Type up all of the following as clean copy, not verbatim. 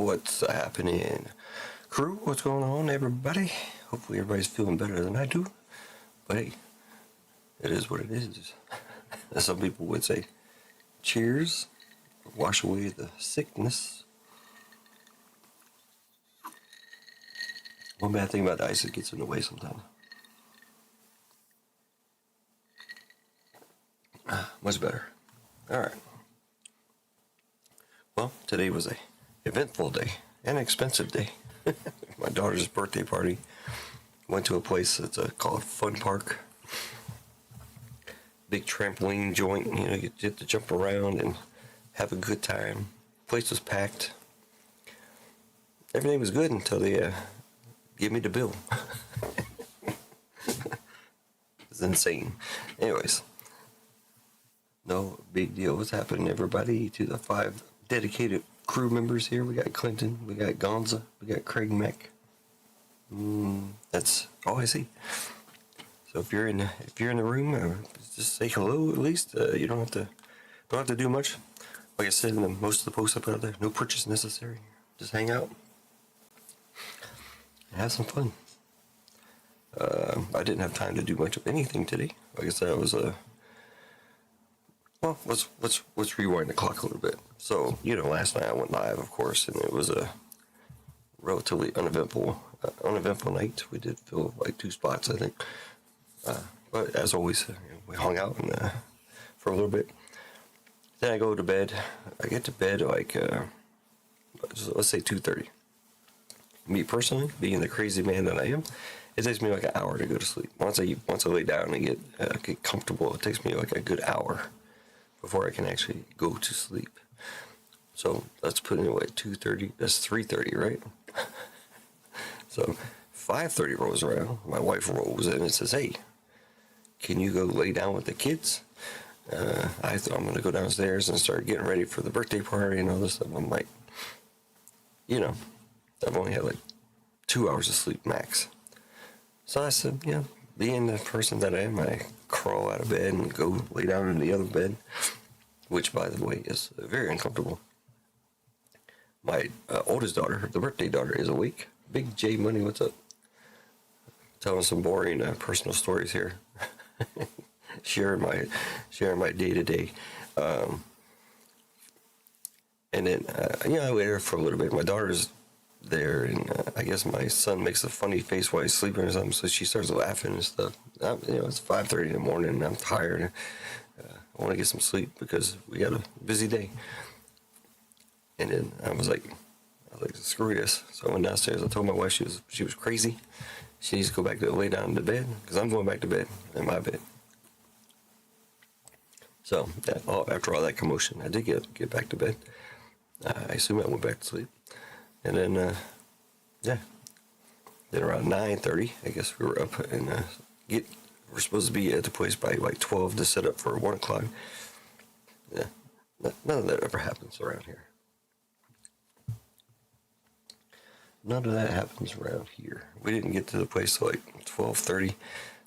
What's happening? Crew, what's going on, everybody? Hopefully everybody's feeling better than I do. But hey, it is what it is. As some people would say, cheers. Wash away the sickness. One bad thing about the ice, it gets in the way sometimes. Much better. Alright. Well, today was a eventful day. An expensive day. My daughter's birthday party. Went to a place that's called Fun Park. Big trampoline joint. You know, you get to jump around and have a good time. Place was packed. Everything was good until they give me the bill. It's insane. Anyways, no big deal. What's happening, everybody? To the 5 dedicated crew members here. We got Clinton, we got Gonza, we got Craig Meck. That's all I see. So if you're in the room, just say hello at least. You don't have to do much. Like I said in most of the posts I put out there, no purchase necessary. Just hang out and have some fun. I didn't have time to do much of anything today. Like I said, I was well, let's rewind the clock a little bit. So, you know, last night I went live, of course, and it was a relatively uneventful night. We did fill like 2 spots, I think. But as always, we hung out and, for a little bit. Then I go to bed. I get to bed like, let's say 2:30. Me personally, being the crazy man that I am, it takes me like an hour to go to sleep. Once I lay down and get comfortable, it takes me like a good hour before I can actually go to sleep. So let's put in what, 2:30. That's 3:30, right? So 5:30 rolls around. My wife rolls in and says, "Hey, can you go lay down with the kids?" I thought I'm gonna go downstairs and start getting ready for the birthday party and all this stuff. I'm like, you know, I've only had like 2 hours of sleep max. So I said, yeah, being the person that I am, I crawl out of bed and go lay down in the other bed, which, by the way, is very uncomfortable. My oldest daughter, the birthday daughter, is awake. Big J Money, what's up? Telling some boring personal stories here. sharing my day-to-day. And then, I wait there for a little bit. My daughter's there, and I guess my son makes a funny face while he's sleeping or something, so she starts laughing and stuff. It's 5:30 in the morning, and I'm tired. I want to get some sleep because we got a busy day. And then I was like, screw this. So I went downstairs. I told my wife she was crazy. She needs to go back to lay down in the bed because I'm going back to bed in my bed. So after all that commotion, I did get back to bed. I assume I went back to sleep. And then, then around 9:30, I guess we were up and we're supposed to be at the place by like 12 to set up for 1 o'clock. Yeah, none of that ever happens around here. None of that happens around here. We didn't get to the place till like 12:30.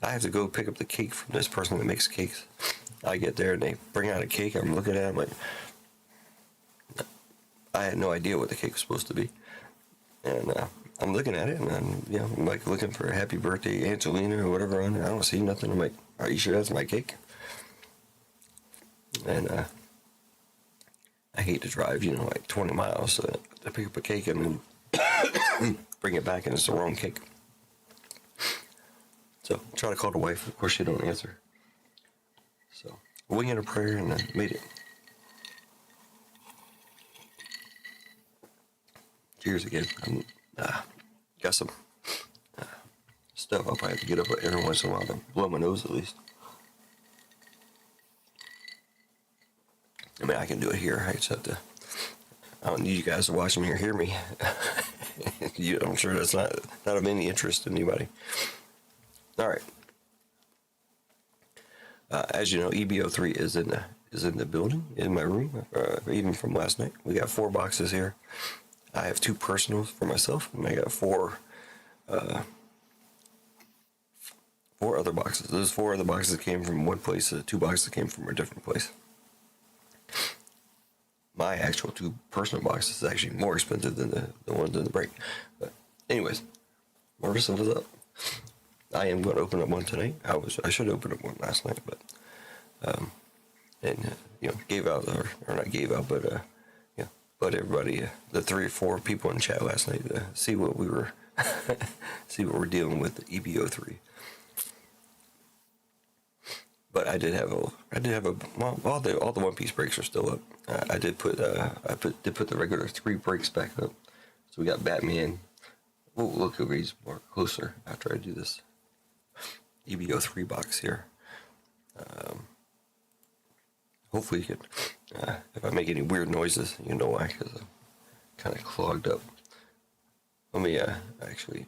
I have to go pick up the cake from this person that makes cakes. I get there and they bring out a cake. I'm looking at it, I'm like, I had no idea what the cake was supposed to be. And I'm looking at it, and I'm like looking for a happy birthday Angelina or whatever on it. I don't see nothing. I'm like, are you sure that's my cake? And I hate to drive, like 20 miles to pick up a cake and then bring it back, and it's the wrong cake. So I try to call the wife. Of course, she don't answer. So winging a prayer, and I made it. Cheers again. Got some stuff up. I have to get up every once in a while to blow my nose at least. I mean, I can do it here. I just have to. I don't need you guys to watch me or hear me. I'm sure that's not of any interest to anybody. All right. As you know, EB-03 is in the building, in my room, even from last night. We got 4 boxes here. I have 2 personals for myself, and I got 4 other boxes. Those 4 other boxes came from one place. 2 boxes came from a different place. my actual 2 personal boxes is actually more expensive than the ones in the break. But anyways, Marcus, what is up? I am going to open up one tonight. I should open up one last night, but gave out or not gave out, but but everybody, the 3 or 4 people in chat last night, see what we were see what we're dealing with, the EB-03. But I did have well, all the One Piece breaks are still up. I did put the regular 3 breaks back up. So we got Batman. We'll look at these more closer after I do this EB-03 box here. Hopefully you can, if I make any weird noises, you know why, because I'm kind of clogged up. Let me actually,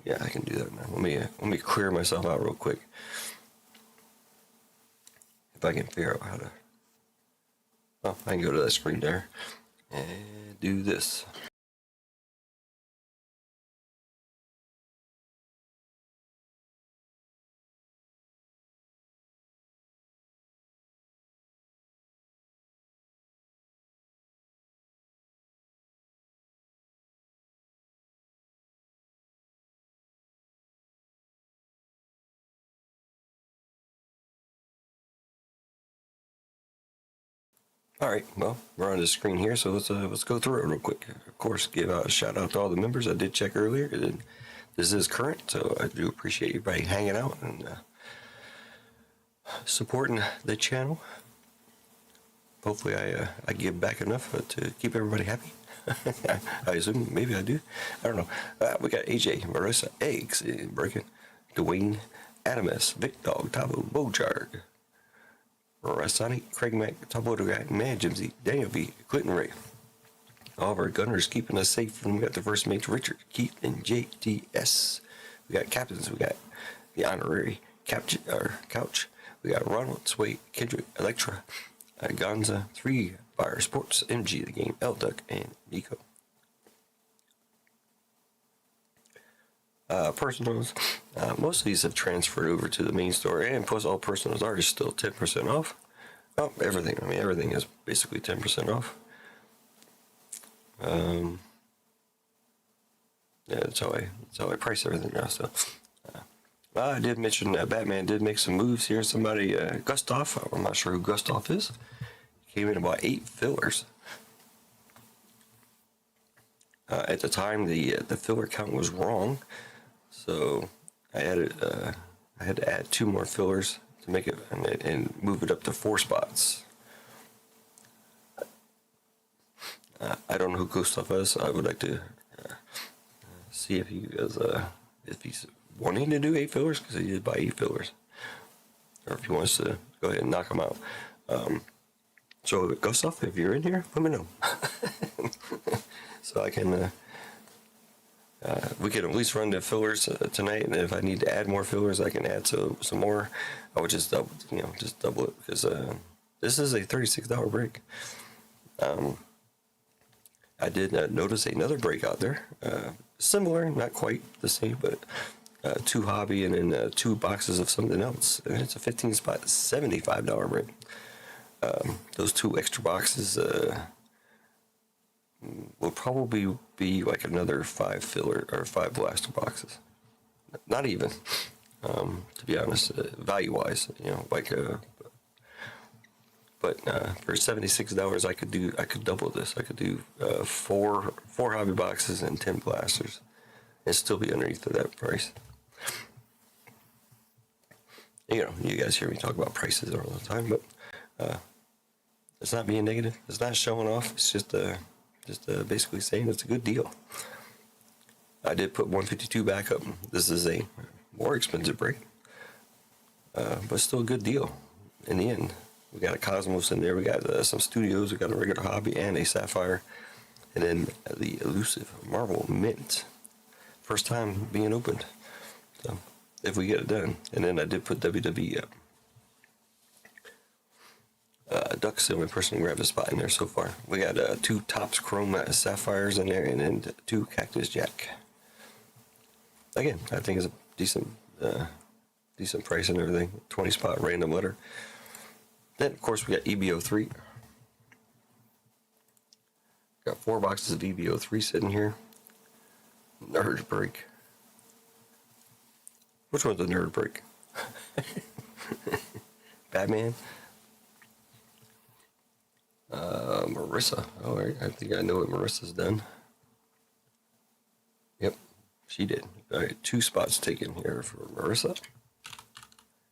yeah, I can do that now. Let me clear myself out real quick. If I can figure out how to, oh, I can go to that screen there and do this. All right, well, we're on the screen here, so let's go through it real quick. Of course, give out a shout out to all the members. I did check earlier, and this is current, so I do appreciate everybody hanging out and supporting the channel. Hopefully, I give back enough to keep everybody happy. I assume maybe I do. I don't know. We got AJ, Marissa, Eggs, Breaking, Dwayne, Adamus, Vic Dog, Tabo, Bojarg, Rasani, Craig Mac, Top Motor Guy, Man Jimsy, Daniel B, Clinton Ray. All of our gunners keeping us safe. And we got the first mates, Richard, Keith, and JTS. We got captains. We got the honorary couch. We got Ronald, Sway, Kendrick, Electra, Gonza, 3 Fire Sports, MG, the game, L Duck, and Nico. Personals, most of these have transferred over to the main store, and plus all personals are still 10% off. Oh, everything. I mean, everything is basically 10% off. Yeah, that's how I price everything now. So, I did mention Batman did make some moves here. Somebody, Gustav, I'm not sure who Gustav is, came in about 8 fillers. At the time, the filler count was wrong. So I had to add 2 more fillers to make it and move it up to 4 spots. I don't know who Gustav is. I would like to see if he is if he's wanting to do 8 fillers, because he did buy 8 fillers, or if he wants to go ahead and knock them out. So Gustav, if you're in here, let me know so I can. We can at least run the fillers tonight, and if I need to add more fillers, I can add some more. I would just double it, because this is a $36 break. I did notice another break out there, similar, not quite the same, but 2 hobby and then 2 boxes of something else, and it's a 15 spot $75 break. Those 2 extra boxes will probably be like another 5 filler or 5 blaster boxes. Not even, to be honest, value wise, like but for $76 I could double this. I could do 4 hobby boxes and 10 blasters and still be underneath of that price. You guys hear me talk about prices all the time, but it's not being negative. It's not showing off. It's just basically saying it's a good deal. I did put 152 back up. This is a more expensive break, but still a good deal in the end. We got a Cosmos in there. We got some Studios. We got a regular hobby and a Sapphire, and then the elusive Marvel Mint. First time being opened. So if we get it done, and then I did put WWE up. Duck's the only person who grabbed a spot in there so far. We got 2 Topps Chrome Sapphires in there, and then 2 Cactus Jack. Again, I think it's a decent price and everything. 20 spot random letter. Then, of course, we got EB-03. Got 4 boxes of EB-03 sitting here. Nerd break. Which one's a nerd break? Batman? Marissa. Oh, I think I know what Marissa's done. Yep, she did. All right, 2 spots taken here for Marissa.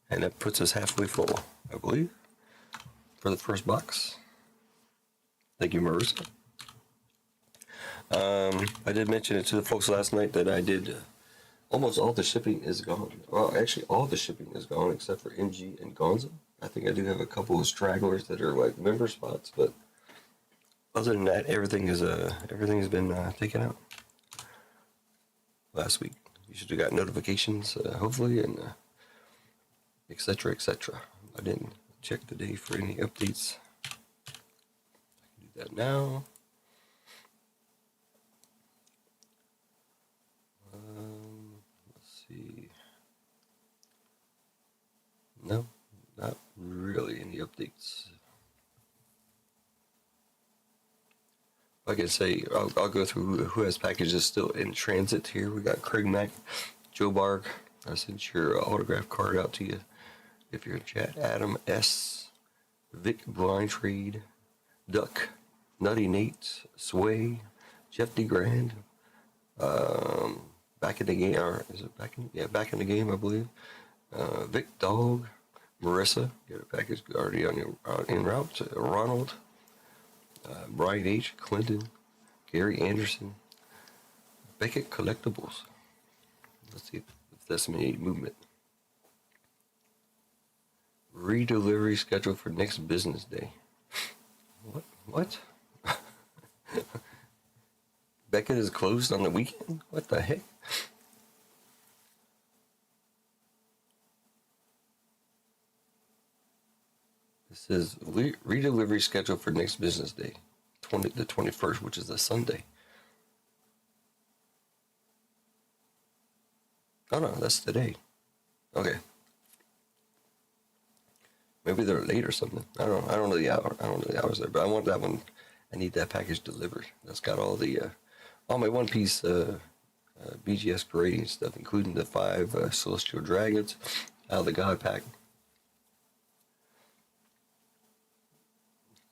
And that puts us halfway full, I believe, for the first box. Thank you, Marissa. I did mention it to the folks last night that I did. Almost all the shipping is gone. Well, actually, all the shipping is gone except for MG and Gonza. I think I do have a couple of stragglers that are like member spots, but other than that, everything has been taken out. Last week, you should have got notifications, hopefully, and etc. etc. I didn't check today for any updates. I can do that now. Let's see. No, not really any updates. I can say I'll go through who has packages still in transit here. We got Craig Mack, Joe Barg. I sent your autograph card out to you if you're in chat. Adam S, Vic Blind Trade, Duck, Nutty Nate, Sway, Jeff D Grand. Back in the game, or is it back in? Yeah, back in the game, I believe. Vic Dog, Marissa, get a package already en route. Ronald, Brian H, Clinton, Gary Anderson, Beckett Collectibles. Let's see if that's any movement. Redelivery scheduled for next business day. What? Beckett is closed on the weekend? What the heck? This says redelivery scheduled for next business day, the 21st, which is a Sunday. Oh no, that's today. Okay. Maybe they're late or something. I don't know the hour. I don't know the hours there, but I want that one. I need that package delivered. That's got all the all my One Piece BGS grading stuff, including the 5 Celestial Dragons out of the God Pack.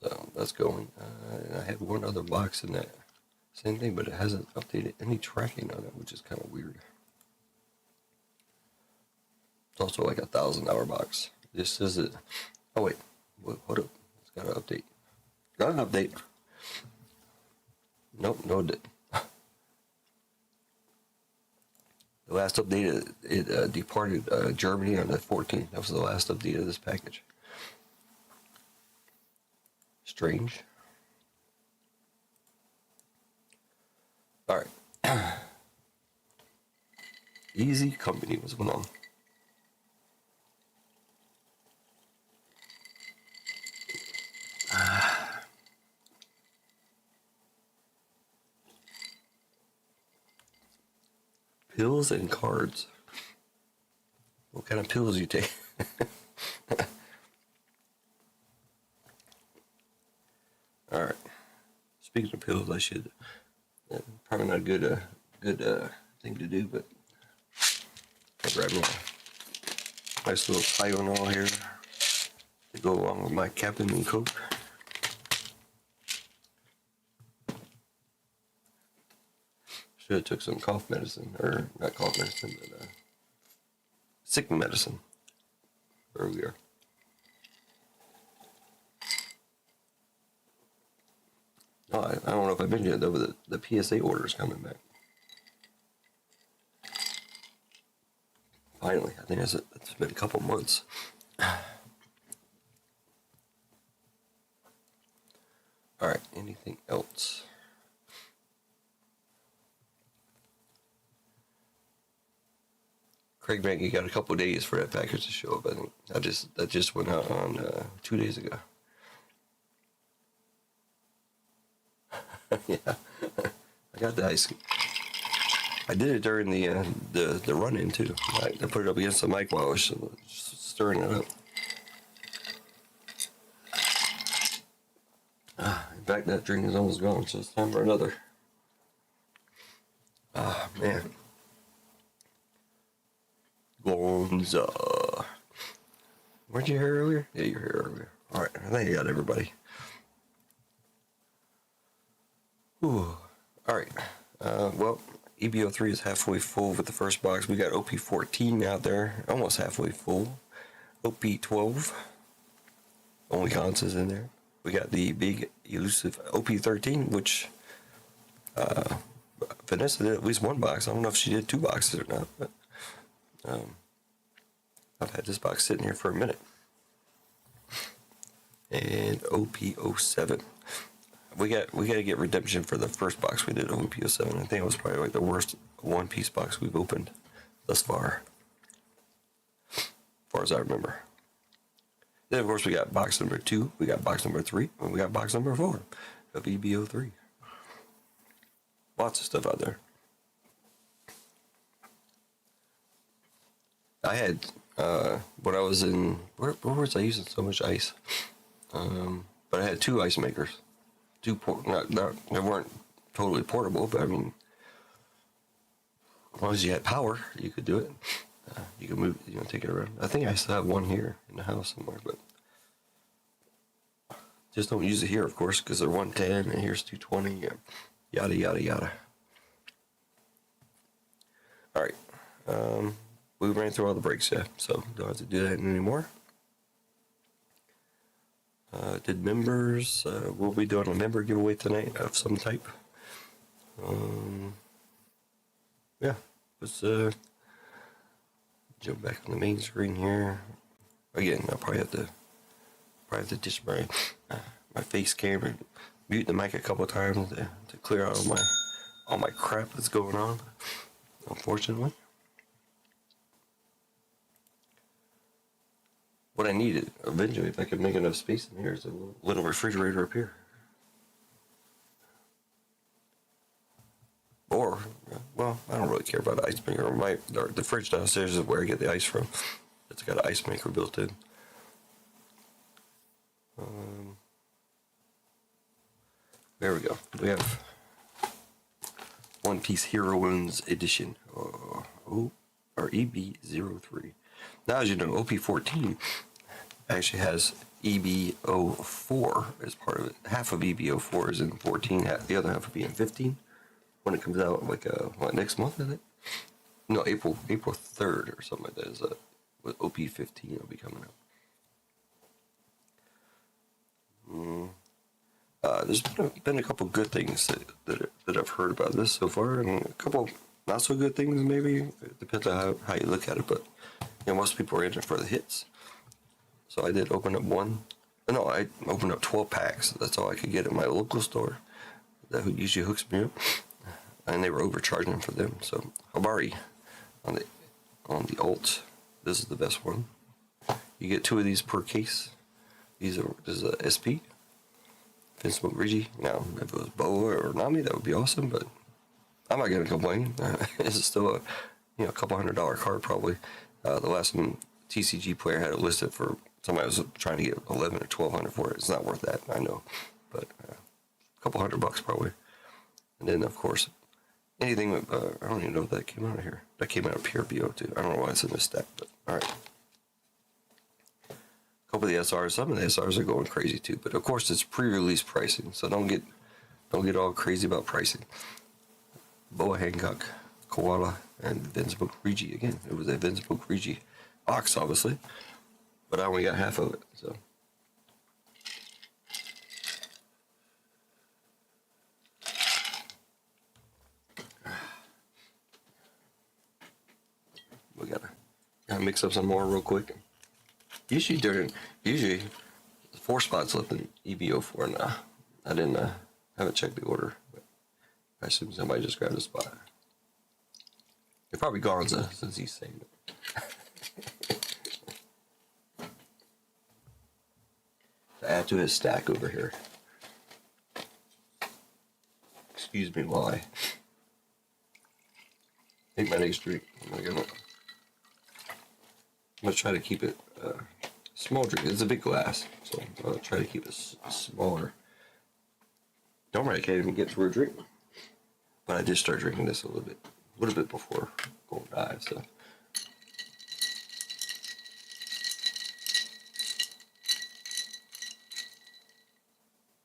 So that's going. And I had one other box in that same thing, but it hasn't updated any tracking on it, which is kind of weird. It's also like a $1,000 box. This says it. Oh wait, hold up. It's got an update. Got an update. Nope, no update. The last update, it departed Germany on the 14th. That was the last update of this package. Strange. All right. Easy Company. What's going on? Pills and cards. What kind of pills you take? All right. Speaking of pills, I should probably not a good thing to do, but I'll grab me a nice little Tylenol here to go along with my Captain and Coke. Should have took some cough medicine, or not cough medicine, but sick medicine earlier. Oh, I don't know if I mentioned it though, but the PSA order is coming back. Finally, I think it's been a couple months. All right, anything else? Craig Mack, you got a couple of days for that package to show up. I think that just went out on 2 days ago. Yeah, I got the ice. I did it during the run-in too. I put it up against the mic while I was stirring it up. In fact, that drink is almost gone, so it's time for another. Ah, man. Gonza. Weren't you here earlier? Yeah, you were here earlier. Alright, I think I got everybody. Whew. Alright. Well, EB-03 is halfway full with the first box. We got OP-14 out there, almost halfway full. OP-12. Only Gonza's in there. We got the big elusive OP-13, which Vanessa did at least one box. I don't know if she did two boxes or not, but I've had this box sitting here for a minute. And OP-07. We got to get redemption for the first box we did OP-07. I think it was probably like the worst one-piece box we've opened thus far, as far as I remember. Then of course we got box number 2, we got box number 3, and we got box number 4 of EB-03. Lots of stuff out there. I had when I was in where was I using so much ice? But I had 2 ice makers. They weren't totally portable, but I mean, as long as you had power, you could do it. You could move, take it around. I think I still have one here in the house somewhere, but just don't use it here, of course, because they're 110 and here's 220. Yada yada yada. All right, we ran through all the breaks, yeah, so don't have to do that anymore. Did members? We'll be doing a member giveaway tonight of some type. Yeah, let's jump back on the main screen here. Again, I'll probably have to ditch my face cam and mute the mic a couple of times to clear out all my crap that's going on. Unfortunately. What I needed eventually, if I could make enough space in here, is a little refrigerator up here. Or, well, I don't really care about the ice maker. The fridge downstairs is where I get the ice from. It's got an ice maker built in. There we go. We have One Piece Heroines Edition, or EB-03. Now, as you know, OP-14 actually has EB-04 as part of it. Half of EB-04 is in 14, the other half will be in 15 when it comes out, like, next month, I think? No, April 3rd or something like that is with OP-15 will be coming out. There's been a couple good things that I've heard about this so far, and a couple not so good things maybe. It depends on how you look at it, but most people are in it for the hits. So I did open up I opened up 12 packs. That's all I could get at my local store that usually hooks me up, and they were overcharging for them. So Habari on the alt, this is the best one. You get 2 of these per case. This is a SP. Invincible Rigi. Now, if it was Boa or Nami, that would be awesome, but I'm not gonna complain. It's still a couple $100 card probably. The last one, TCG player had it listed for somebody was trying to get 11 or 1200 for it. It's not worth that, I know, but a couple $100 probably. And then of course, anything with, I don't even know if that came out of here. That came out of PRBO too. I don't know why it's in this stack, but all right. A couple of the SRs, some of the SRs are going crazy too, but of course it's pre-release pricing, so don't get all crazy about pricing. Boa Hancock, Koala, and Invincible Rigi again. It was Invincible Rigi Ox, obviously, but I only got half of it, so. We gotta mix up some more real quick. Usually 4 spots left in EB-04 now. I didn't haven't checked the order, but I assume somebody just grabbed a spot. It's probably Gonza since he's saying it. To add to his stack over here. Excuse me while I take my next drink. I'm gonna try to keep it small drink. It's a big glass, so I'll try to keep it smaller. Normally I can't even get to a drink, but I did start drinking this a little bit before going live. So.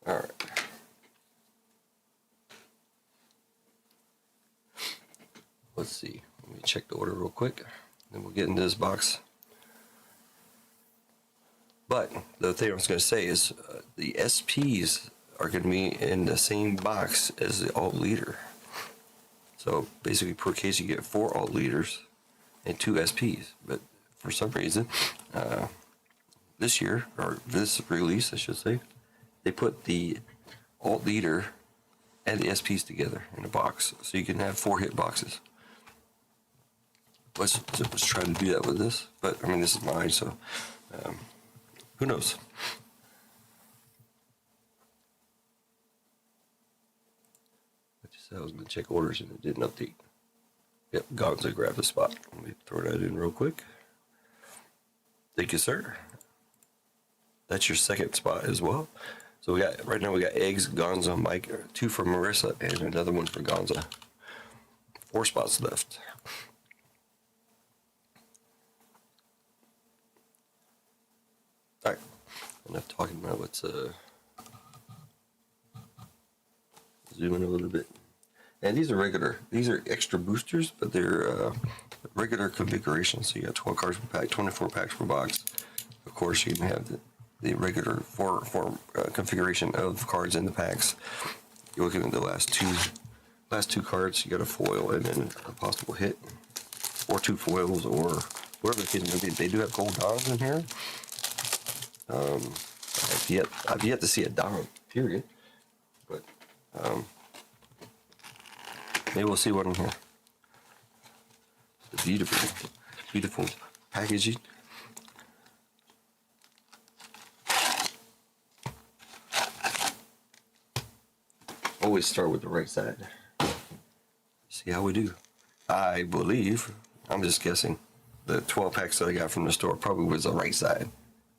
All right. Let's see. Let me check the order real quick. Then we'll get into this box. But the thing I was going to say is the SPs are going to be in the same box as the alt leader. So basically per case you get 4 alt leaders and 2 SPs. But for some reason, this year, or this release I should say, they put the alt leader and the SPs together in a box. So you can have 4 hit boxes. Let's try to do that with this. But I mean, this is mine, so who knows? I just said I was going to check orders and it didn't update. Yep, Gonzo grabbed the spot. Let me throw that in real quick. Thank you, sir. That's your second spot as well. So we got right now we got eggs, Gonzo, Mike, 2 for Marissa, and another one for Gonzo. 4 spots left. All right, enough talking about. Let's zoom in a little bit. And these are regular. These are extra boosters, but they're regular configuration. So you got 12 cards per pack, 24 packs per box. Of course, you can have the regular four configuration of cards in the packs. You're looking at the last two cards. You got a foil and then a possible hit, or 2 foils, or whatever the case may be. They do have gold dons in here. I've yet to see a don, period. But maybe we'll see one in here. The beautiful packaging. Always start with the right side. See how we do. I believe, I'm just guessing, the 12 packs that I got from the store probably was the right side.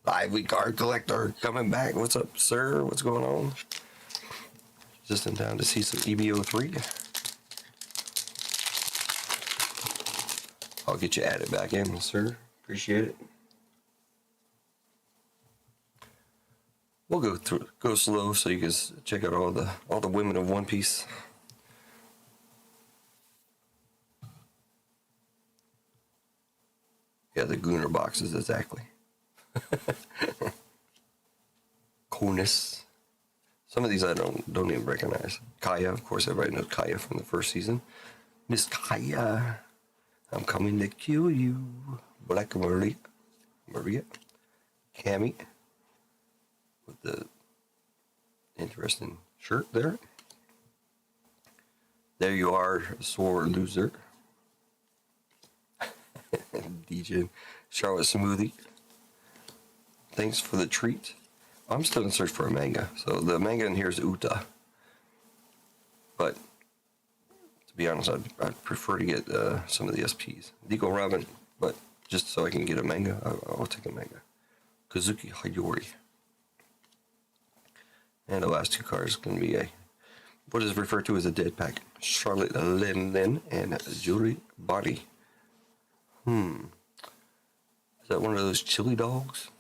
Lively card collector coming back. What's up, sir? What's going on? Just in time to see some EB-03. I'll get you added back in, sir. Appreciate it. We'll go slow so you can check out all the women of One Piece. Yeah, the Gooner boxes, exactly. Conus. Some of these I don't even recognize. Kaya, of course, everybody knows Kaya from the first season. Miss Kaya, I'm coming to kill you. Black Maria. Cammy. With the interesting shirt there. There you are, sore loser. DJ Charlotte Smoothie. Thanks for the treat. I'm still in search for a manga. So the manga in here is Uta. But to be honest, I'd prefer to get some of the SPs. Deco Ramen, but just so I can get a manga, I'll take a manga. Kazuki Hayori. And the last 2 cards is going to be what is referred to as a dead pack. Charlotte Lin and Julie Body. Is that one of those chili dogs?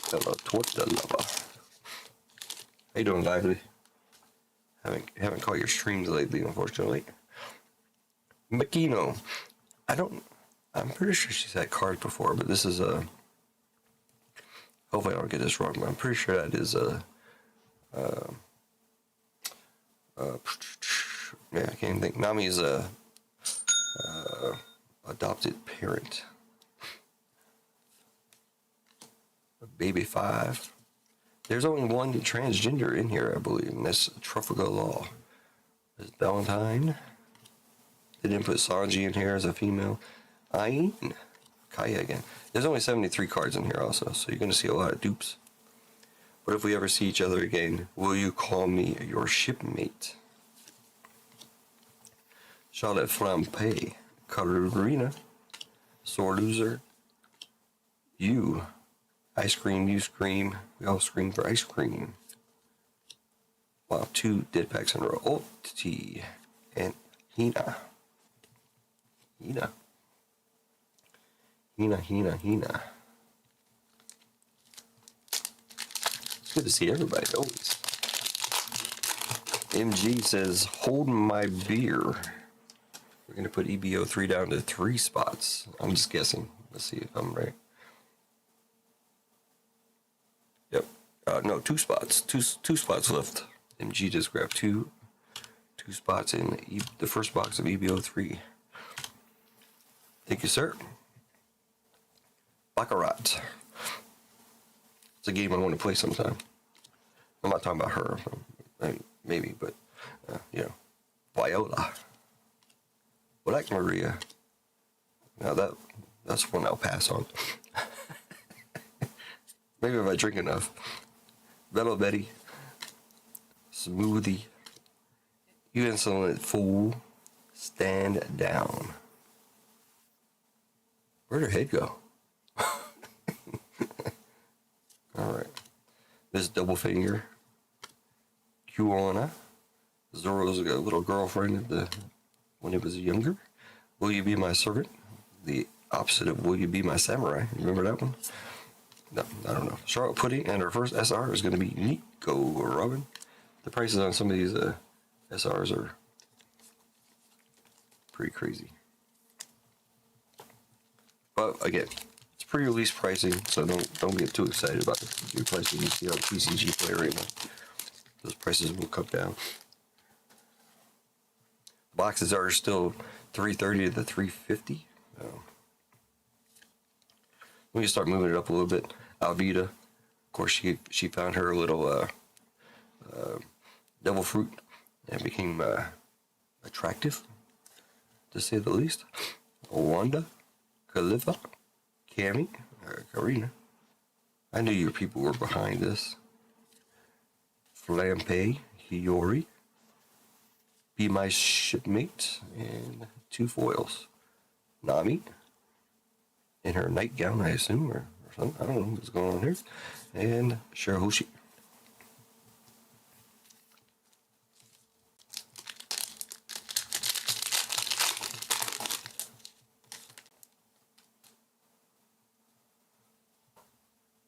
Hello, torta lover. How you doing, Lively? Haven't caught your streams lately, unfortunately. Makino. I'm pretty sure she's had cards before, but this is a. Hopefully I don't get this wrong, but I'm pretty sure that is a. Yeah, I can't even think. Nami is a adopted parent. A baby 5. There's only one transgender in here, I believe, and that's Trafalgar Law. There's Valentine. They didn't put Sanji in here as a female. Ain. Kaya again. There's only 73 cards in here also, so you're going to see a lot of dupes. But if we ever see each other again, will you call me your shipmate? Charlotte Flampe. Karurina. Sore Loser. You. Ice cream, you scream. We all scream for ice cream. Wow, 2 dead packs in a row. Ulti and Hina. Hina. It's good to see everybody, always. MG says, hold my beer. We're going to put EB-03 down to 3 spots. I'm just guessing. Let's see if I'm right. Yep. No, 2 spots. Two spots left. MG just grabbed two spots in the first box of EB-03. Thank you, sir. Baccarat. It's a game I want to play sometime. I'm not talking about her. Maybe, but, you know. Viola. Black Maria. Now that's one I'll pass on. Maybe if I drink enough. Velo Betty. Smoothie. You insolent fool. Stand down. Where'd her head go? Alright. Miss Double Finger. Kiwana. Zoro's little girlfriend when he was younger. Will you be my servant? The opposite of will you be my samurai? Remember that one? No, I don't know. Charlotte Pudding and her first SR is going to be Nico Robin. The prices on some of these SRs are pretty crazy. But again, it's pre-release pricing, so don't get too excited about your pricing. You see how the PCG play right now. Those prices will come down. Boxes are still $330 to $350. We can start moving it up a little bit. Alvita, of course, she found her little devil fruit and became attractive, to say the least. Wanda, Khalifa, Cammy, Karina. I knew your people were behind this. Flampe, Hiyori, Be My Shipmate, and 2 foils. Nami, in her nightgown, I assume, or something. I don't know what's going on here. And Shirahoshi.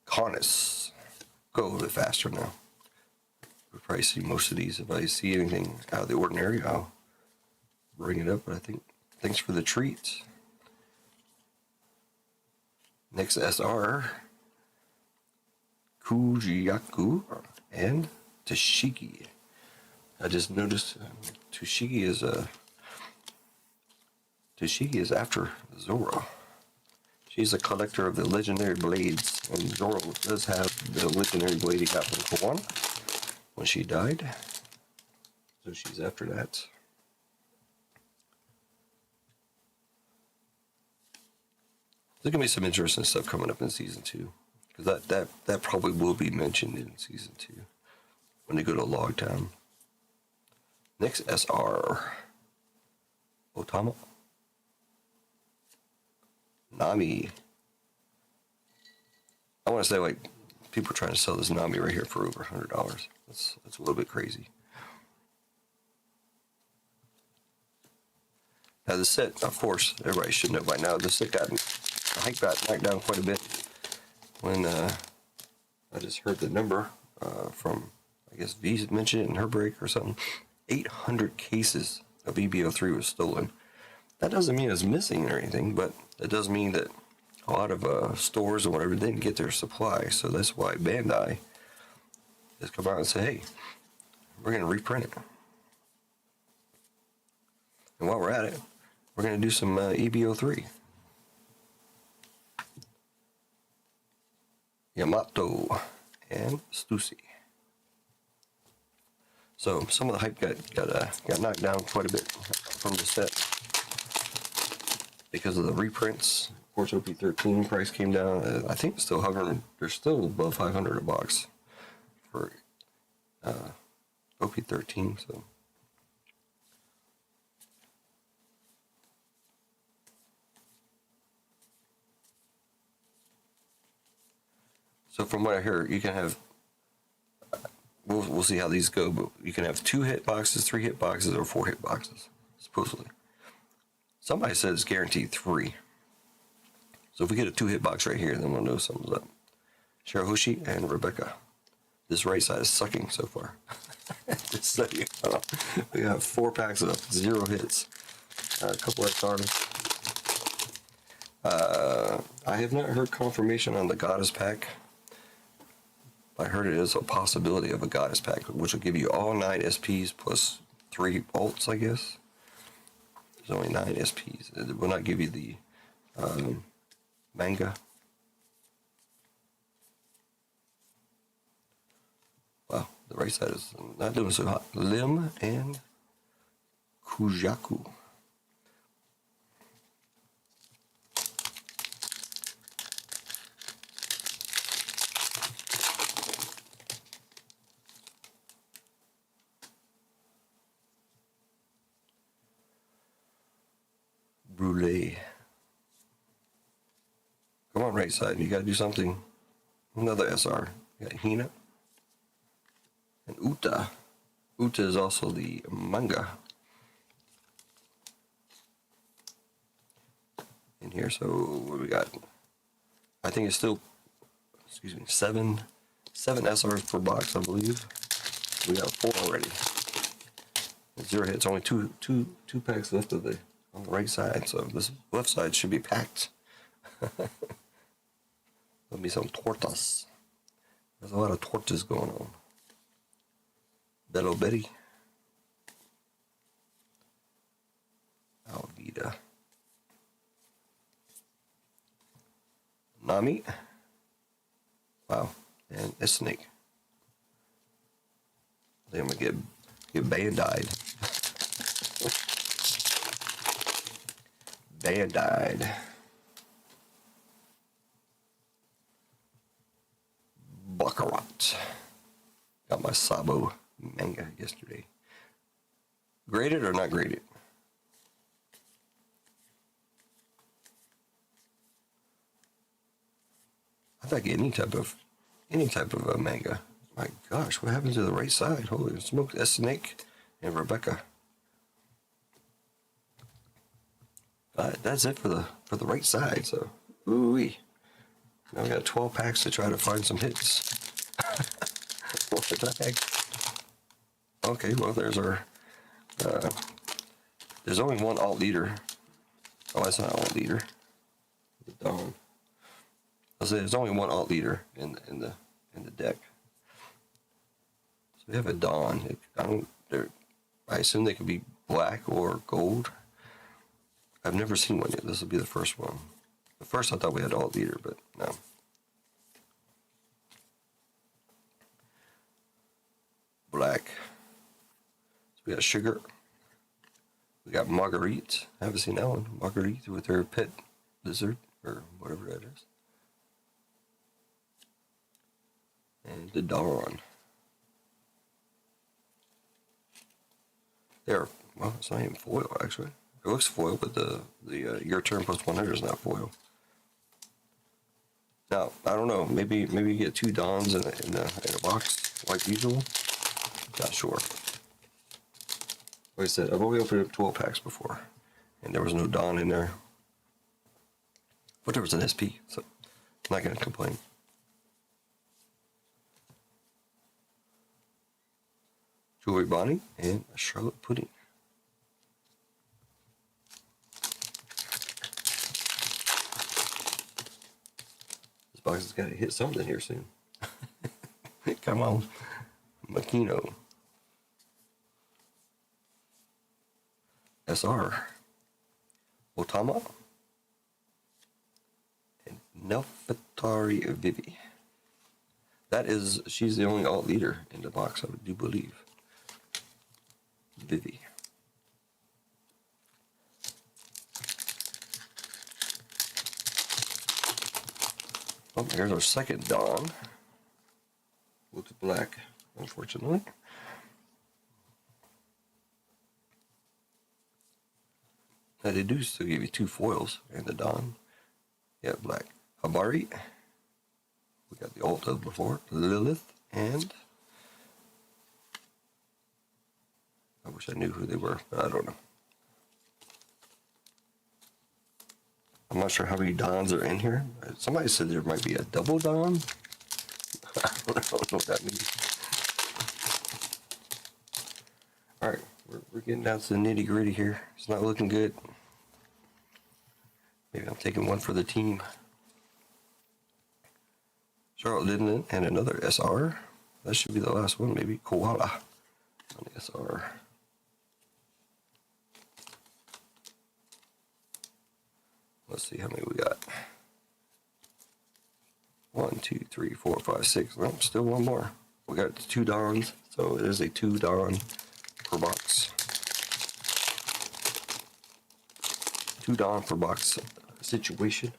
Harness. Go a little bit faster now. We'll probably see most of these. If I see anything out of the ordinary, I'll bring it up. But I think, thanks for the treat. Next SR, Kujiyaku and Toshiki. I just noticed Toshiki is after Zoro. She's a collector of the legendary blades, and Zoro does have the legendary blade he got from Kawana when she died. So she's after that. There's gonna be some interesting stuff coming up in season 2, because that probably will be mentioned in season 2 when they go to Logtown. Next SR, Otama, Nami. I want to say, like, people are trying to sell this Nami right here for over $100. That's a little bit crazy. Now the set, of course, everybody should know by now, the set got knocked down quite a bit when I just heard the number from, I guess V mentioned it in her break or something. 800 cases of EB-03 was stolen. That doesn't mean it's missing or anything, but it does mean that a lot of stores or whatever didn't get their supply. So that's why Bandai has come out and say, hey, we're going to reprint it. And while we're at it, we're going to do some EB-03. Yamato and Stussy. So some of the hype got knocked down quite a bit from the set because of the reprints. Of course, OP-13 price came down. I think it's still hovering. They're still above 500 a box for OP-13. So So from what I hear, you can have. We'll see how these go, but you can have 2 hit boxes, 3 hit boxes, or 4 hit boxes, supposedly. Somebody said it's guaranteed 3. So if we get a 2 hit box right here, then we'll know something's up. Shirahoshi and Rebecca. This right side is sucking so far. Just so you know. We got 4 packs of 0 hits. A couple of SRs. I have not heard confirmation on the Goddess pack. I heard it is a possibility of a Goddess pack, which will give you all 9 SPs plus 3 ults, I guess. There's only 9 SPs. It will not give you the manga. Wow, the right side is not doing so hot. Lim and Kujaku. Brûlé. Come on, right side. You gotta do something. Another SR. You got Hina. And Uta. Uta is also the manga. In here, so what we got? I think it's still, excuse me, seven SRs per box, I believe. We got 4 already. 0 hits. Only two packs left of the on the right side, so this left side should be packed. There'll be some tortas. There's a lot of tortas going on. Bello Betty. Alvida. Nami. Wow. And a snake. I think I'm gonna get Bandai. Bandai. Baccarat. Got my Sabo manga yesterday. Graded or not graded? I think any type of manga. My gosh, what happened to the right side? Holy smoke! That's Snake and Rebecca. That's it for the right side. So, ooh-wee. Now we got 12 packs to try to find some hits. What the heck? Okay, well there's our. There's only one alt leader. Oh, that's not alt leader. Dawn. I said there's only one alt leader in the deck. So we have a Dawn. I assume they could be black or gold. I've never seen one yet. This will be the first one. At first I thought we had alt leader, but no. Black. So we got Sugar. We got Marguerite. I haven't seen that one. Marguerite with her pet lizard, or whatever that is. And the Dawn. There. Well, it's not even foil, actually. It looks foil, but the your turn plus 100 is not foil. Now, I don't know. Maybe you get 2 Dawns in a box like usual. Not sure. Like I said, I've only opened up 12 packs before, and there was no Dawn in there. But there was an SP, so I'm not gonna complain. Jewelry Bonnie and a Charlotte Pudding. This box has got to hit something here soon. Come on. Makino. SR. Otama. And Nelfatari Vivi. She's the only alt leader in the box, I do believe. Vivi. Oh, here's our second Dawn. Looks black, unfortunately. Now they do still give you 2 foils and the Dawn. Yeah, black. Habari We got the alt of before, Lilith, and I wish I knew who they were, but I don't know. I'm not sure how many Dons are in here. Somebody said there might be a double Don. I don't know what that means. Alright, we're getting down to the nitty gritty here. It's not looking good. Maybe I'm taking one for the team. Charlotte Linden and another SR. That should be the last one, maybe. Koala on the SR. Let's see how many we got. 1, 2, 3, 4, 5, 6. No, still one more. We got 2 Dons, so it is a 2 Don per box. 2 Don per box situation.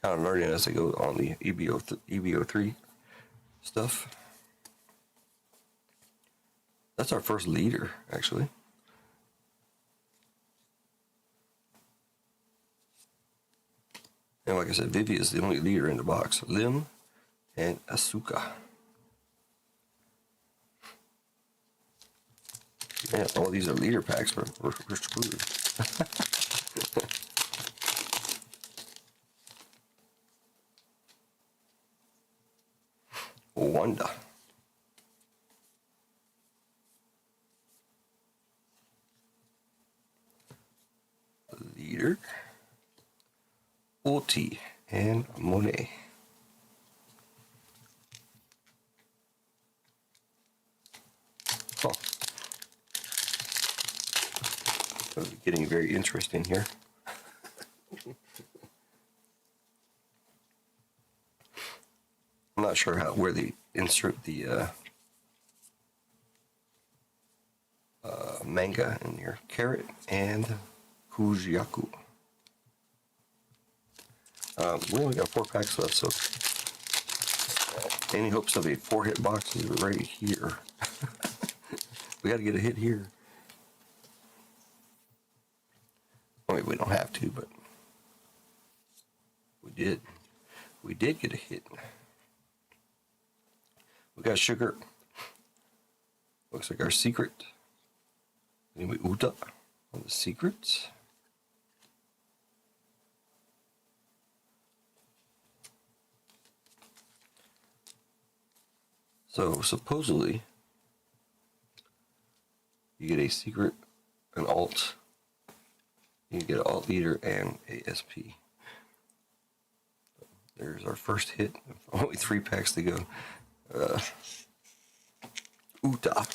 Kind of learning as I go on the EB-03 stuff. That's our first leader, actually. And like I said, Vivi is the only leader in the box. Lim and Asuka. Man, all these are leader packs. We're screwed. Wanda. Leader. Ulti and Monet. Oh. It's getting very interesting here. I'm not sure where they insert the manga in here. Carrot and Kujiaku. We only got 4 packs left, so any hopes of a 4-hit box is right here. We got to get a hit here. I mean, we don't have to, but we did. We did get a hit. We got Sugar. Looks like our secret. Anyway, Uta on the secrets. So supposedly, you get a secret, an alt. You get an alt leader and a SP. There's our first hit. Only 3 packs to go. Uta.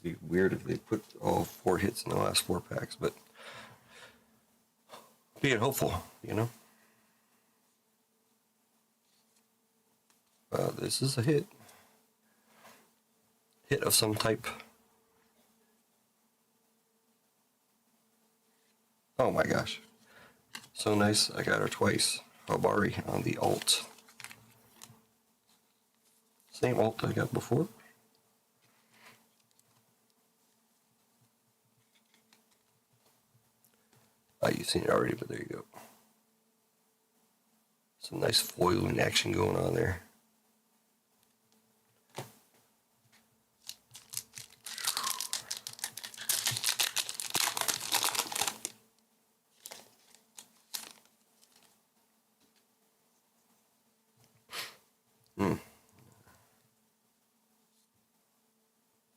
It'd be weird if they put all 4 hits in the last 4 packs, but being hopeful, you know. This is a hit. Hit of some type. Oh my gosh. So nice. I got her twice. Habari on the alt. Same alt I got before. You've seen it already, but there you go. Some nice foiling action going on there.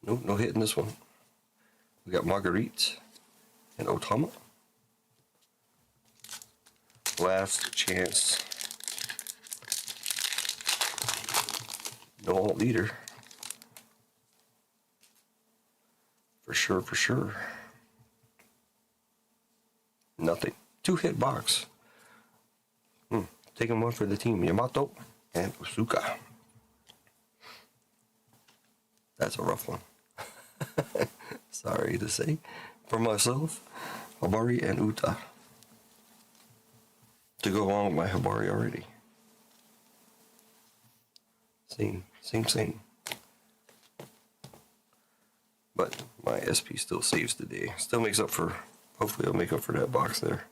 Nope, no hit in this one. We got Marguerite and Otama. Last chance. No alt leader. For sure, for sure. Nothing. 2-hit box. Taking one for the team. Yamato and Usuka. That's a rough one. Sorry to say. For myself, Habari and Uta. To go along with my Habari already. Same. but my SP still saves the day. Still makes up for, hopefully I'll make up for that box there.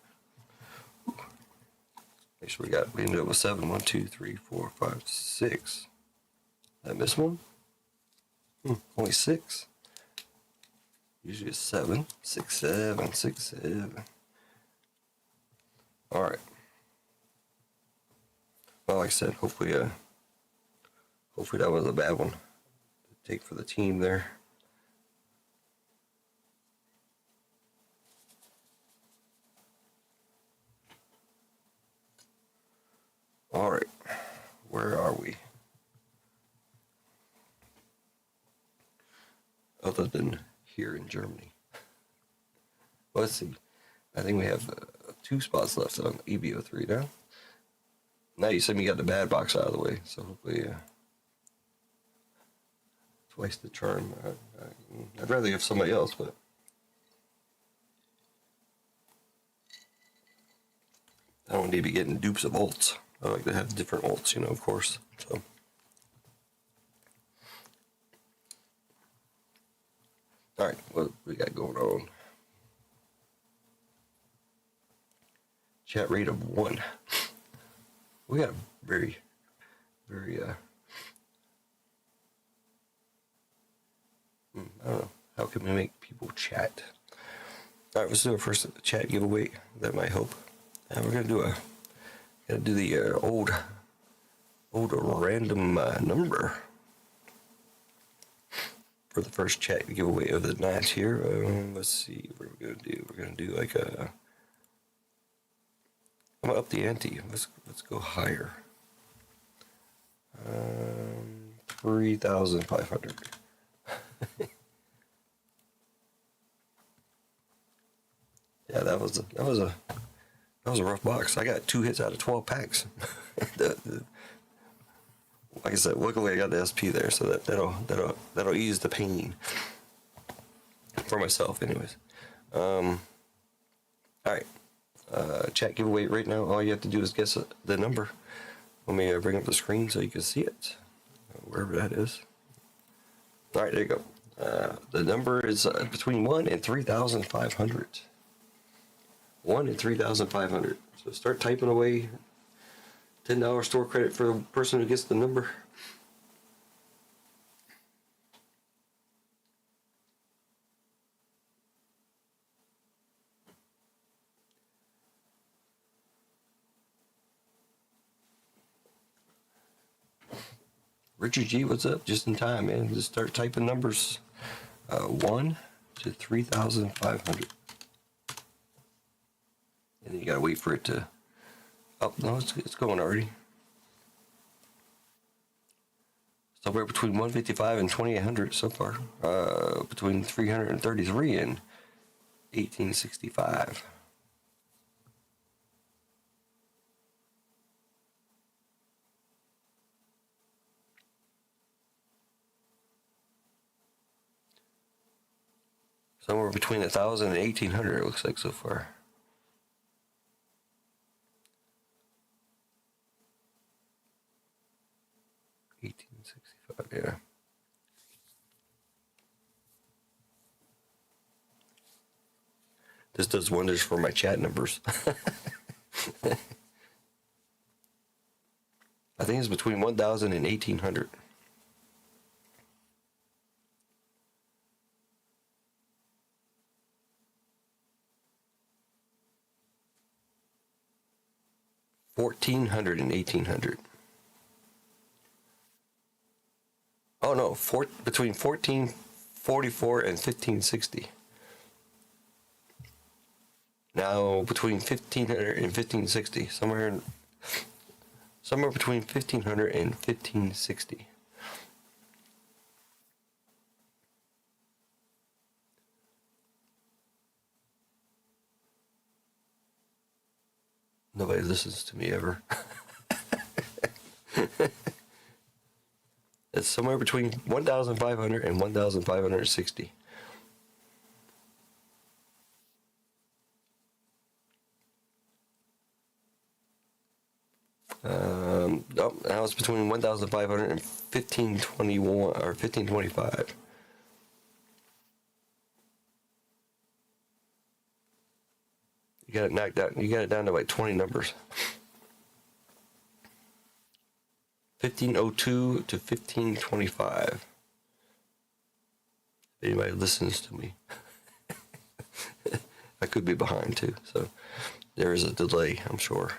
Make sure we ended up with 7. 1, 2, 3, 4, 5, 6. Did I miss one? Only 6. Usually it's 7. 6, 7, 6, 7. Alright. Well, like I said, hopefully that was a bad one to take for the team there. Alright. Where are we? Other than here in Germany. Well, let's see. I think we have 2 spots left on EB-03 now. Now you said you got the bad box out of the way, so hopefully twice the charm. I'd rather have somebody else, but I don't need to be getting dupes of ults. I like to have different ults, you know, of course. So. Alright, what we got going on? Chat rate of 1. We got a very, very, I don't know. How can we make people chat? Alright, let's do our first chat giveaway. That might help. And we're gonna do the old random number for the first chat giveaway of the night here. Let's see what we're gonna do. We're gonna do like a. I'm gonna up the ante. Let's go higher. 3,500. Yeah, that was a rough box. I got 2 hits out of 12 packs. Like I said, luckily I got the SP there, so that'll ease the pain for myself, anyways. All right, chat giveaway right now. All you have to do is guess the number. Let me bring up the screen so you can see it, wherever that is. All right, there you go. The number is between 1 and 3,500. 1 and 3,500. So start typing away. $10 store credit for the person who gets the number. Richard G, what's up? Just in time, man. Just start typing numbers. 1 to 3,500. And then you gotta wait for it to up. No, it's going already. Somewhere between 155 and 2,800 so far. Between 333 and 1865. Somewhere between 1,000 and 1,800 it looks like so far. Yeah. This does wonders for my chat numbers. I think it's between 1,000 and 1,800. $1,400 and 1,800. Oh no, between 1444 and 1560. Now between 1,500 and 1,560, somewhere between 1,500 and 1,560. Nobody listens to me ever. It's somewhere between 1,500 and 1,560. Oh, now it's between 1,500 and 1,521 or 1,525. You got it knocked out. You got it down to like 20 numbers. 1502 to 1525. If anybody listens to me. I could be behind too, so there is a delay, I'm sure.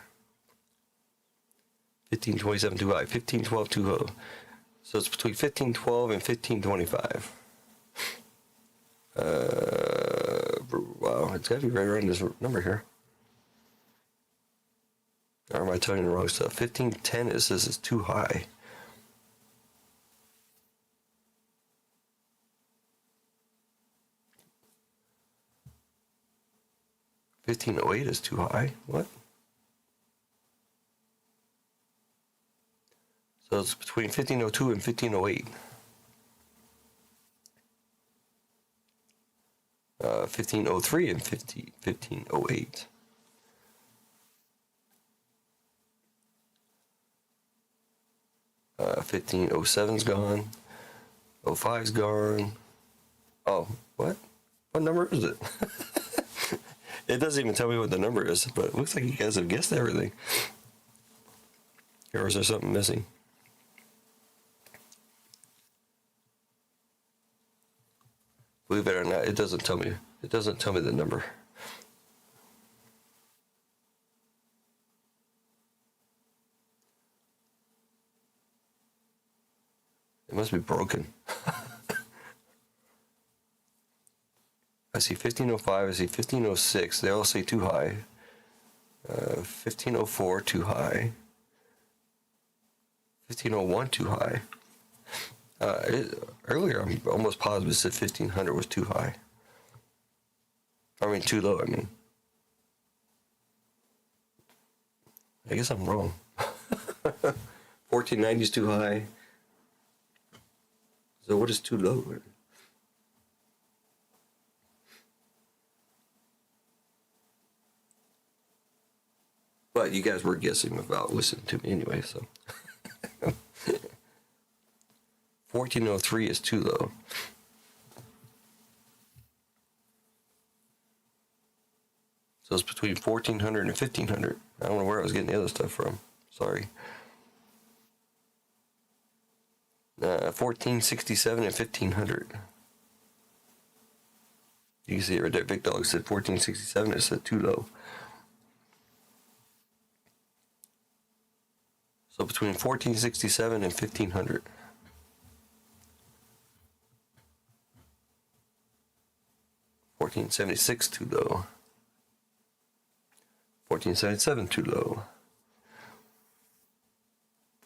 1527 too high, 1512 too low. So it's between 1512 and 1525. Wow, it's got to be right around this number here. Or am I telling you the wrong stuff? 1510, it says it's too high. $15.08 is too high. What? So it's between 1502 and 1508. 1503 and 1508. 1507's gone. 05's gone. Oh, what? What number is it? It doesn't even tell me what the number is, but it looks like you guys have guessed everything. Or is there something missing? Believe it or not, it doesn't tell me. It doesn't tell me the number. It must be broken. I see 1505, I see 1506. They all say too high. 1504 too high. 1501 too high. Earlier, I'm almost positive it said 1500 was too high. I mean, too low, I mean. I guess I'm wrong. 1490 is too high. So what is too low? But you guys were guessing without listening to me anyway, so. 1403 is too low. So it's between 1400 and 1500. I don't know where I was getting the other stuff from. Sorry. 1467 and 1500. You can see it right there. Big Dog said 1467. It said too low. So between 1467 and 1500. 1476 too low. 1477 too low.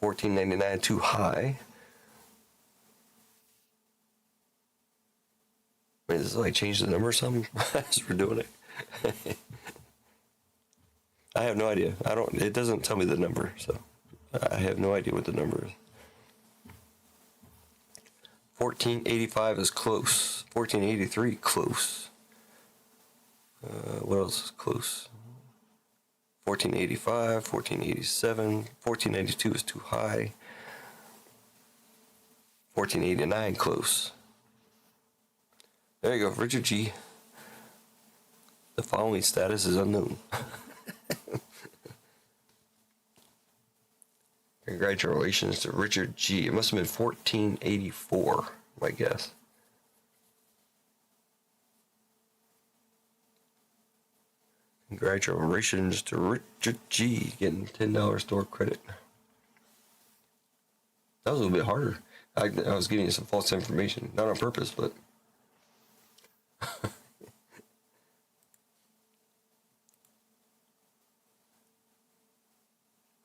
1499 too high. Wait, does it like change the number or something as we're doing it? I have no idea. It doesn't tell me the number, so I have no idea what the number is. 1485 is close. 1483 close. What else is close? 1485, 1487, 1492 is too high. 1489 close. There you go, Richard G. The following status is unknown. Congratulations to Richard G. It must have been 1484, my guess. Congratulations to Richard G. getting $10 store credit. That was a little bit harder. I was giving you some false information, not on purpose, but.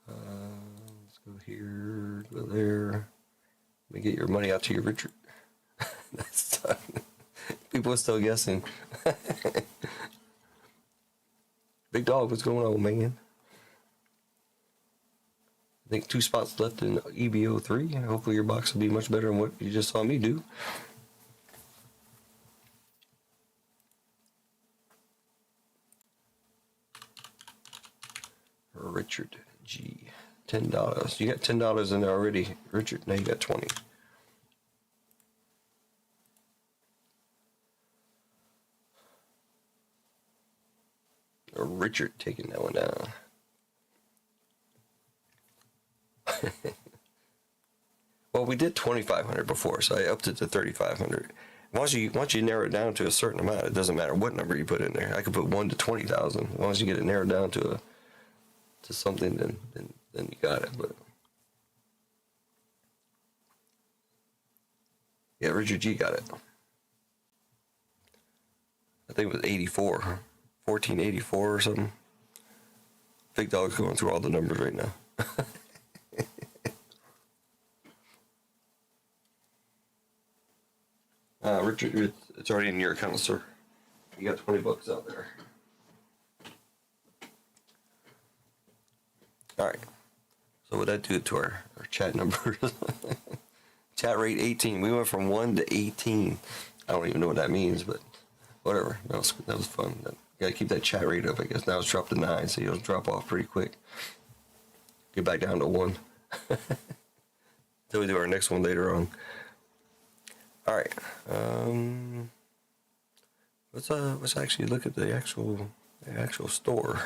Let's go here, go there. Let me get your money out to you, Richard. That's done. People are still guessing. Big Dog, what's going on, man? I think 2 spots left in EB-03. Hopefully your box will be much better than what you just saw me do. Richard G. $10. You got $10 in there already, Richard. Now you got 20. Richard taking that one down. Well, we did 2,500 before, so I upped it to 3,500. Once you narrow it down to a certain amount, it doesn't matter what number you put in there. I could put 1 to 20,000. As long as you get it narrowed down to something, then you got it. But yeah, Richard G got it. I think it was 84, 1484 or something. Big Dog's going through all the numbers right now. Richard, it's already in your account, sir. You got $20 out there. All right. So what that do to our chat numbers? Chat rate 18. We went from 1 to 18. I don't even know what that means, but whatever. That was fun. Got to keep that chat rate up, I guess. Now it's dropped to 9, so you'll drop off pretty quick. Get back down to 1. Till we do our next one later on. All right. Let's actually look at the actual store.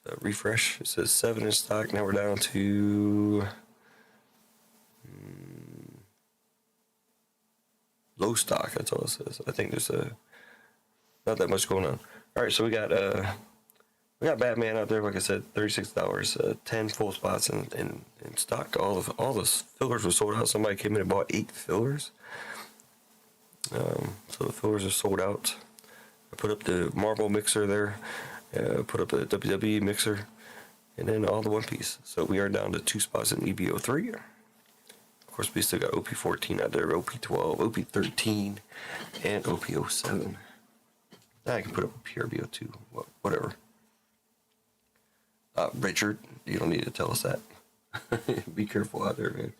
So refresh. It says 7 in stock. Now we're down to low stock. That's all it says. I think there's not that much going on. All right, so we got Batman out there. Like I said, $36. 10 full spots in stock. All the fillers were sold out. Somebody came in and bought 8 fillers. So the fillers are sold out. I put up the Marvel mixer there. Put up the WWE mixer, and then all the One Piece. So we are down to 2 spots in EB-03. Of course, we still got OP-14 out there, OP-12, OP-13, and OP-07. I can put up PRBO2, whatever. Richard, you don't need to tell us that. Be careful out there, man.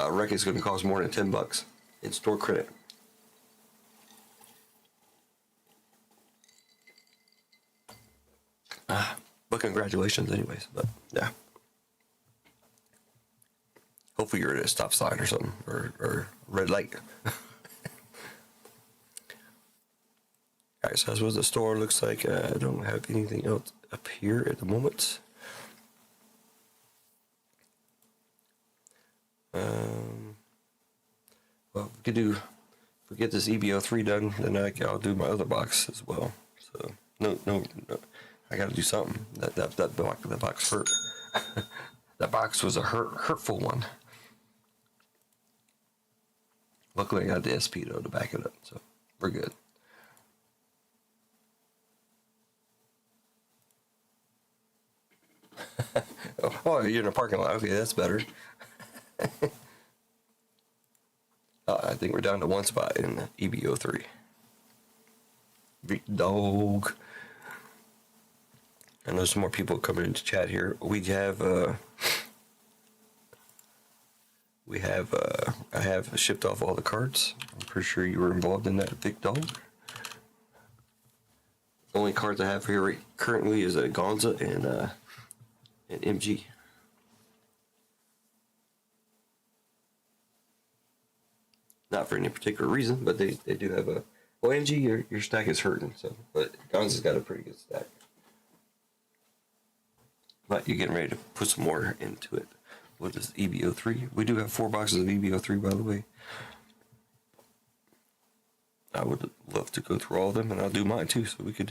Wreck is going to cost more than $10 in store credit. But congratulations anyways. But yeah. Hopefully you're at a stop sign or something, or red light. Alright, so that's what the store looks like. I don't have anything else up here at the moment. Well, if we get this EB-03 done, then I'll do my other box as well. So no, I got to do something. That box hurt. That box was a hurtful one. Luckily, I got the SP though to back it up, so we're good. Oh, you're in a parking lot. Okay, that's better. I think we're down to 1 spot in the EB-03. Big Dog. I know some more people coming into chat here. I have shipped off all the cards. I'm pretty sure you were involved in that, Big Dog. The only cards I have here currently is a Gonza and an MG. Not for any particular reason, but they do have a... Well, MG, your stack is hurting, so... But Gonza's got a pretty good stack. But you're getting ready to put some more into it with this EB-03. We do have 4 boxes of EB-03, by the way. I would love to go through all of them, and I'll do mine too, so we could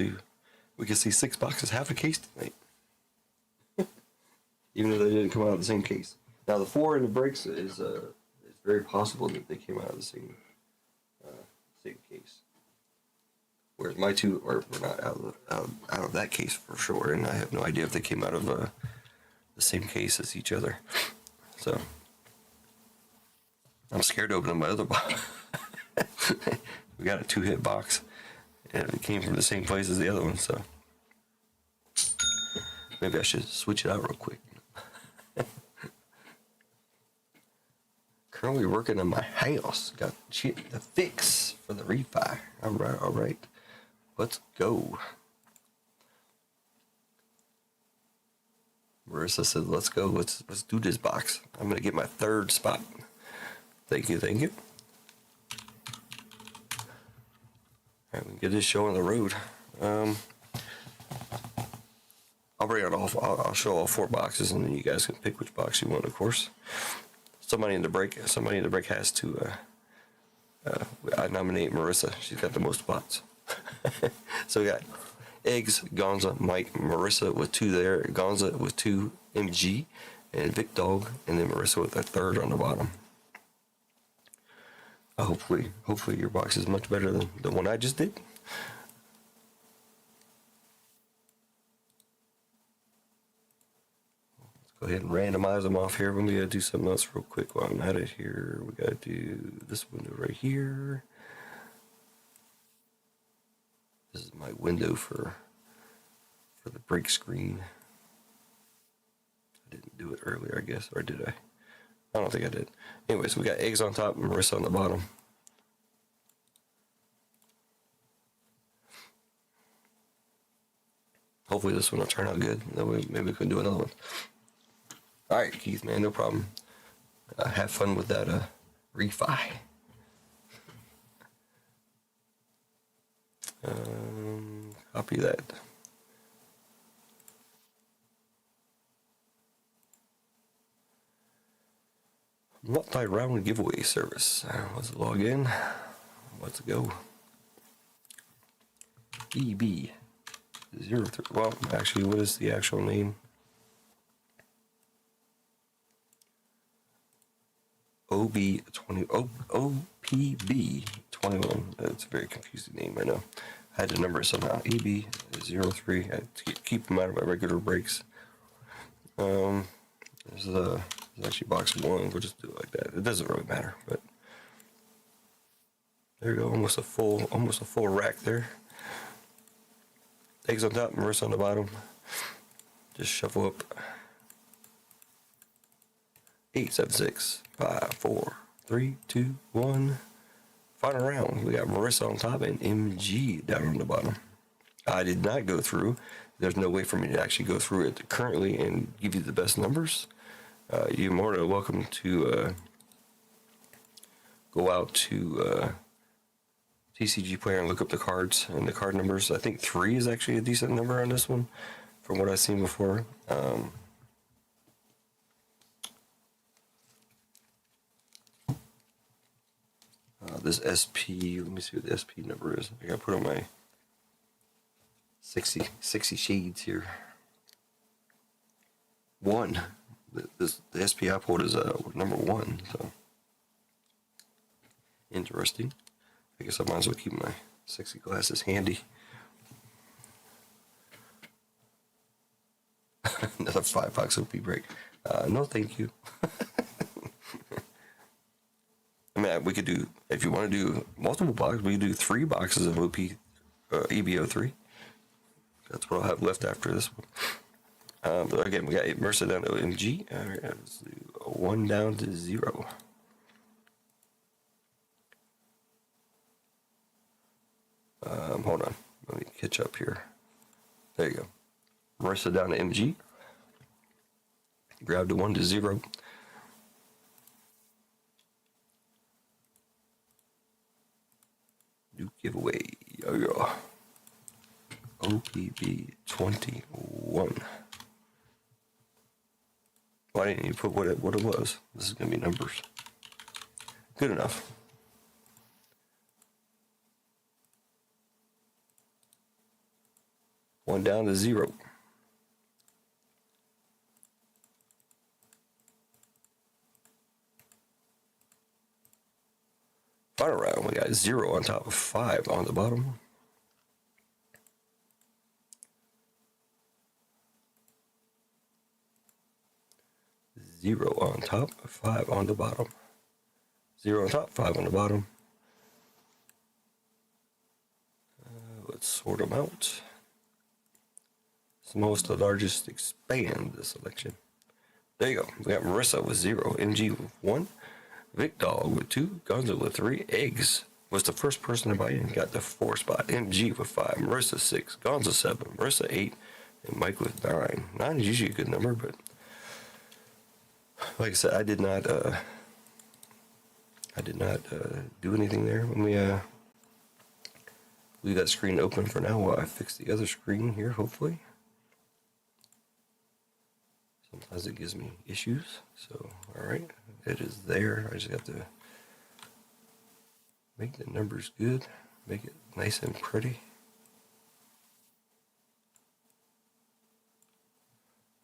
see 6 boxes, half a case tonight. Even though they didn't come out of the same case. Now the 4 in the Breakz is it's very possible that they came out of the same case. Whereas my 2 were not out of that case for sure, and I have no idea if they came out of the same case as each other. So I'm scared to open up my other box. We got a 2-hit box, and it came from the same place as the other one. So maybe I should switch it out real quick. Currently working on my house. Got shit to fix for the refi. All right. Let's go. Marissa said, let's go. Let's do this box. I'm going to get my 3rd spot. Thank you. All right, we can get this show on the road. I'll bring it off. I'll show all 4 boxes, and then you guys can pick which box you want, of course. Somebody in the break has to. I nominate Marissa. She's got the most spots. So we got Eggs, Gonza, Mike, Marissa with 2 there, Gonza with 2, MG, and Vic Dog, and then Marissa with a 3rd on the bottom. Hopefully your box is much better than the one I just did. Go ahead and randomize them off here. We're going to do something else real quick while I'm at it here. We got to do this window right here. This is my window for the break screen. I didn't do it earlier, I guess, or did I? I don't think I did. Anyways, we got Eggs on top and Marissa on the bottom. Hopefully this one will turn out good. That way maybe we can do another one. All right, Keith, man, no problem. Have fun with that refi. Copy that. Multi-round giveaway service. Let's log in. Let's go. EB-03. Well, actually, what is the actual name? OPB21. That's a very confusing name, I know. I had to number it somehow. EB-03. I had to keep them out of my regular breaks. This is actually box 1. We'll just do it like that. It doesn't really matter, but there you go. Almost a full rack there. Eggs on top, Marissa on the bottom. Just shuffle up. 8, 7, 6, 5, 4, 3, 2, 1. Final round. We got Marissa on top and MG down on the bottom. I did not go through. There's no way for me to actually go through it currently and give you the best numbers. You're more than welcome to go out to TCG Player and look up the cards and the card numbers. I think 3 is actually a decent number on this one from what I've seen before. This SP, let me see what the SP number is. I gotta put on my 60 shades here. 1. The SP I pulled is number 1, so interesting. I guess I might as well keep my sexy glasses handy. Another $5 OP break. No, thank you. I mean, we could do, if you want to do multiple boxes, we could do 3 boxes of OP EB-03. That's what I'll have left after this one. But again, we got Marissa down to MG. All right, let's do 1 down to 0. Hold on. Let me catch up here. There you go. Marissa down to MG. Grab the 1 to 0. New giveaway. Yeah. OPB21. Why didn't you put what it was? This is going to be numbers. Good enough. One down to 0. Final round, we got 0 on top of 5 on the bottom. Zero on top, 5 on the bottom. 0 on top, 5 on the bottom. Let's sort them out. Smallest to largest, expand the selection. There you go. We got Marissa with 0, MG with 1, Vic Dog with 2, Gonzo with 3, Eggs was the first person to buy in, got the 4 spot, MG with 5, Marissa 6, Gonzo 7, Marissa 8, and Mike with 9. 9 is usually a good number, but like I said, I did not do anything there. Let me leave that screen open for now while I fix the other screen here, hopefully. Sometimes it gives me issues. So, alright, it is there. I just have to make the numbers good, make it nice and pretty.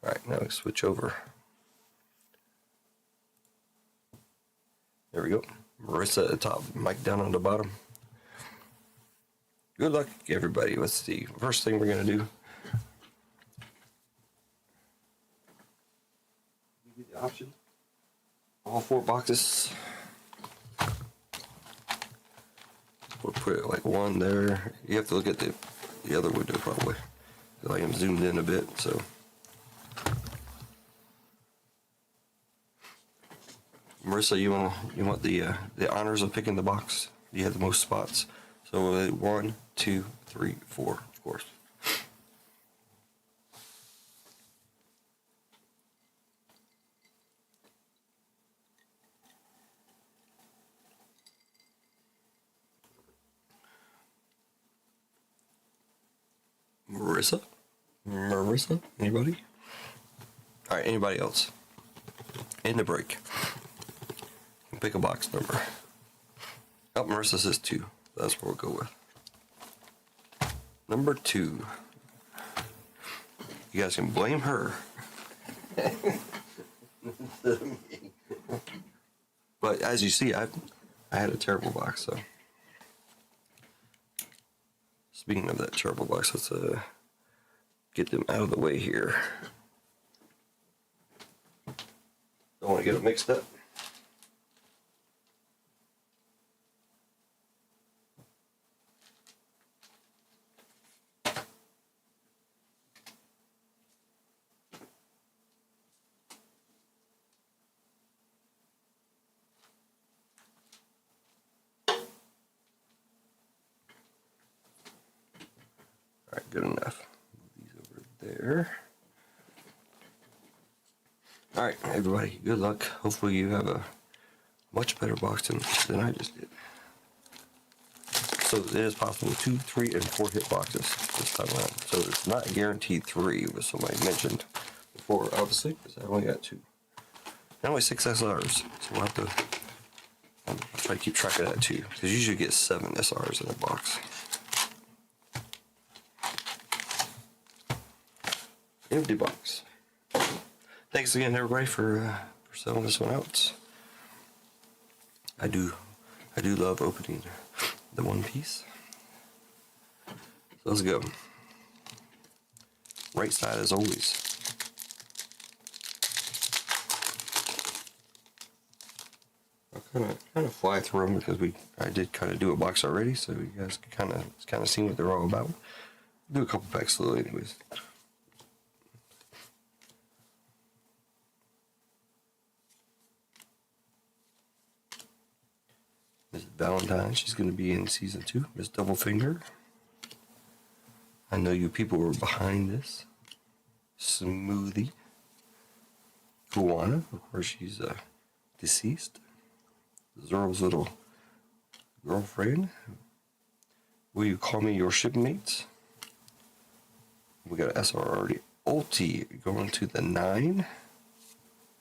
Alright, now we switch over. There we go. Marissa at the top, Mike down on the bottom. Good luck, everybody. Let's see. First thing we're going to do. Give you the option. All 4 boxes. We'll put it like one there. You have to look at the other window probably. I am zoomed in a bit, so. Marissa, you want the honors of picking the box? You had the most spots. So 1, 2, 3, 4, of course. Marissa, anybody? All right, anybody else? In the break. Pick a box number. Oh, Marissa says 2. That's what we'll go with. Number 2. You guys can blame her. But as you see, I had a terrible box, so. Speaking of that terrible box, let's get them out of the way here. Don't want to get them mixed up. Alright, good enough. Move these over there. Alright, everybody, good luck. Hopefully you have a much better box than I just did. So it is possible 2, 3, and 4 hit boxes this time around. So it's not guaranteed 3, what somebody mentioned before, obviously, because I only got 2. And only 6 SRs, so we'll have to I'll try to keep track of that too, because you usually get 7 SRs in a box. Empty box. Thanks again, everybody, for selling this one out. I do love opening the one piece. So let's go. Right side as always. I'll kind of fly through them because I did kind of do a box already, so you guys can kind of see what they're all about. Do a couple packs slowly, anyways. Miss Valentine, she's going to be in season 2. Miss Doublefinger. I know you people were behind this. Smoothie. Kuwana, of course, she's deceased. Zoro's little girlfriend. Will you call me your shipmate? We got an SR already. Ulti going to the 9.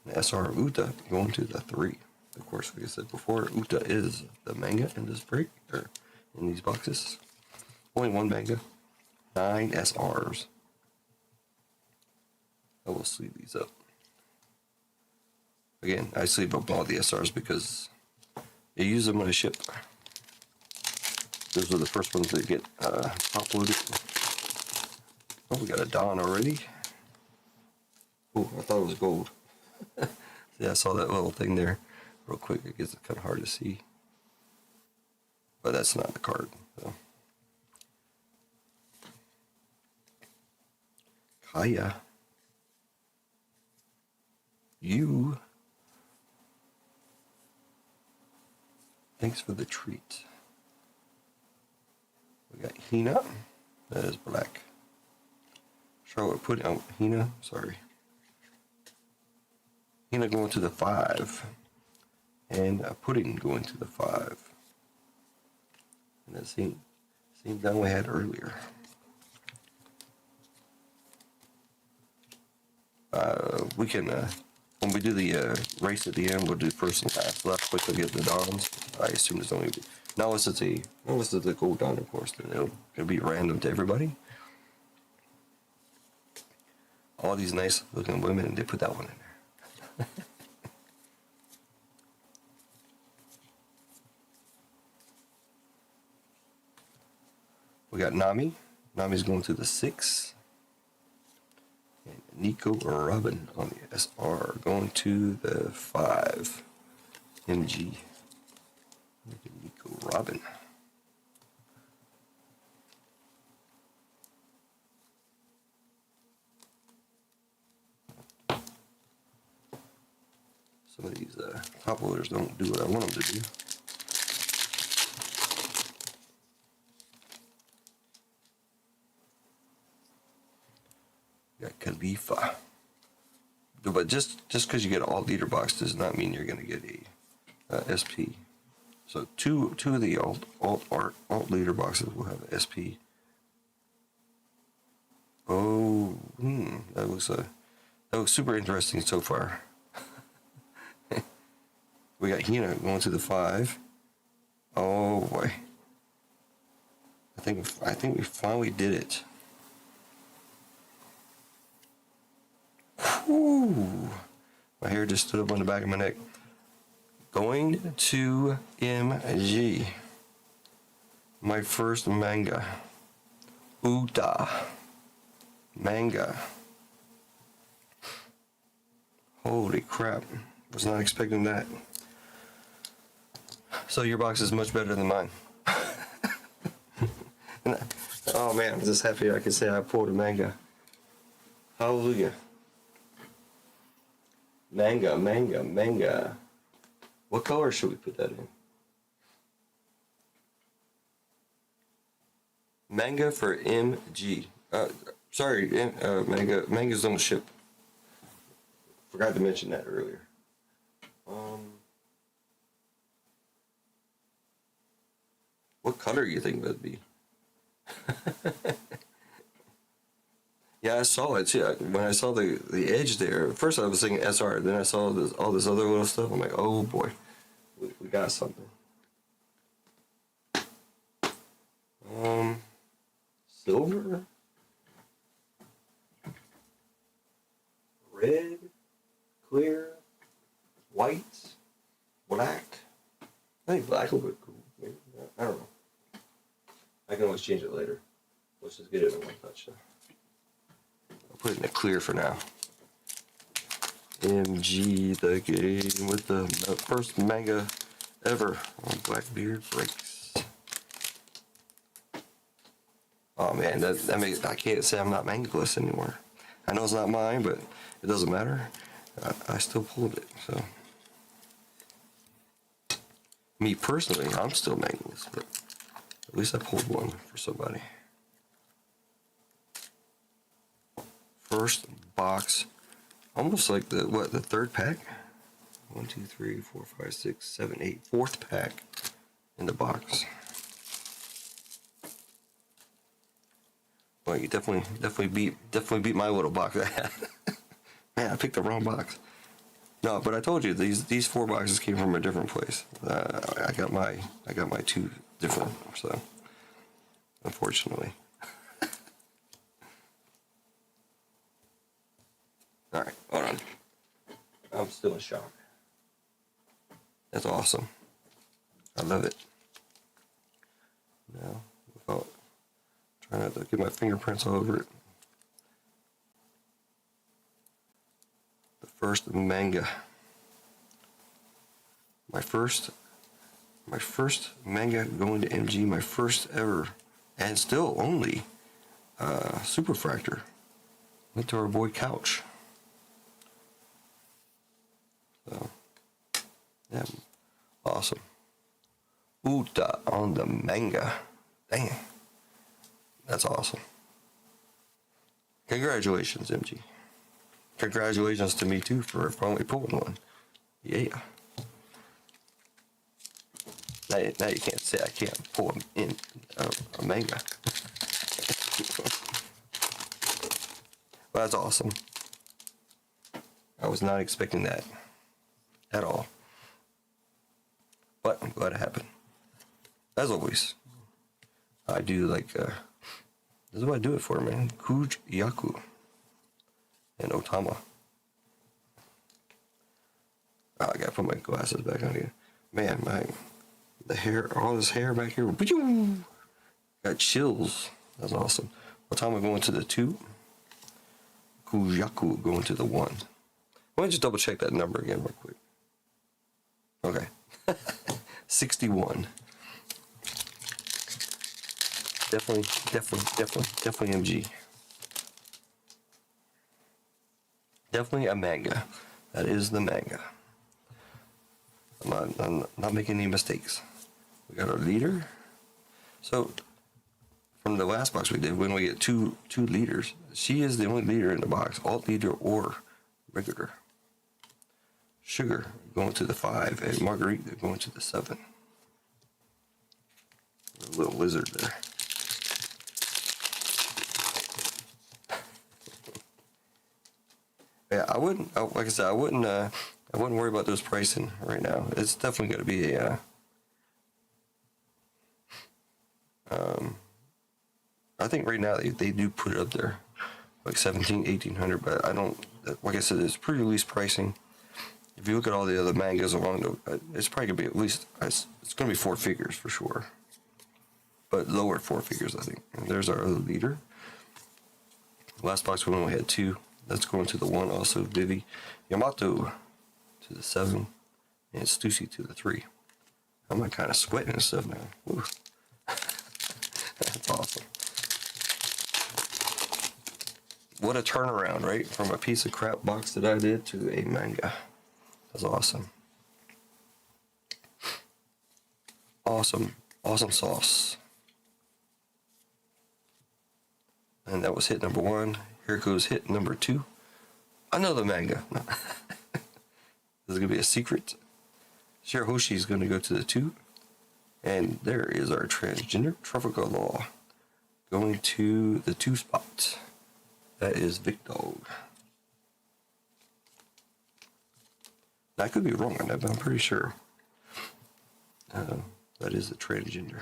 And SR Uta going to the 3. Of course, like I said before, Uta is the manga in this break, or in these boxes. Only one manga. 9 SRs. I will sleeve these up. Again, I sleeve up all the SRs because you use them when I ship. Those are the first ones that get top loaded. Oh, we got a Dawn already. Oh, I thought it was gold. Yeah, I saw that little thing there real quick. It gets kind of hard to see. But that's not the card. So. Kaya. You. Thanks for the treat. We got Hina. That is black. Charlotte Pudding. Oh, Hina. Sorry. Hina going to the 5. And Pudding going to the 5. And that same Same gun we had earlier. We can, when we do the race at the end, we'll do first and last. So that's quickly get the Dons. I assume there's only, now this is the gold Don, of course, then it'll be random to everybody. All these nice looking women, and they put that one in there. We got Nami. Nami's going to the 6. And Nico or Robin on the SR going to the 5. MG. Nico Robin. Some of these top loaders don't do what I want them to do. Got Khalifa. But just because you get an alt leader box does not mean you're going to get a SP. So two of the alt leader boxes will have a SP. Oh, that was super interesting so far. We got Hina going to the 5. Oh boy. I think we finally did it. Whew. My hair just stood up on the back of my neck. Going to MG. My first manga. Uta. Manga. Holy crap. Was not expecting that. So your box is much better than mine. Oh man, I'm just happy I can say I pulled a manga. Hallelujah. Manga. What color should we put that in? Manga for MG. Sorry, manga. Manga's on the ship. Forgot to mention that earlier. What color do you think that'd be? Yeah, I saw it. Yeah, when I saw the edge there, at first I was thinking SR. Then I saw all this other little stuff. I'm like, oh boy, we got something. Silver, red, clear, white, black. I think black will look cool. Maybe. I don't know. I can always change it later. Let's just get it in one touch. I'll put it in a clear for now. MG, the game with the first manga ever on Blackbeard Breakz. Oh man, that makes, I can't say I'm not mangaless anymore. I know it's not mine, but it doesn't matter. I still pulled it, so. Me personally, I'm still mangaless, but at least I pulled one for somebody. First box, almost like the third pack? 1, 2, 3, 4, 5, 6, 7, 8. Fourth pack in the box. Well, you definitely beat my little box. Man, I picked the wrong box. No, but I told you these 4 boxes came from a different place. I got my 2 different, so unfortunately. All right, hold on. I'm still in shock. That's awesome. I love it. Now, without trying not to get my fingerprints all over it. The first manga. My first manga going to MG, my first ever, and still only, Superfractor. Went to our boy Couch. So, yeah, awesome. Uta on the manga. Dang. That's awesome. Congratulations, MG. Congratulations to me too for finally pulling one. Yeah. Now you can't say I can't pull in a manga. Well, that's awesome. I was not expecting that at all. But I'm glad it happened. As always, I do like, this is what I do it for, man. Kuj Yaku and Otama. Oh, I gotta put my glasses back on here. Man, the hair, all this hair back here, got chills. That's awesome. Otama going to the 2. Kujaku going to the 1. Why don't you double check that number again real quick? Okay. 61. Definitely MG. Definitely a manga. That is the manga. I'm not making any mistakes. We got our leader. So from the last box we did, when we get two leaders, she is the only leader in the box, alt leader or regular. Sugar going to the 5, and Margarita going to the 7. A little lizard there. Yeah, I wouldn't. Like I said, I wouldn't worry about those pricing right now. It's definitely going to be a. I think right now they do put it up there, like 1800, but I don't. Like I said, it's pre-release pricing. If you look at all the other mangas along the, it's probably gonna be at least. It's gonna be 4 figures for sure, but lower 4 figures, I think. And there's our other leader. Last box we only had 2. That's going to the 1 also. Vivi Yamato to the 7, and Stussy to the 3. I'm like kind of sweating and stuff now. Woo. That's awesome. What a turnaround, right? From a piece of crap box that I did to a manga. That's awesome. Awesome sauce. And that was hit number 1. Here goes hit number 2. Another manga. This is going to be a secret. Shirahoshi is going to go to the 2. And there is our transgender Tropical Law going to the 2 spot. That is Vic Dog. I could be wrong on that, but I'm pretty sure that is the transgender.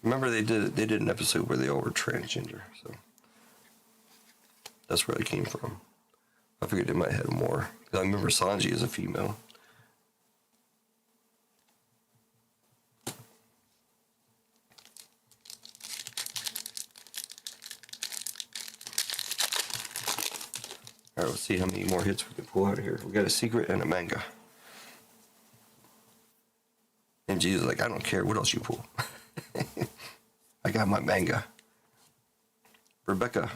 Remember, they did an episode where they all were transgender, so that's where they came from. I figured they might have more. I remember Sanji is a female. All right, let's see how many more hits we can pull out of here. We got a secret and a manga. And Jesus, like, I don't care what else you pull. I got my manga. Rebecca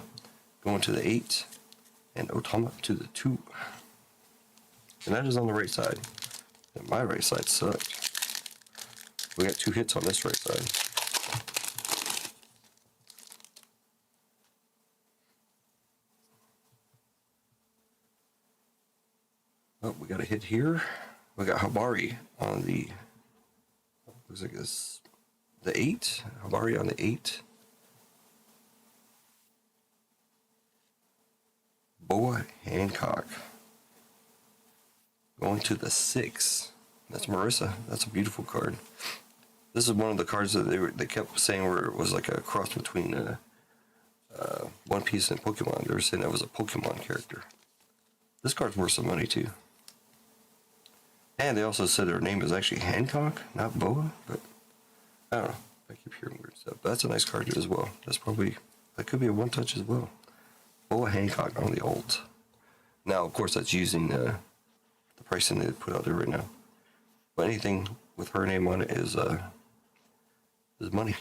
going to the 8, and Otama to the 2. And that is on the right side. And my right side sucked. We got 2 hits on this right side. Oh, we got a hit here. We got Habari on the, looks like this, the 8. Habari on the 8. Boa Hancock going to the 6. That's Marissa. That's a beautiful card. This is one of the cards that they kept saying where it was like a cross between One Piece and Pokemon. They were saying that was a Pokemon character. This card's worth some money too. And they also said her name is actually Hancock, not Boa, but I don't know. I keep hearing weird stuff. But that's a nice card as well. That could be a 1-touch as well. Boa Hancock on the alt. Now, of course, that's using the pricing they put out there right now. But anything with her name on it is money.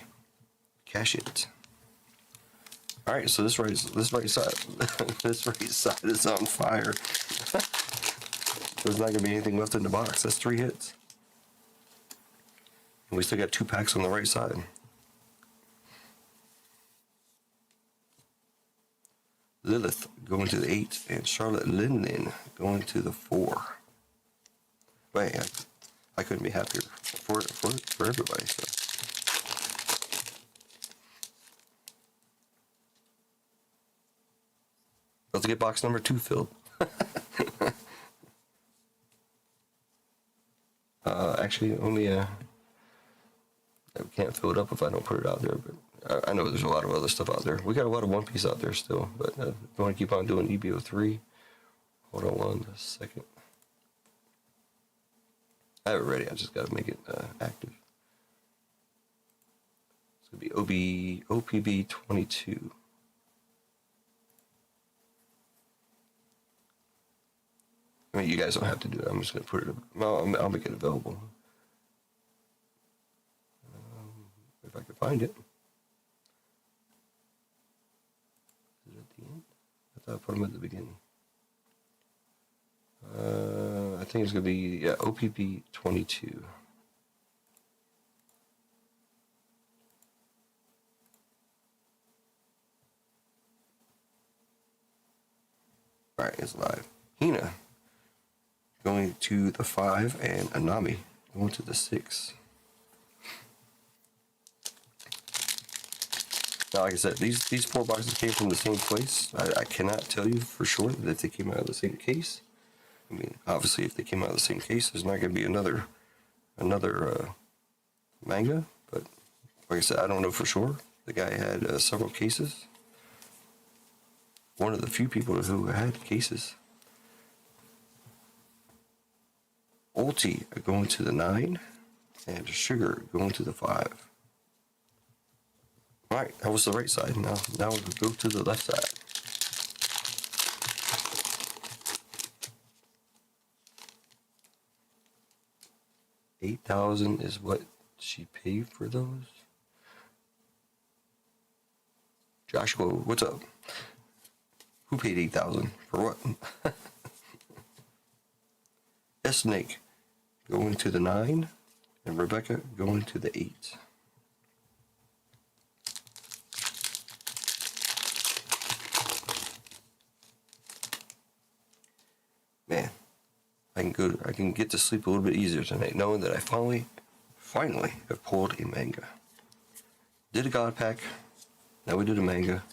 Cash it. All right, so this right side, this right side is on fire. There's not gonna be anything left in the box. That's 3 hits. And we still got 2 packs on the right side. Lilith going to the 8, and Charlotte Lindlin going to the 4. Wait, I couldn't be happier for everybody. So. About to get box number 2 filled. Actually, only I can't fill it up if I don't put it out there. But I know there's a lot of other stuff out there. We got a lot of One Piece out there still. But if you want to keep on doing EB-03, hold on one second. I have it ready. I just got to make it active. It's gonna be OPB-22. I mean, you guys don't have to do it. I'm just gonna put it. I'll make it available. If I can find it. Is it at the end? I thought I put them at the beginning. I think it's gonna be OPB-22. All right, it's live. Hina going to the 5 and Anami going to the 6. Now, like I said, these 4 boxes came from the same place. I cannot tell you for sure that if they came out of the same case. I mean, obviously, if they came out of the same case, there's not going to be another manga. But like I said, I don't know for sure. The guy had several cases. One of the few people who had cases. Ulti going to the 9, and Sugar going to the 5. All right, that was the right side. Now we'll go to the left side. $8,000 is what she paid for those. Joshua, what's up? Who paid $8,000 for what? S-Snake going to the 9, and Rebecca going to the 8. Man, I can get to sleep a little bit easier tonight, knowing that I finally have pulled a manga. Did a God pack, now we did a manga.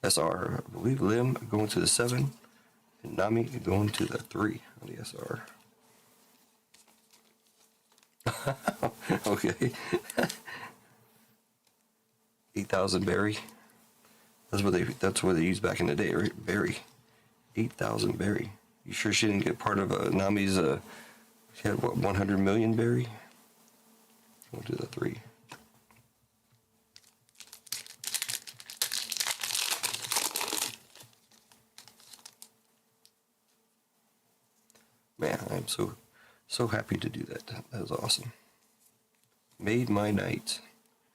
SR, I believe Lim going to the 7. And Nami going to the 3 on the SR. Okay. 8,000 berry. That's what they used back in the day, right? Berry. 8,000 berry. You sure she didn't get part of Nami's? She had what, 100 million berry? Going to the 3. Man, I'm so happy to do that. That was awesome. Made my night.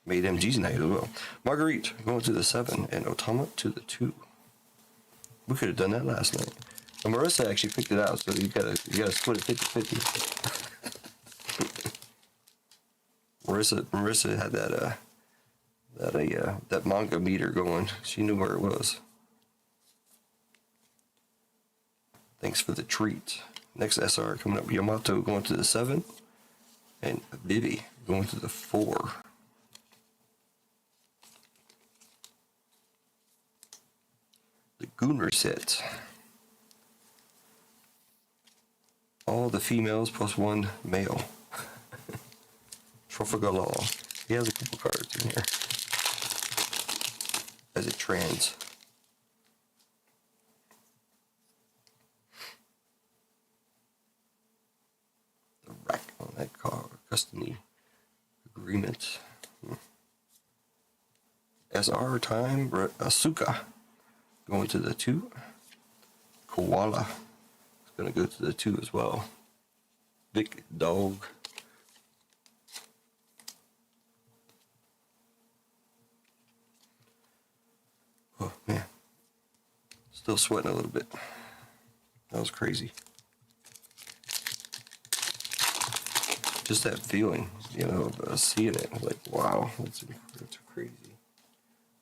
Made MG's night as well. Marguerite going to the 7 and Otama to the 2. We could have done that last night. And Marissa actually picked it out, so you gotta split it 50-50. Marissa had that manga meter going. She knew where it was. Thanks for the treat. Next SR coming up, Yamato going to the 7, and Vivi going to the 4. The Gunner set. All the females plus 1 male. Trafalgar Law. He has a couple cards in here. As a trans. The rack on that car. Custody agreement. SR time. Asuka going to the 2. Koala is going to go to the 2 as well. Big Dog. Oh man, still sweating a little bit. That was crazy. Just that feeling, of seeing it. Like, wow, that's crazy.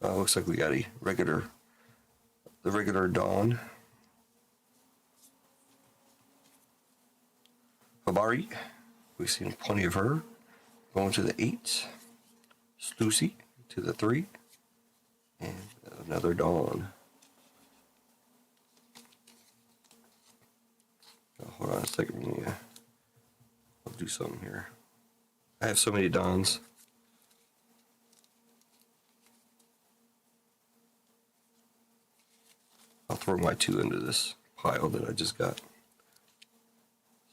Looks like we got the regular Dawn. Habari, we've seen plenty of her. Going to the 8. Stussy to the 3. And another Dawn. Oh, hold on a second. I'll do something here. I have so many Dons. I'll throw my 2 into this pile that I just got.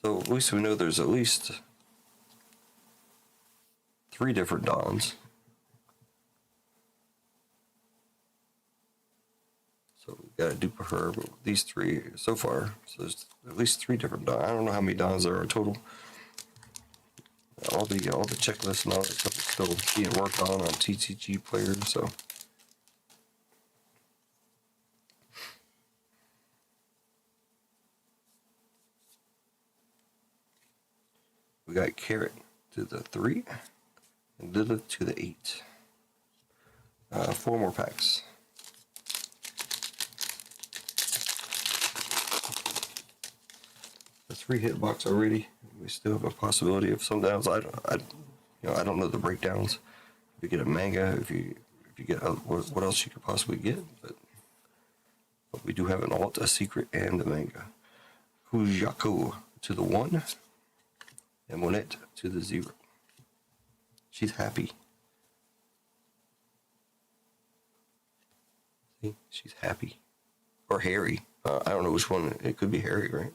So at least we know there's at least 3 different Dons. So we got a dupe of her, but these 3 so far. So there's at least 3 different Dons. I don't know how many Dons there are total. All the checklists and all that stuff is still being worked on TCG players. So we got Carrot to the 3 and Lilith to the 8. 4 more packs. A 3-hit box already. We still have a possibility of some downs. I don't know the breakdowns. If you get a manga, if you get what else you could possibly get, but we do have an alt, a secret, and a manga. Kujako to the 1, and Monette to the 0. She's happy. See, she's happy, or Harry. I don't know which one. It could be Harry, right?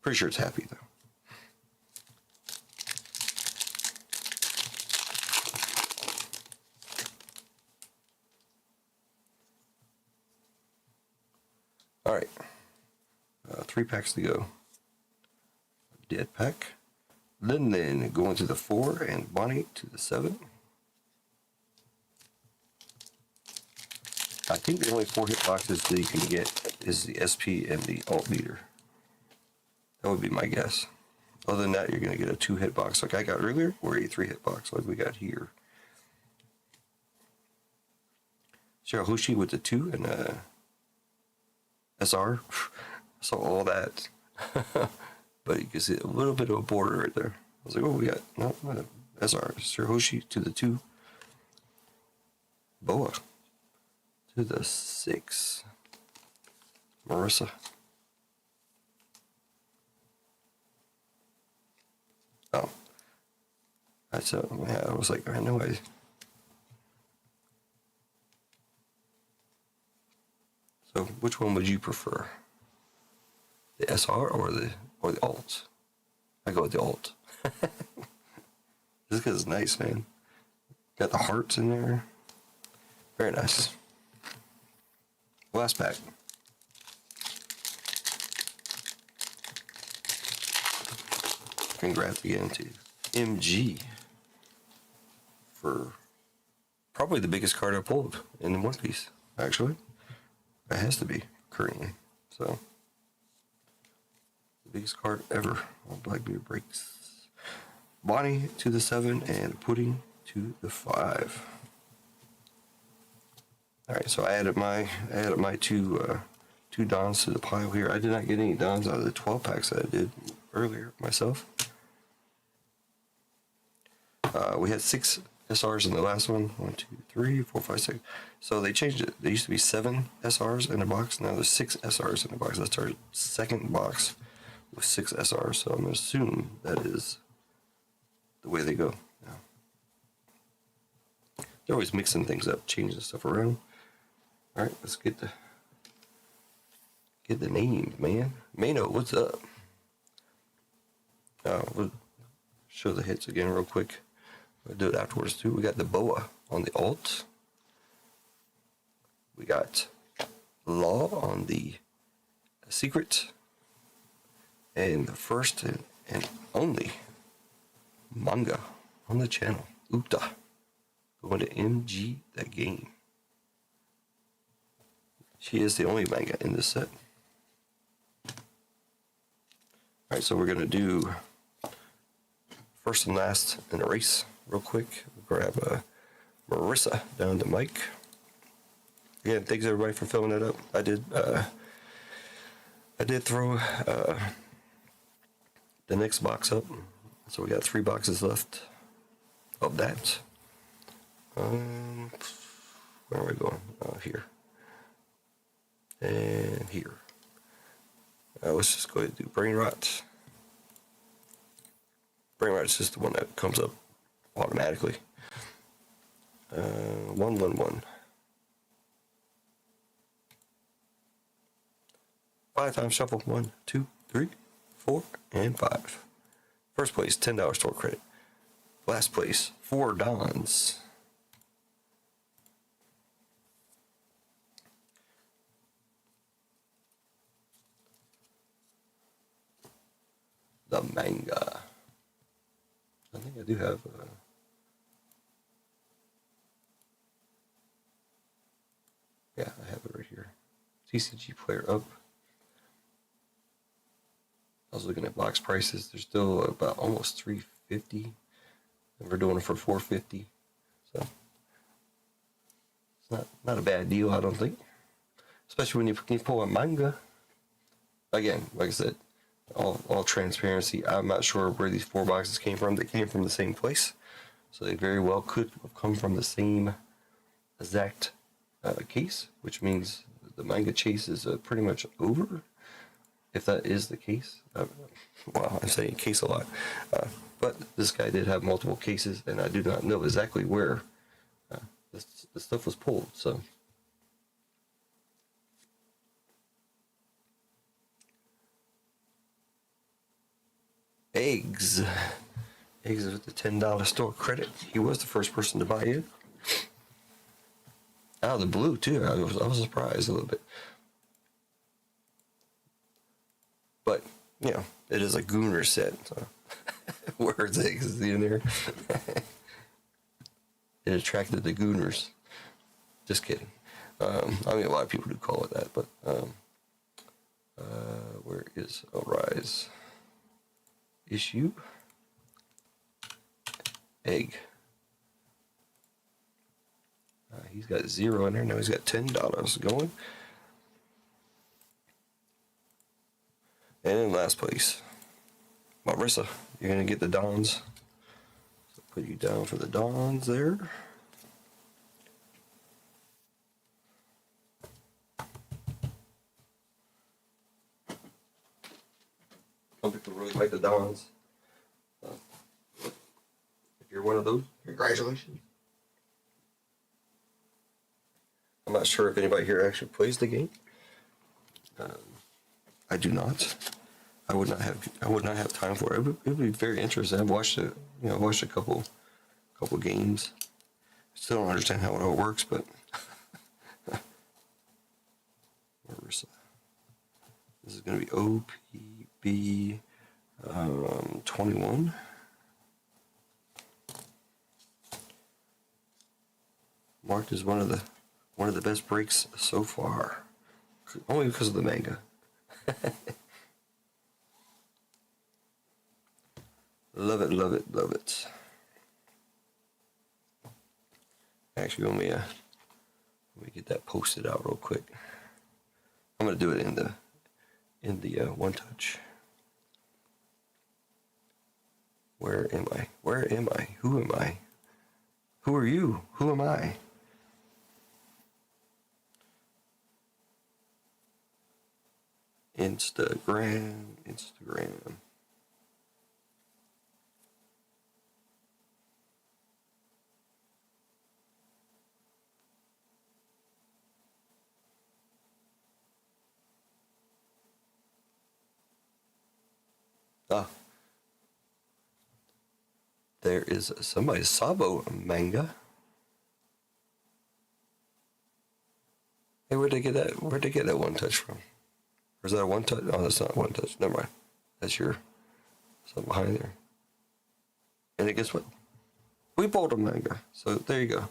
Pretty sure it's happy though. All right, 3 packs to go. Dead pack. Then going to the 4 and Bonnie to the 7. I think the only 4-hit boxes that you can get is the SP and the alt meter. That would be my guess. Other than that, you're going to get a 2-hit box like I got earlier, or a 3-hit box like we got here. Shirahoshi with the 2 and a SR. So all that. But you can see a little bit of a border right there. I was like, oh, we got no SR. Shirahoshi to the 2. Boa to the 6. Marissa. Oh. That's I was like, I know I. So which one would you prefer? The SR or the alt? I go with the alt. Just because it's nice, man. Got the hearts in there. Very nice. Last pack. Congrats again to MG for probably the biggest card I pulled in One Piece, actually. It has to be currently. So, the biggest card ever on Blackbeard Breakz. Bonnie to the 7 and Pudding to the 5. All right, so I added my two Dons to the pile here. I did not get any Dons out of the 12 packs that I did earlier myself. We had 6 SRs in the last one. 1, 2, 3, 4, 5, 6. So they changed it. There used to be 7 SRs in a box. Now there's 6 SRs in a box. That's our second box with 6 SRs. So I'm going to assume that is the way they go now. They're always mixing things up, changing stuff around. All right, let's get the names, man. Mano, what's up? We'll show the hits again real quick. We'll do it afterwards too. We got the Boa on the alt. We got Law on the secret. And the first and only manga on the channel, Uta. Going to MG the game. She is the only manga in this set. Alright, so we're going to do first and last in a race real quick. We'll grab Marissa down to Mike. Again, thanks everybody for filling that up. I did throw the next box up. So we got 3 boxes left of that. Where are we going? Here. And here. Let's just go ahead and do brain rot. Brain rot is just the one that comes up automatically. 111. 5 times shuffle. 1, 2, 3, 4, and 5. First place, $10 store credit. Last place, 4 Dons. The manga. I think I do have yeah, I have it right here. TCG player up. I was looking at box prices. They're still about almost $350, and we're doing it for $450. So it's not a bad deal, I don't think. Especially when you pull a manga. Again, like I said, all transparency. I'm not sure where these 4 boxes came from. They came from the same place, so they very well could have come from the same exact case, which means the manga chase is pretty much over. If that is the case, well, I'm saying case a lot, but this guy did have multiple cases, and I do not know exactly where the stuff was pulled. So, eggs with the $10 store credit. He was the first person to buy in. Out of the blue too. I was surprised a little bit. But, you know, it is a Gooner set. So words eggs in there. It attracted the Gooners. Just kidding. I mean, a lot of people do call it that, but where is Arise? Issue. Egg. He's got 0 in there. Now he's got $10 going. And in last place, Marissa, you're going to get the Dons. So put you down for the Dons there. Some people really like the Dons. If you're one of those, congratulations. I'm not sure if anybody here actually plays the game. I do not. I would not have time for it. It would be very interesting. I've watched it. Watched a couple games. Still don't understand how it all works, but this is going to be OPB 21. Marked as one of the best breaks so far, only because of the manga. Love it, love it, love it. Actually, let me get that posted out real quick. I'm gonna do it in the one touch. Where am I? Where am I? Who am I? Who are you? Who am I? Instagram. There is somebody's Sabo manga. Hey, where'd they get that? Where'd they get that one touch from? Or is that a one touch? Oh, that's not one touch. Never mind. That's your something behind there. And guess what? We bought a manga. So there you go.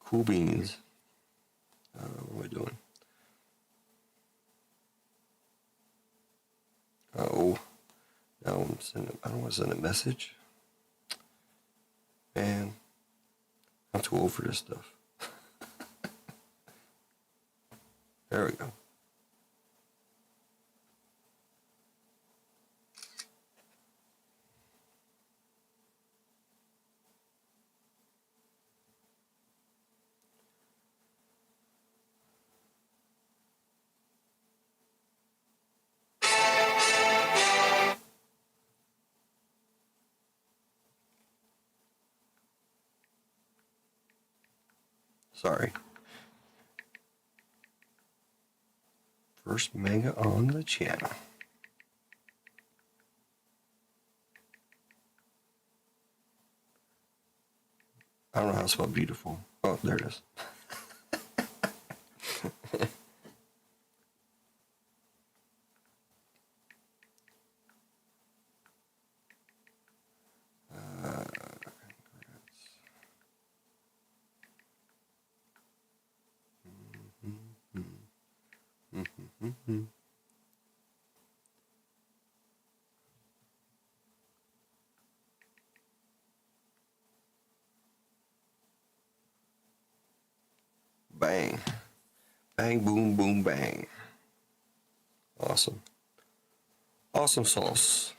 Cool beans. What am I doing? Oh, now I don't want to send a message. Man, I'm too old for this stuff. There we go. Sorry. First manga on the channel. I don't know how to spell beautiful. Oh, there it is. Bang. Bang, boom, boom, bang. Awesome. Awesome sauce.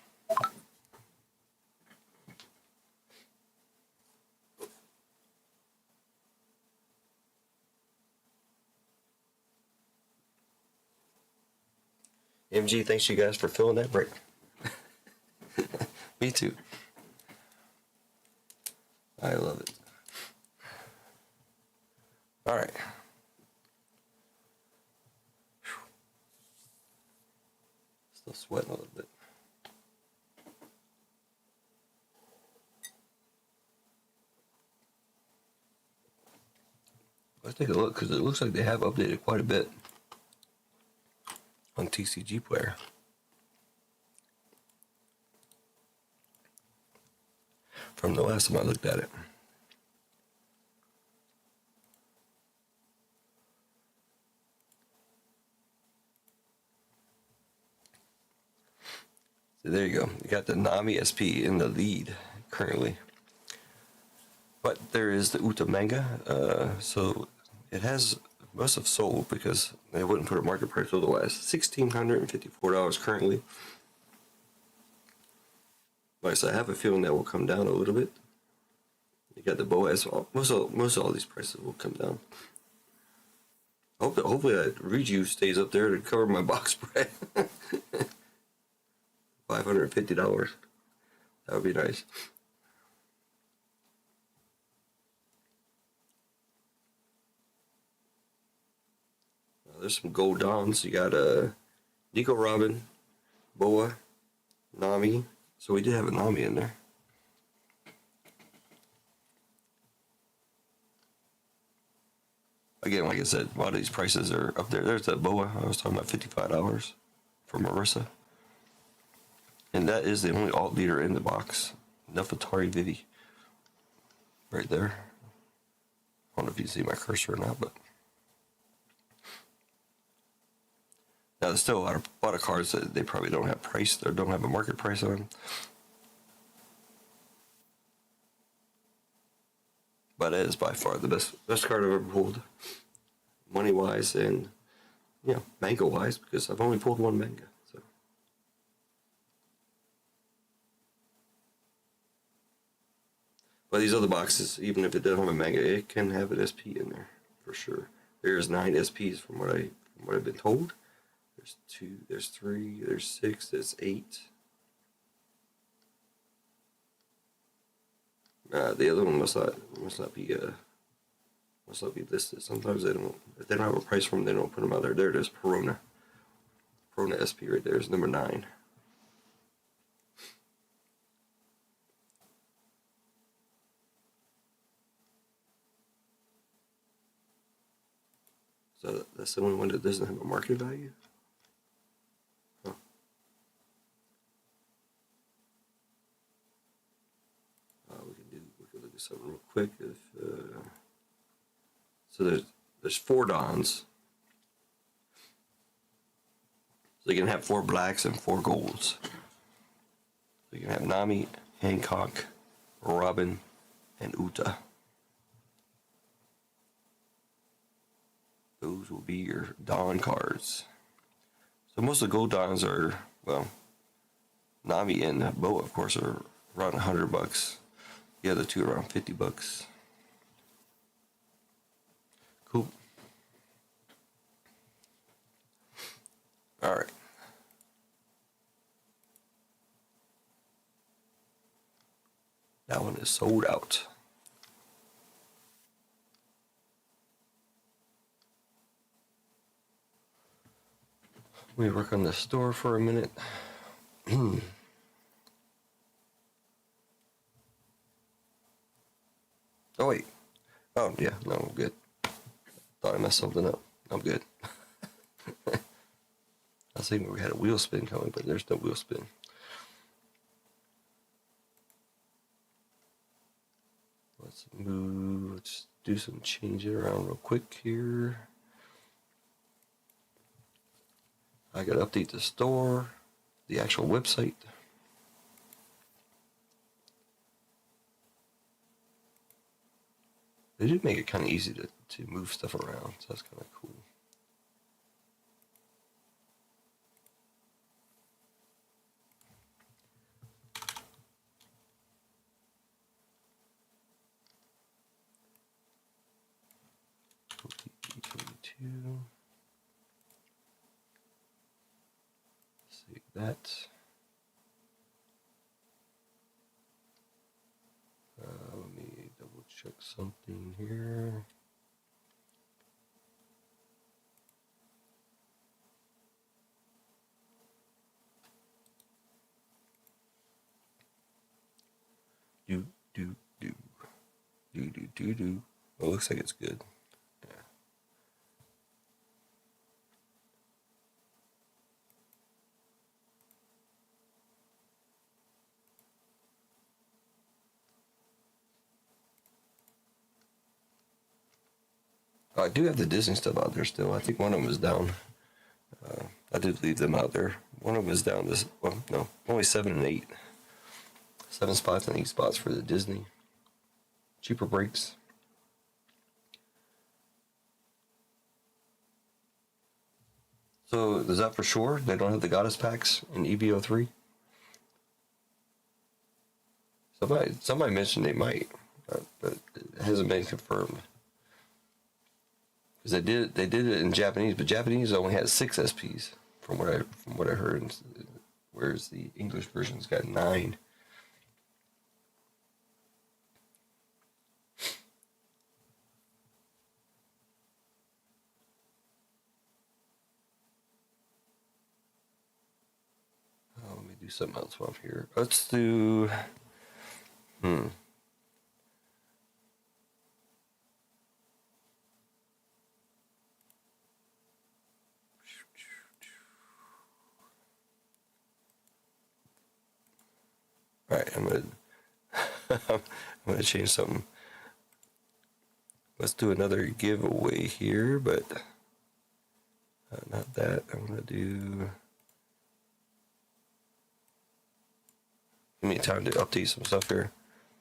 MG, thanks you guys for filling that break. Me too. I love it. All right. Still sweating a little bit. Let's take a look because it looks like they have updated quite a bit on TCG Player. From the last time I looked at it. So there you go. You got the Nami SP in the lead currently. But there is the Uta manga. So it must have sold because they wouldn't put a market price otherwise. $1,654 currently. Like I said, I have a feeling that will come down a little bit. You got the Boaz. Most of all these prices will come down. Hopefully that Reju stays up there to cover my box spread. $550. That would be nice. There's some gold dons. You got Nico Robin, Boa, Nami. So we did have a Nami in there. Again, like I said, a lot of these prices are up there. There's that Boa. I was talking about $55 for Marissa. And that is the only alt leader in the box. Nefertari Vivi. Right there. I don't know if you see my cursor or not, but. Now, there's still a lot of cards that they probably don't have priced or don't have a market price on. But it is by far the best card I've ever pulled. Money-wise and, manga-wise, because I've only pulled one manga. So. But these other boxes, even if it doesn't have a manga, it can have an SP in there, for sure. There's 9 SPs from what I've been told. There's 2, there's 3, there's 6, there's 8. The other one must not be listed. Sometimes they don't. If they don't have a price for them, they don't put them out there. There it is, Perona SP right there is number 9. So that's the only one that doesn't have a market value. Huh. We can look at something real quick. So there's 4 dons. So you can have 4 blacks and 4 golds. So you can have Nami, Hancock, Robin, and Uta. Those those will be your Dawn cards. So most of the gold Dawns are, well, Nami and Boa, of course, are around $100. The other two around $50. Cool. All right. That one is sold out. We work on the store for a minute. Oh wait. Oh yeah, no, I'm good. Thought I messed something up. I'm good. I was thinking we had a wheel spin coming, but there's no wheel spin. Let's move. Let's do some changing around real quick here. I gotta update the store, the actual website. They did make it kind of easy to move stuff around, so that's kind of cool. EB-02. Save that. Let me double check something here. Do. Well, it looks like it's good. Yeah. I do have the Disney stuff out there still. I think one of them is down. I did leave them out there. One of them is down this, well, no, only 7 and 8. 7 spots and 8 spots for the Disney. Cheaper breaks. So is that for sure? They don't have the Goddess packs in EB-03? Somebody mentioned they might, but it hasn't been confirmed. Because they did it in Japanese, but Japanese only has 6 SPs from what I heard, whereas the English version's got 9. Let me do something else while I'm here. Let's do. All right, I'm gonna change something. Let's do another giveaway here, but not that. I'm gonna do. Give me time to update some stuff here.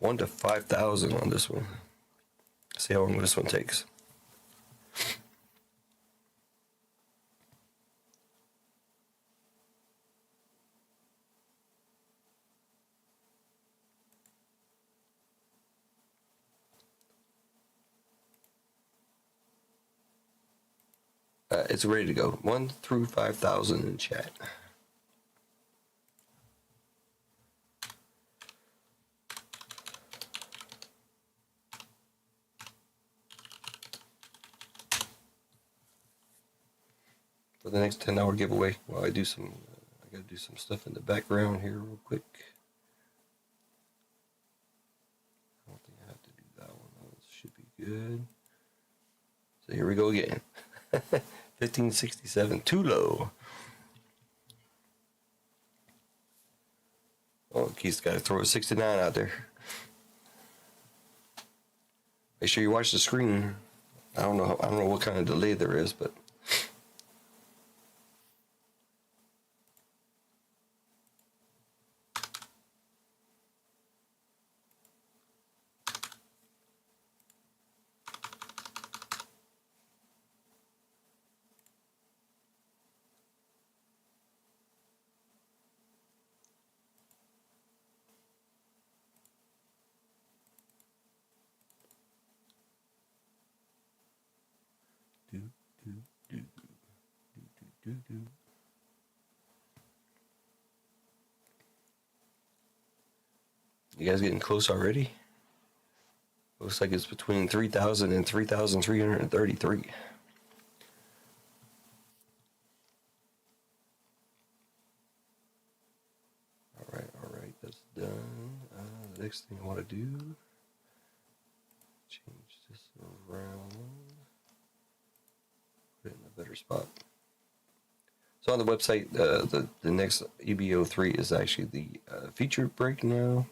1 to 5,000 on this one. See how long this one takes. It's ready to go. 1 through 5,000 in chat. For the next 10-hour giveaway, while I do some, I gotta do some stuff in the background here real quick. I don't think I have to do that one. That should be good. So here we go again. 1567, too low. Oh, Keith's got to throw a 69 out there. Make sure you watch the screen. I don't know what kind of delay there is, but You guys getting close already? Looks like it's between 3,000 and 3,333. All right, that's done. The next thing I want to do, change this around, put it in a better spot. So on the website, the next EB-03 is actually the featured brake now.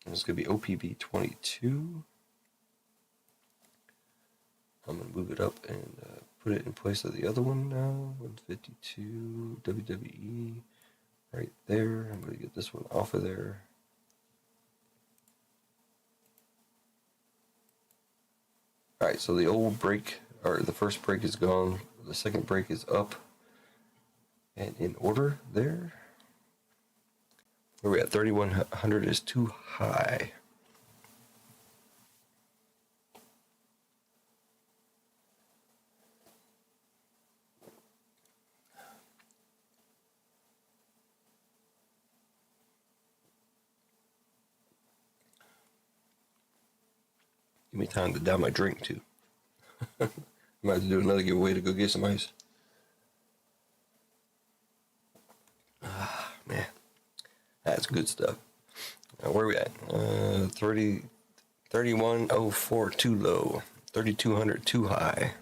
It's going to be OPB-22. I'm going to move it up and put it in place of the other one now. 152 WWE right there. I'm going to get this one off of there. Alright, so the old brake, or the first brake is gone. The second brake is up and in order there. Where we at? 3,100 is too high. Give me time to down my drink too. Might have to do another giveaway to go get some ice. Ah, man. That's good stuff. Now, where are we at? 3104 too low. 3,200 too high.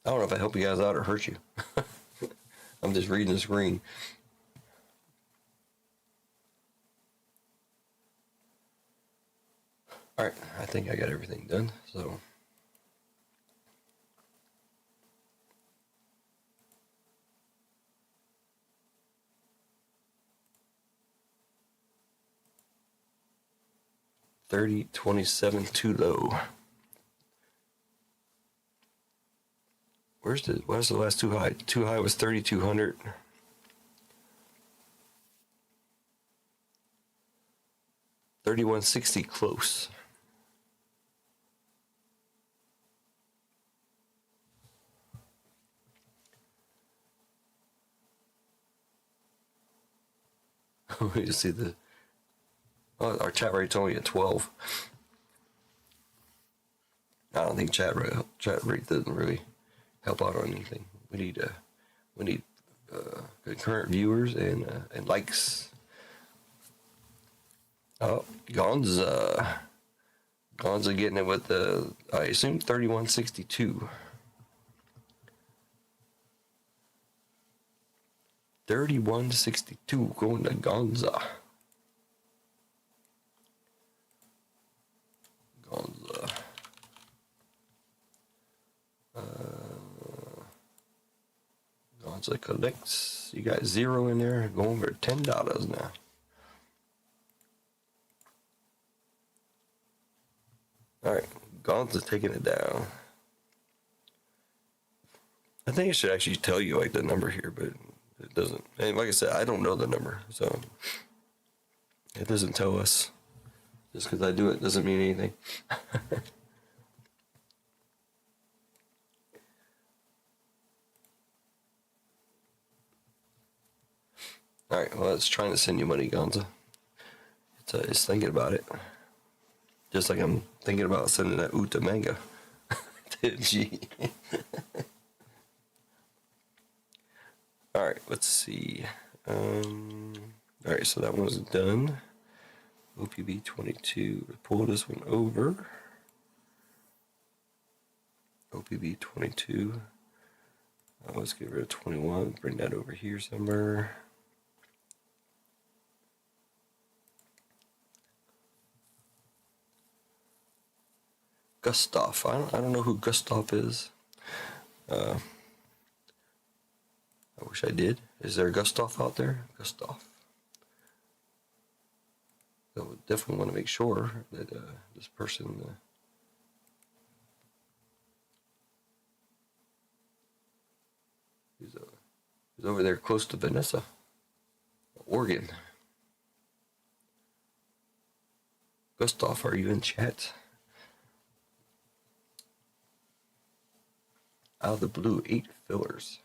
I don't know if I help you guys out or hurt you. I'm just reading the screen. Alright, I think I got everything done, so. $30.27 too low. Where's the last too high? Too high was 3,200. $31.60 close. We just see the. Oh, our chat rate's only at 12. I don't think chat rate doesn't really help out on anything. We need concurrent viewers and likes. Oh, Gonza getting it with the, I assume, 31.62. 31.62 going to Gonza. Gonza collects. You got 0 in there, going for $10 now. Alright, Gonza's taking it down. I think it should actually tell you like the number here, but it doesn't. And like I said, I don't know the number, so it doesn't tell us. Just because I do it doesn't mean anything. Alright, well, it's trying to send you money, Gonza. It's thinking about it. Just like I'm thinking about sending that Uta manga to G. Alright, let's see. Alright, so that one's done. OPB-22. Pull this one over. OPB-22. Let's get rid of 21. Bring that over here somewhere. Gustav. I don't know who Gustav is. I wish I did. Is there a Gustav out there? Gustav. I would definitely want to make sure that this person is over there close to Vanessa, Oregon. Gustav, are you in chat? Out of the blue, 8 fillers.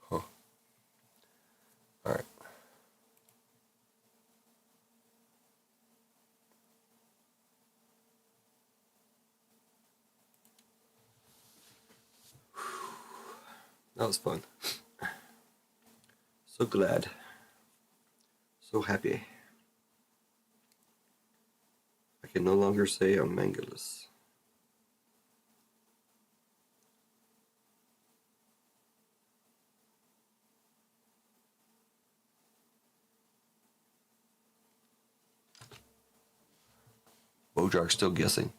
Huh. All right. That was fun. So glad. So happy. I can no longer say I'm mangaless. Bojark's still guessing.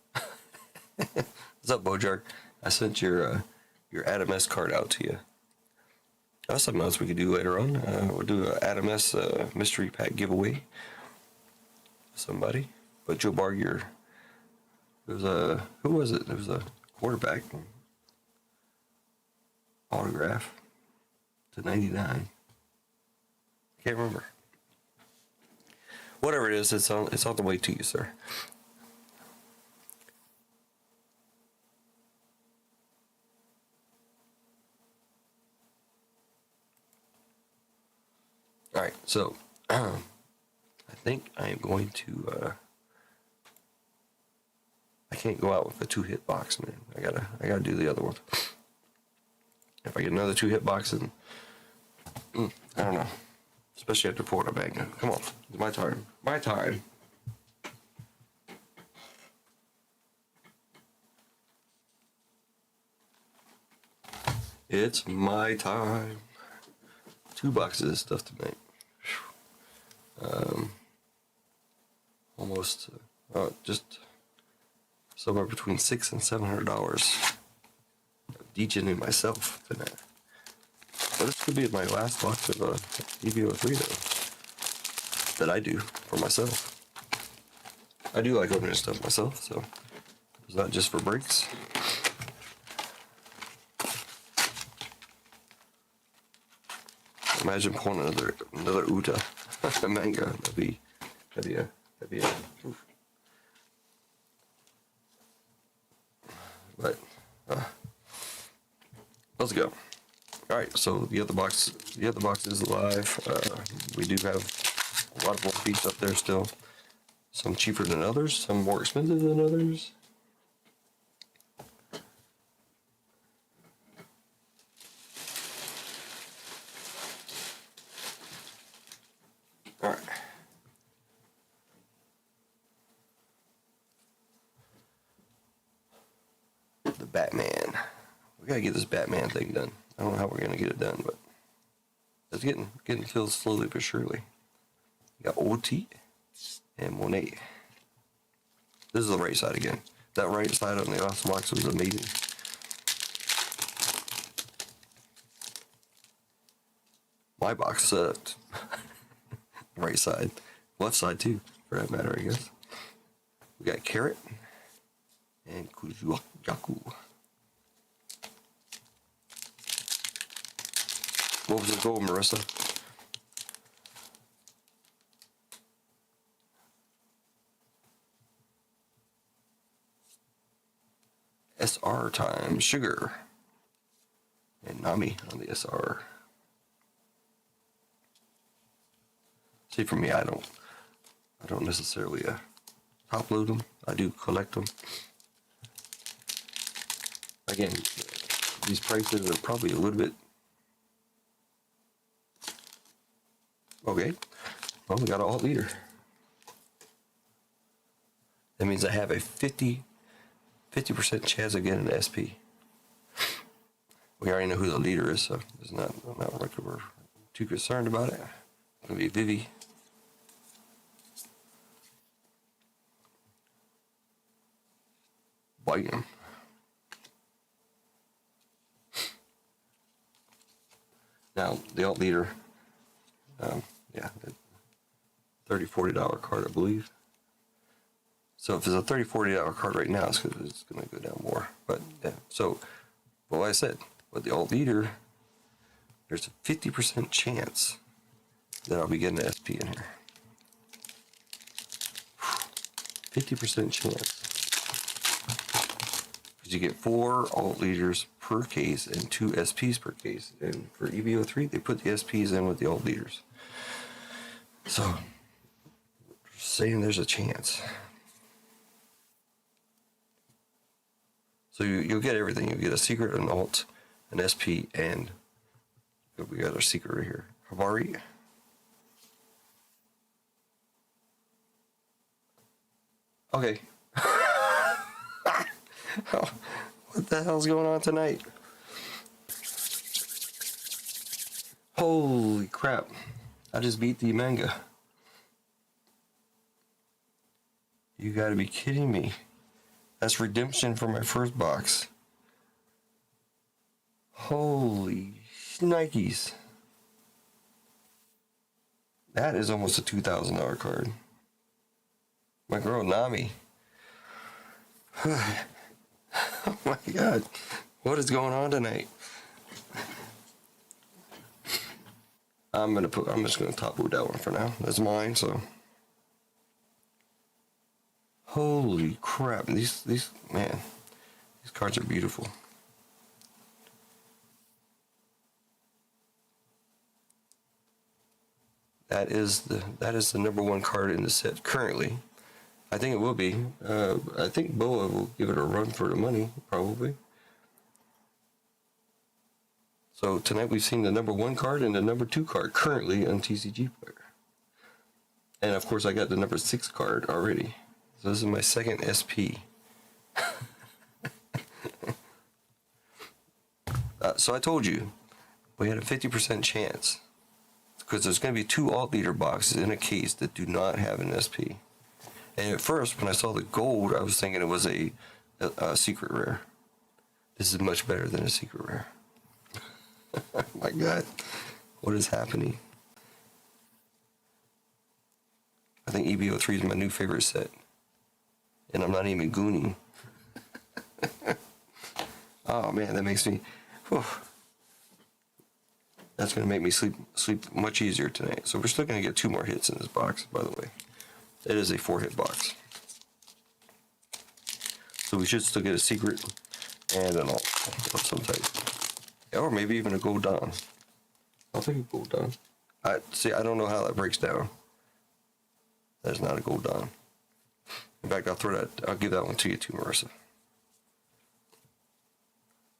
What's up, Bojark? I sent your Adam S card out to you. That's something else we could do later on. We'll do an Adam S mystery pack giveaway. Somebody. But Joe Bargier, it was who was it? It was a quarterback autograph to 99. I can't remember. Whatever it is, it's on the way to you, sir. All right, so I think I am going to. I can't go out with a 2-hit box, man. I gotta do the other one. If I get another 2-hit box, then I don't know. Especially after pouring a bag. Come on, it's my time. My time. It's my time. 2 boxes of stuff to make. Almost just somewhere between $600 and $700 of DJing myself tonight. But this could be my last box of EB-03 though, that I do for myself. I do like opening stuff myself, so it's not just for Breakz. Imagine pulling another Uta manga. That'd be oof. But let's go. All right, so the other box is alive. We do have a lot of more beats up there still. Some cheaper than others, some more expensive than others. All right. The Batman. We gotta get this Batman thing done. I don't know how we're gonna get it done, but it's getting filled slowly but surely. We got OT and Monet. This is the right side again. That right side on the awesome box was amazing. My box sucked. Right side. Left side too, for that matter, I guess. We got Carrot and Kujaku. What was the goal, Marissa? SR time. Sugar. And Nami on the SR. See, for me, I don't necessarily top load them. I do collect them. Again, these prices are probably a little bit. Okay, well, we got an alt leader. That means I have a 50% chance of getting an SP. We already know who the leader is, so it's not like we're too concerned about it. It's gonna be Vivi. Bite him. Now the alt leader, yeah, $30-$40 card, I believe. So if it's a $30-$40 card right now, it's gonna go down more. But yeah, so But like I said, with the alt leader, there's a 50% chance that I'll be getting an SP in here. 50% chance. Because you get 4 alt leaders per case and 2 SPs per case. And for EB-03, they put the SPs in with the alt leaders. So, saying there's a chance. So you'll get everything. You'll get a secret, an alt, an SP, and we got our secret right here. Habari. Okay. What the hell's going on tonight? Holy crap. I just beat the manga. You gotta be kidding me. That's redemption for my first box. Holy Nikes. That is almost a $2,000 card. My girl Nami. Oh my god. What is going on tonight? I'm just gonna top load that one for now. That's mine, so. Holy crap. These cards are beautiful. That is the #1 card in the set currently. I think it will be. I think Boa will give it a run for the money, probably. So tonight we've seen the #1 card and the #2 card currently on TCG Player. And of course I got the #6 card already. So this is my second SP. So I told you, we had a 50% chance. Because there's going to be 2 alt leader boxes in a case that do not have an SP. And at first, when I saw the gold, I was thinking it was a secret rare. This is much better than a secret rare. My God, what is happening? I think EB-03 is my new favorite set. And I'm not even gooning. Oh man, that makes me... Whew. That's going to make me sleep much easier tonight. So we're still going to get 2 more hits in this box, by the way. It is a 4-hit box. So we should still get a secret and an alt of some type. Or maybe even a gold Don. I'll take a gold Don. I don't know how that breaks down. That is not a gold Don. In fact, I'll give that one to you too, Marissa.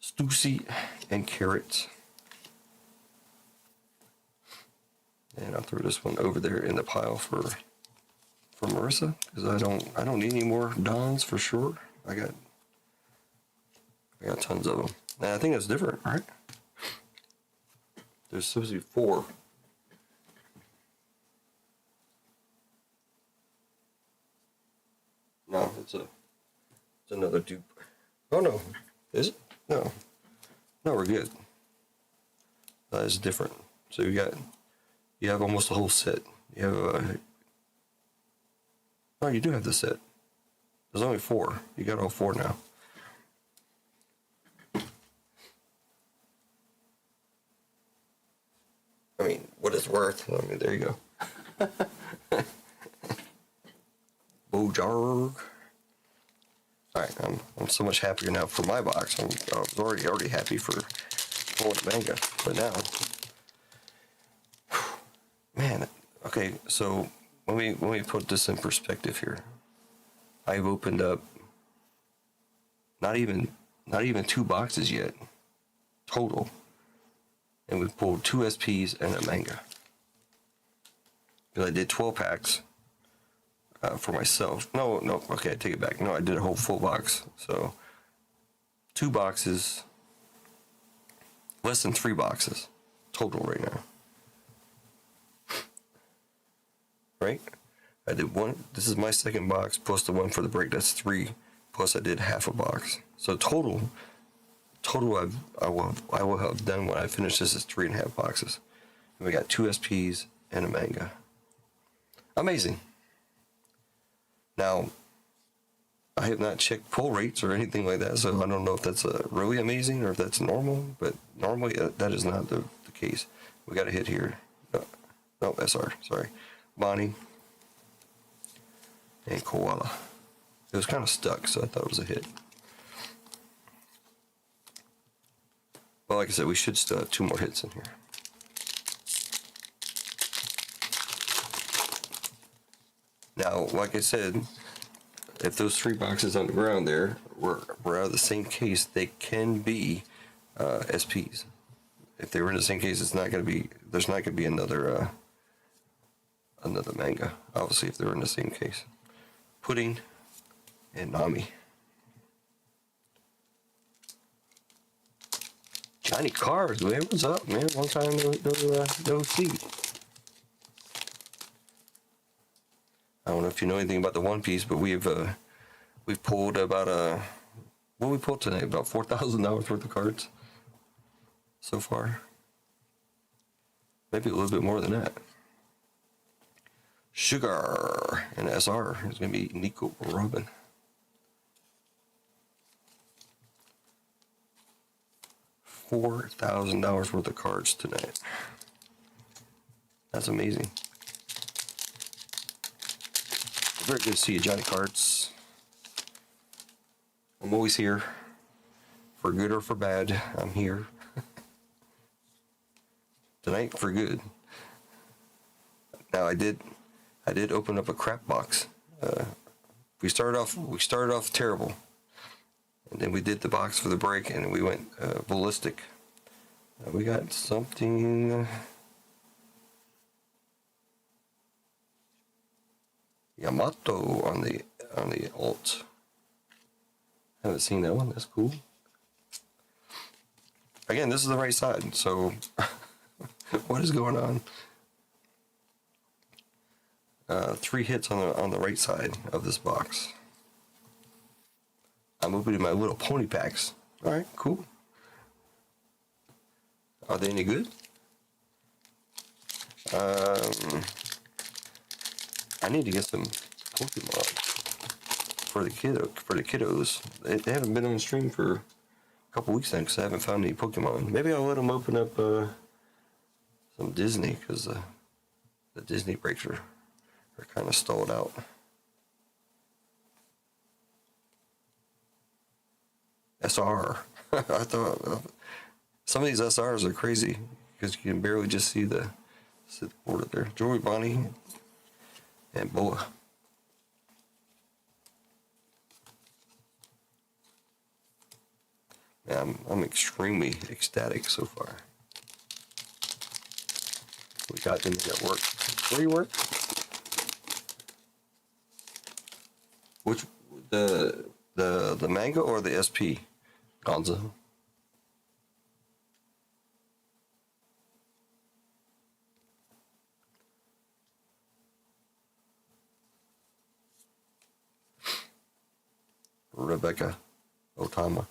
Stussy and Carrot. And I'll throw this one over there in the pile for Marissa, because I don't need any more Dons for sure. I got tons of them. And I think that's different, right? There's supposed to be 4. No, it's another dupe. Oh no, is it? No, we're good. That is different. So you have almost the whole set. You have oh, you do have the set. There's only 4. You got all 4 now. I mean, what it's worth. I mean, there you go. Bojarg. Alright, I'm so much happier now for my box. I was already happy for pulling the manga, but now, man. Okay, so let me put this in perspective here. I've opened up not even 2 boxes yet total, and we've pulled 2 SPs and a manga. Because I did 12 packs. For myself. No, okay, I take it back. No, I did a whole full box. So 2 boxes, less than 3 boxes total right now. Right? I did 1. This is my second box plus the one for the break. That's 3. Plus I did half a box. So total I will have done when I finish this is 3.5 boxes. And we got 2 SPs and a manga. Amazing. Now, I have not checked pull rates or anything like that, so I don't know if that's really amazing or if that's normal, but normally that is not the case. We got a hit here. No, SR, sorry. Bonnie and Koala. It was kind of stuck, so I thought it was a hit. Well, like I said, we should still have 2 more hits in here. Now, like I said, if those 3 boxes on the ground there were out of the same case, they can be SPs. If they were in the same case, it's not going to be. There's not going to be another manga. Obviously, if they're in the same case, Pudding and Nami. Johnny Cars, man, what's up, man? Long time no see. I don't know if you know anything about the One Piece, but we've pulled about what we pulled tonight, about $4,000 worth of cards so far. Maybe a little bit more than that. Sugar and SR is going to be Nico Robin. $4,000 worth of cards tonight. That's amazing. Very good to see you, Johnny Cards. I'm always here. For good or for bad, I'm here. Tonight, for good. Now, I did open up a crap box. We started off terrible. And then we did the box for the break, and we went ballistic. We got something. Yamato on the alt. Haven't seen that one. That's cool. Again, this is the right side. So, what is going on? 3 hits on the right side of this box. I'm opening my little pony packs. All right, cool. Are they any good? I need to get some Pokemon for the kiddos. They haven't been on the stream for a couple weeks now because I haven't found any Pokemon. Maybe I'll let them open up some Disney because the Disney breaks are kind of stalled out. SR. I thought some of these SRs are crazy because you can barely just see the border there. Joey, Bonnie, and Boa. Man, I'm extremely ecstatic so far. We got them at work. Where do you work? Which the manga or the SP? Gonzo. Rebecca Otama.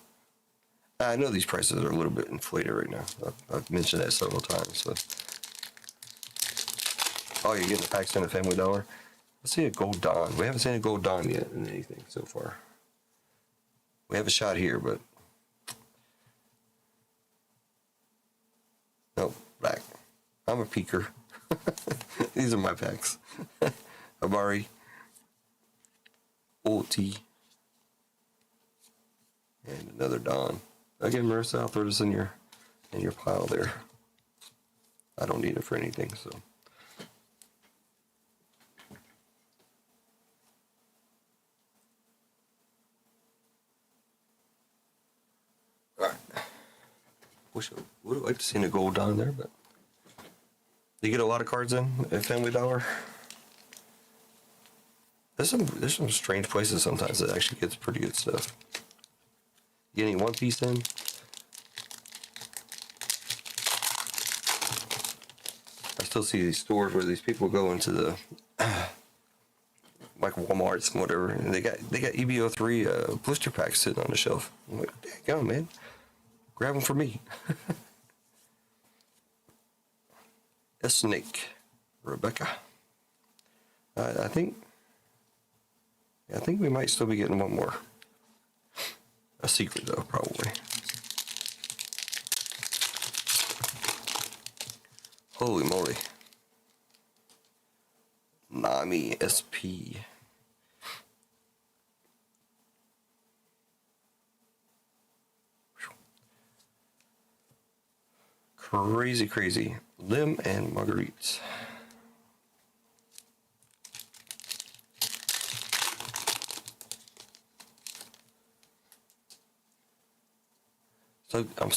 I know these prices are a little bit inflated right now. I've mentioned that several times. But oh, you're getting the packs in a Family Dollar? Let's see a Gold Dawn. We haven't seen a Gold Dawn yet in anything so far. We have a shot here, but nope, black. I'm a peeker. These are my packs. Amari, Ulti, and another Dawn. Again, Marissa, I'll throw this in your pile there. I don't need it for anything, so. All right. Would have liked to see a Gold Dawn there, but you get a lot of cards in at Family Dollar. There's some strange places sometimes that actually gets pretty good stuff. Getting One Piece in. I still see these stores where these people go into the like Walmart's and whatever, and they got EB-03 blister packs sitting on the shelf. I'm like, dang on, man, grab them for me. A snake, Rebecca. I think Yeah, I think we might still be getting one more. A secret though, probably. Holy moly. Nami SP. Crazy, crazy. Lim and Marguerite. So I'm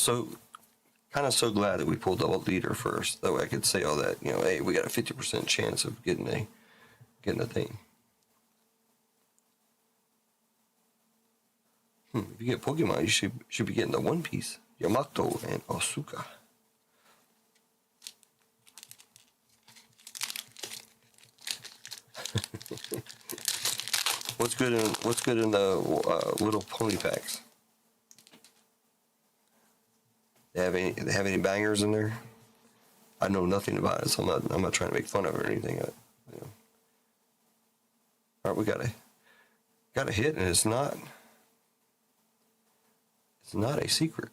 kind of so glad that we pulled the leader first. That way I could say all that, you know, hey, we got a 50% chance of getting a thing. If you get Pokemon, you should be getting the One Piece, Yamato and Asuka. What's good in the little pony packs? They have any bangers in there? I know nothing about it, so I'm not trying to make fun of it or anything. You know. All right, we got a hit, and it's not a secret.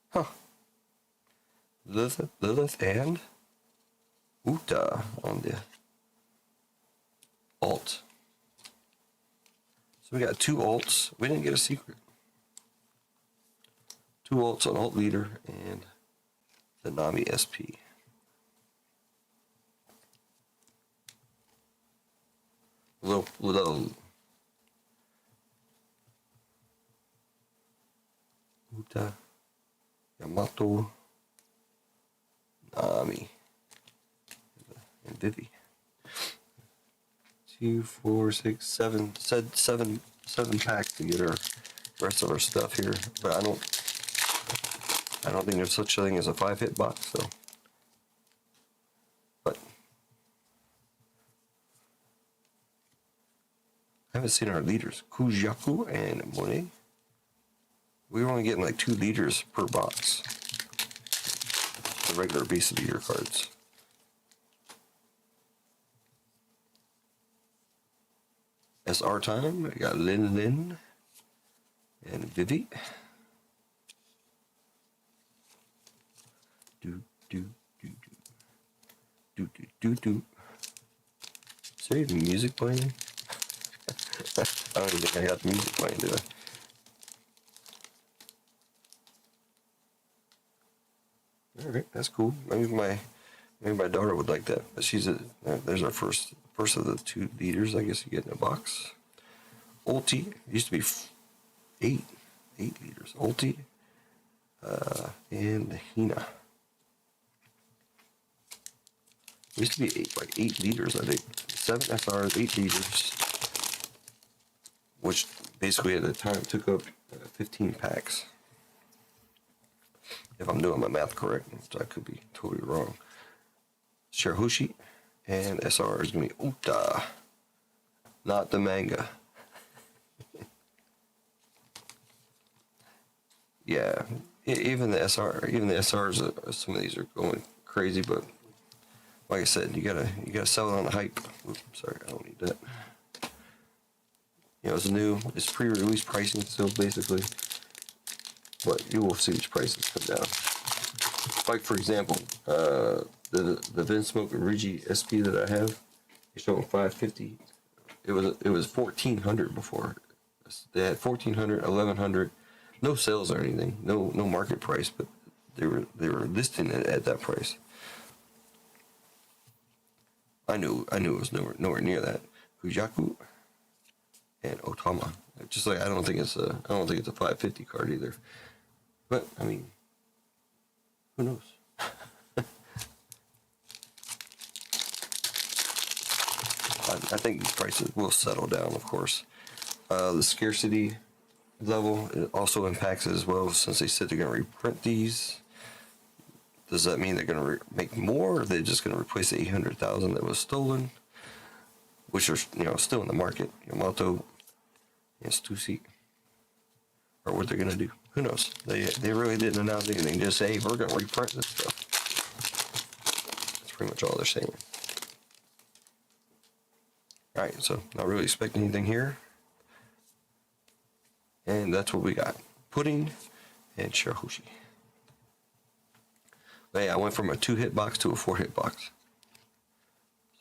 Huh. Lilith and Uta on the alt. So we got 2 alts. We didn't get a secret. 2 alts on alt leader and the Nami SP. Little Uta, Yamato, Nami, and Vivi. 2, 4, 6, 7. Said seven packs to get our rest of our stuff here, but I don't think there's such a thing as a 5-hit box. So, but I haven't seen our leaders, Kujaku and Monet. We were only getting like 2 leaders per box. The regular base of the year cards. SR time. We got Lin and Vivi. Do. Is there even music playing? I don't even think I got the music playing, do I? All right, that's cool. Maybe my daughter would like that. But there's our first of the 2 leaders. I guess you get in a box. Ulti used to be 8 leaders. Ulti and Hina. Used to be 8 leaders. I think 7 SRs, 8 leaders, which basically at the time took up 15 packs. If I'm doing my math correct, which I could be totally wrong. Shirahoshi and SR is going to be Uta, not the manga. Yeah, even the SRs, some of these are going crazy, but like I said, you gotta sell it on the hype. Oops, sorry, I don't need that. You know, it's pre-release pricing still, basically. But you will see these prices come down. Like, for example, the Vinsmoke and Rigi SP that I have, they show $550. It was $1,400 before. They had $1,400, $1,100, no sales or anything, no market price, but they were listing it at that price. I knew it was nowhere near that. Kujaku and Otama. Just like I don't think it's a 550 card either. But I mean, who knows? I think these prices will settle down, of course. The scarcity level also impacts it as well, since they said they're going to reprint these. Does that mean they're going to make more, or are they just going to replace the 800,000 that was stolen, which are still in the market? Yamato and Stussy. Or what they're going to do? Who knows? They really didn't announce anything. Just say, hey, we're going to reprint this stuff. That's pretty much all they're saying. All right, so not really expecting anything here. And that's what we got. Pudding and Shirahoshi. But yeah, I went from a 2-hit box to a 4-hit box.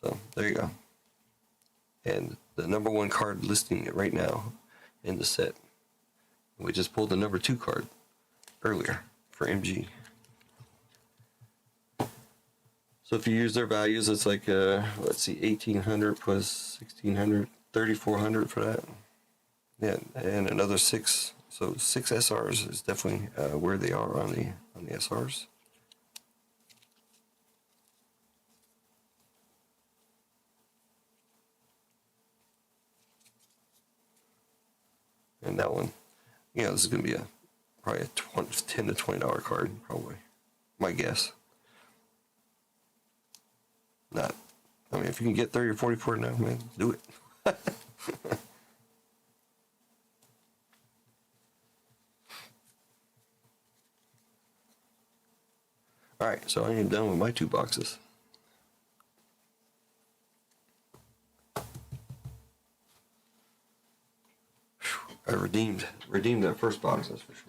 So there you go. And the number 1 card listing right now in the set. We just pulled the number 2 card earlier for MG. So if you use their values, it's like, let's see, 1800 plus 1600, 3400 for that. Yeah, and another 6. So 6 SRs is definitely where they are on the SRs. And that one, yeah, this is going to be probably a $10 to $20 card, probably. My guess. Not, I mean, if you can get 30 or 40 for it now, man, do it. All right, so I am done with my 2 boxes. I redeemed that first box, that's for sure.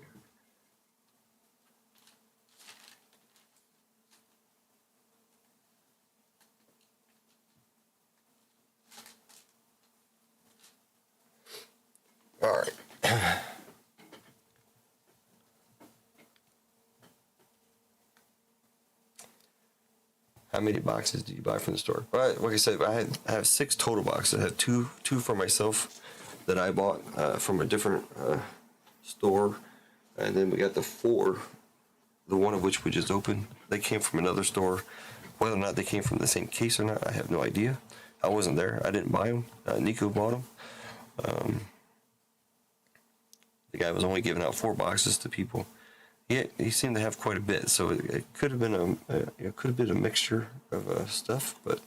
All right. How many boxes do you buy from the store? All right, like I said, I have 6 total boxes. I have two for myself that I bought from a different store, and then we got the 4, the one of which we just opened. They came from another store. Whether or not they came from the same case or not, I have no idea. I wasn't there. I didn't buy them. Nico bought them. The guy was only giving out 4 boxes to people. He seemed to have quite a bit, so it could have been a mixture of stuff, but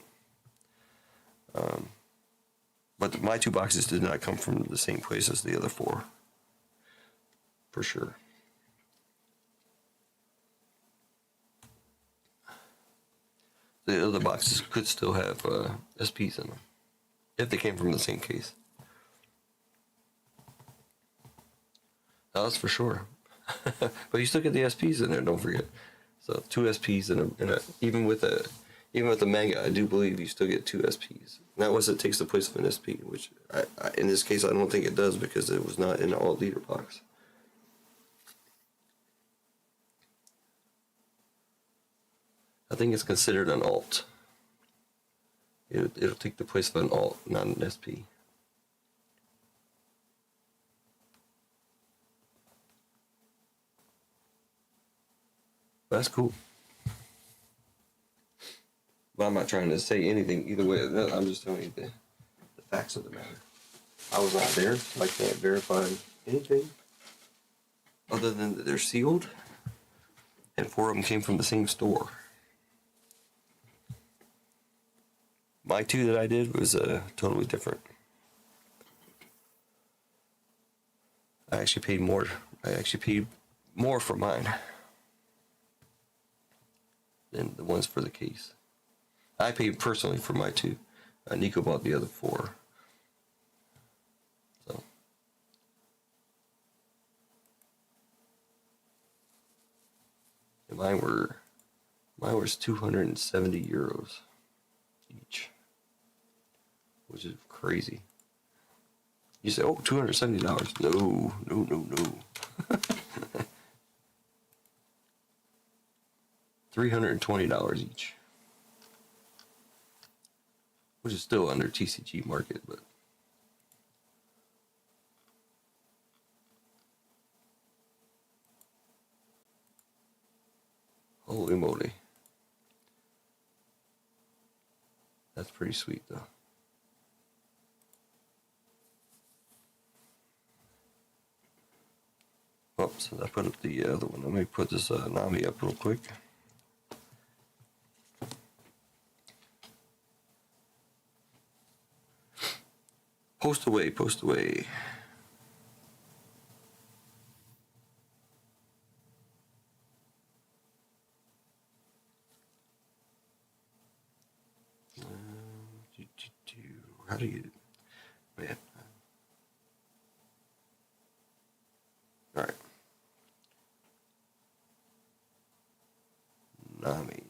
my 2 boxes did not come from the same place as the other 4, for sure. The other boxes could still have SPs in them if they came from the same case. That's for sure. But you still get the SPs in there, don't forget. So 2 SPs in a even with the manga, I do believe you still get 2 SPs. And that was it takes the place of an SP, which in this case I don't think it does because it was not in the all leader box. I think it's considered an alt. It'll take the place of an alt, not an SP. That's cool. But I'm not trying to say anything either way. I'm just telling you the facts of the matter. I was not there, so I can't verify anything other than that they're sealed, and 4 of them came from the same store. My 2 that I did was totally different. I actually paid more. For mine than the ones for the case. I paid personally for my 2. Nico bought the other 4. So. And mine was 270 euros each, which is crazy. You say, oh, $270. No. $320 each, which is still under TCG market, but holy moly, that's pretty sweet though. Oops, I put up the other one. Let me put this Nami up real quick. Post away. How do you, man? All right. Nami.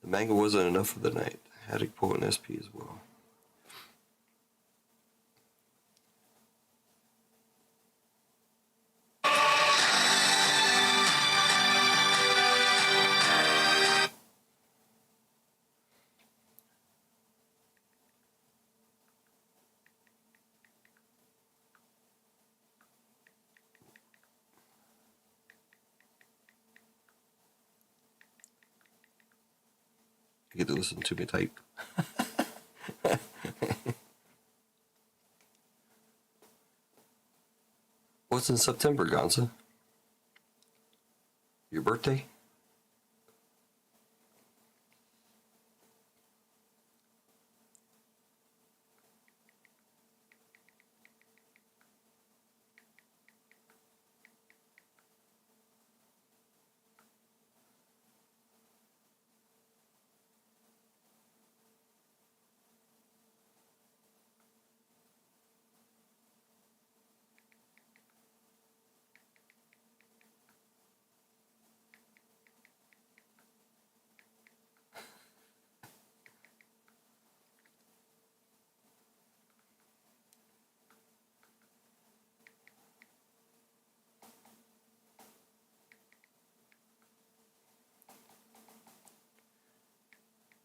The manga wasn't enough for the night. Had to pull an SP as well. You get to listen to me type. What's in September, Gonza? Your birthday?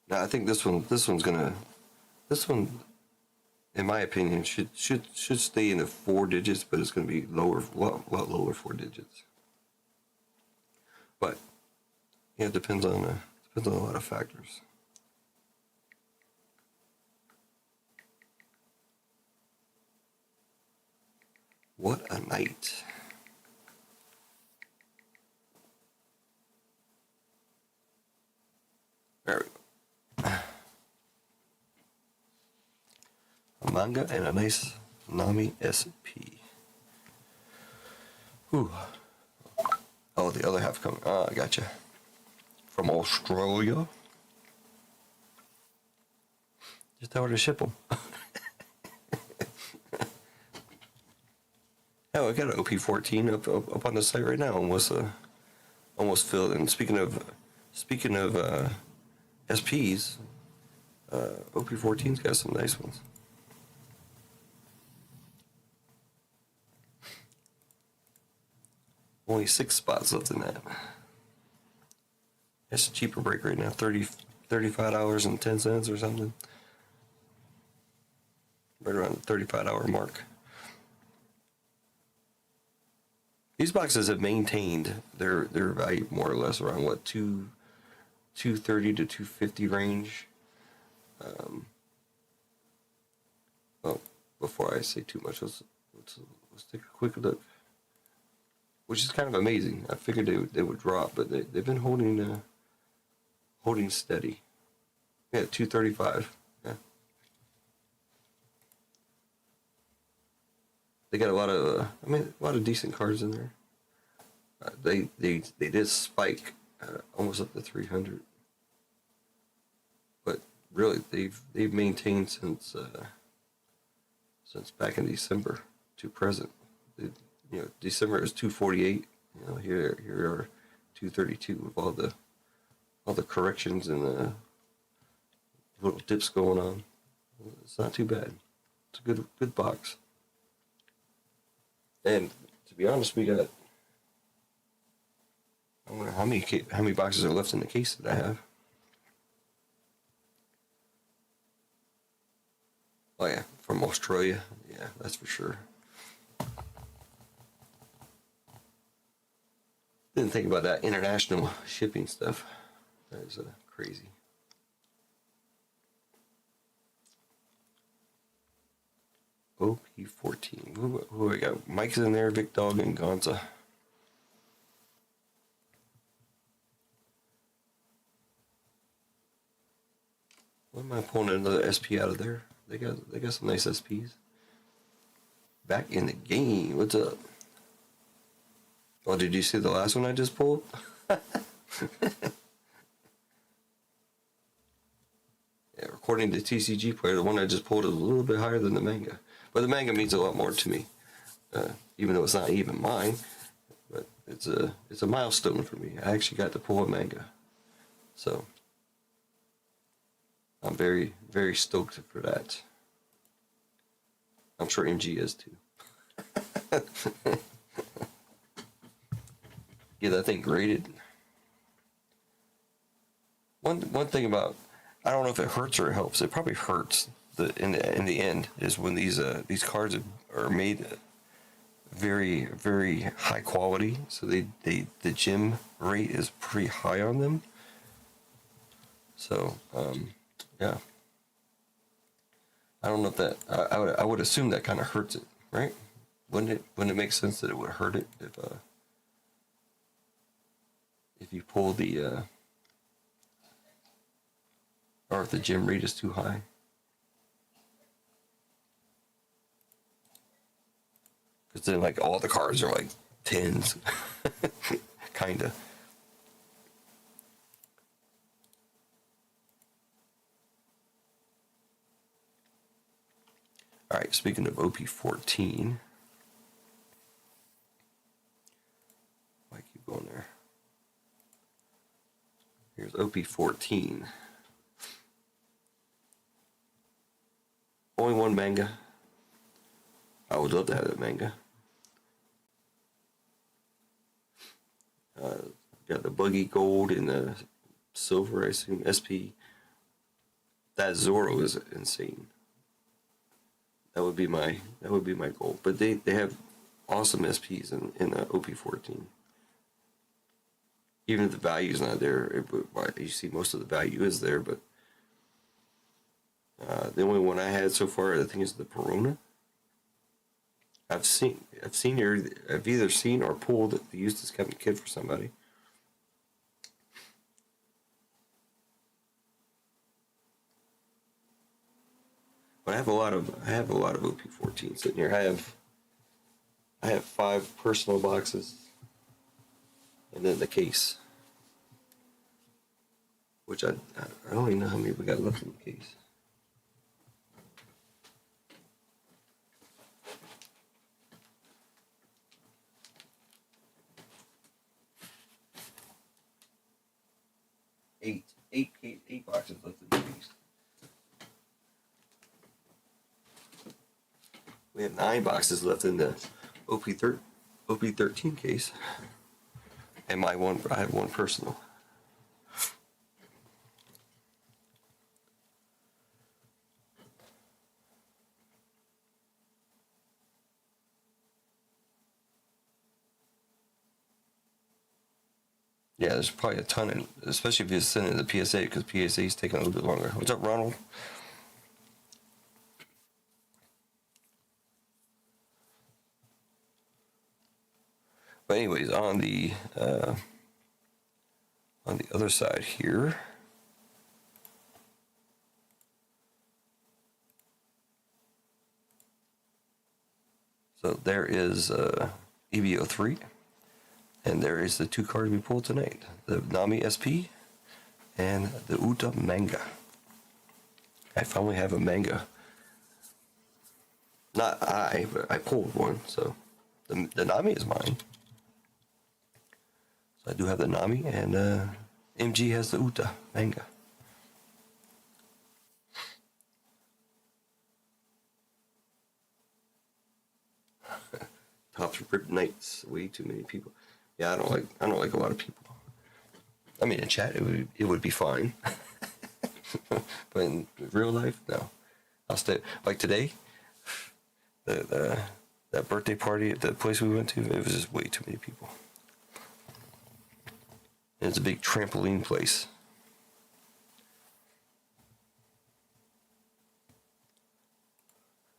Now I think this one, in my opinion, should stay in the 4 digits, but it's gonna be lower, lot lower 4 digits. But yeah, it depends on a lot of factors. What a night. There we go. A manga and a nice Nami SP. Ooh. Oh, the other half coming. Ah, I gotcha. From Australia. Just tell her to ship them. Oh, I got an OP-14 up on the site right now. Almost filled. And speaking of SPs, OP-14's got some nice ones. Only 6 spots left in that. It's a cheaper break right now, $35.10 or something. Right around the $35 mark. These boxes have maintained their value more or less around what, 230 to 250 range. Well, before I say too much, let's take a quick look. Which is kind of amazing. I figured they would drop, but they've been holding steady. Yeah, 235. Yeah. They got a lot of decent cards in there. They did spike almost up to 300, but really they've maintained since back in December to present. December is 248. Here are 232 with all the corrections and the little dips going on. It's not too bad. It's a good box. And to be honest, we got, I wonder how many boxes are left in the case that I have. Oh yeah, from Australia. Yeah, that's for sure. Didn't think about that international shipping stuff. That is crazy. OP-14. Who we got? Mike's in there, Vic Dog, and Gonza. Why am I pulling another SP out of there? They got some nice SPs. Back in the game. What's up? Oh, did you see the last one I just pulled? according to TCG Player, the one I just pulled is a little bit higher than the manga. But the manga means a lot more to me, even though it's not even mine. But it's a milestone for me. I actually got to pull a manga, so I'm very, very stoked for that. I'm sure MG is too. Get that thing graded. One thing about, I don't know if it hurts or it helps. It probably hurts. In the end is when these cards are made very, very high quality. So the gem rate is pretty high on them. So yeah, I don't know if that, I would assume that kind of hurts it, right? Wouldn't it make sense that it would hurt it if you pull the or if the gem rate is too high? Because then, like, all the cards are like 10s, kinda. All right, speaking of OP-14, I keep going there. Here's OP-14. Only one manga. I would love to have that manga. Got the buggy gold and the silver, I assume, SP. That Zoro is insane. That would be my goal. But they have awesome SPs in OP-14. Even if the value is not there, you see most of the value is there. But the only one I had so far, I think, is the Perona. I've either seen or pulled the Eustace Captain Kidd for somebody. But I have a lot of OP-14 sitting here. I have 5 personal boxes, and then the case, which I don't even know how many we got left in the case. Eight boxes left in the case. We have 9 boxes left in the OP-13 case, and I have 1 personal. Yeah, there's probably a ton, especially if you send it to the PSA, because PSA is taking a little bit longer. What's up, Ronald? But anyways, on the other side here, so there is EB-03, and there is the 2 cards we pulled tonight: the Nami SP and the Uta manga. I finally have a manga. Not but I pulled one, so the Nami is mine. So I do have the Nami, and MG has the Uta manga. Top Rip Nights, way too many people. Yeah, I don't like a lot of people. I mean, in chat it would be fine, but in real life, no. I'll stay. Like today, that birthday party at the place we went to, it was just way too many people. And it's a big trampoline place.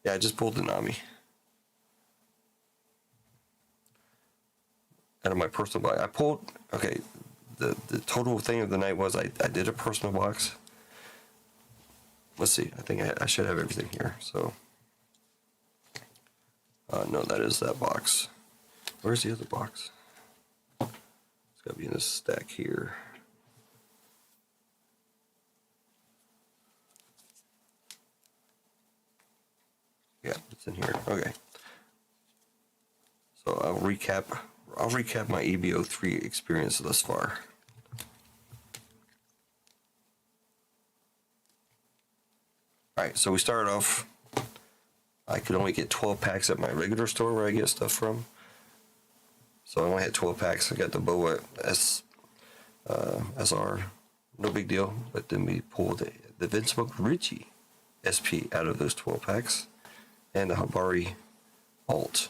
Yeah, I just pulled the Nami out of my personal box. I pulled, okay, the total thing of the night was I did a personal box. Let's see, I think I should have everything here. So, no, that is that box. Where's the other box? It's got to be in this stack here. Yeah, it's in here. Okay. So I'll recap my EB-03 experience thus far. All right, so we started off. I could only get 12 packs at my regular store where I get stuff from. So I only had 12 packs. I got the BOA SR, no big deal. But then we pulled the Vinsmoke Richie SP out of those 12 packs, and the Habari Alt.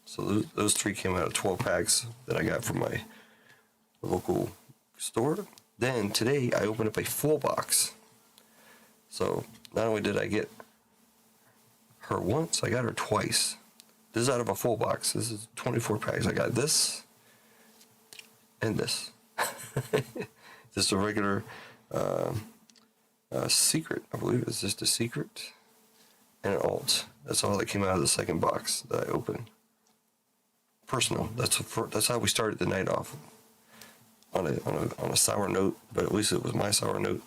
So those three came out of 12 packs that I got from my local store. Then today I opened up a full box. So not only did I get her once, I got her twice. This is out of a full box. This is 24 packs. I got this and this. Just a regular secret. I believe it's just a secret and an alt. That's all that came out of the second box that I opened. Personal. That's how we started the night off, on a sour note. But at least it was my sour note.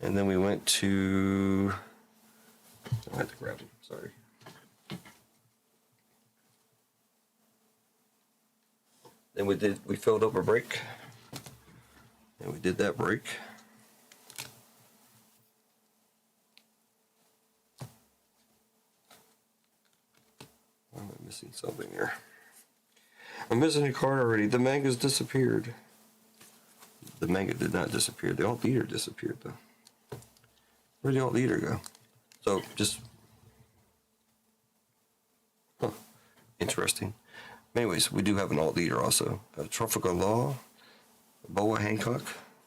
And then we went to. I had to grab them. Sorry. Then we filled up a break. And we did that break. Why am I missing something here? I'm missing a card already. The manga's disappeared. The manga did not disappear. The alt leader disappeared though. Where'd the alt leader go? So just interesting. Anyways, we do have an alt leader also. Tropical Law, Boa Hancock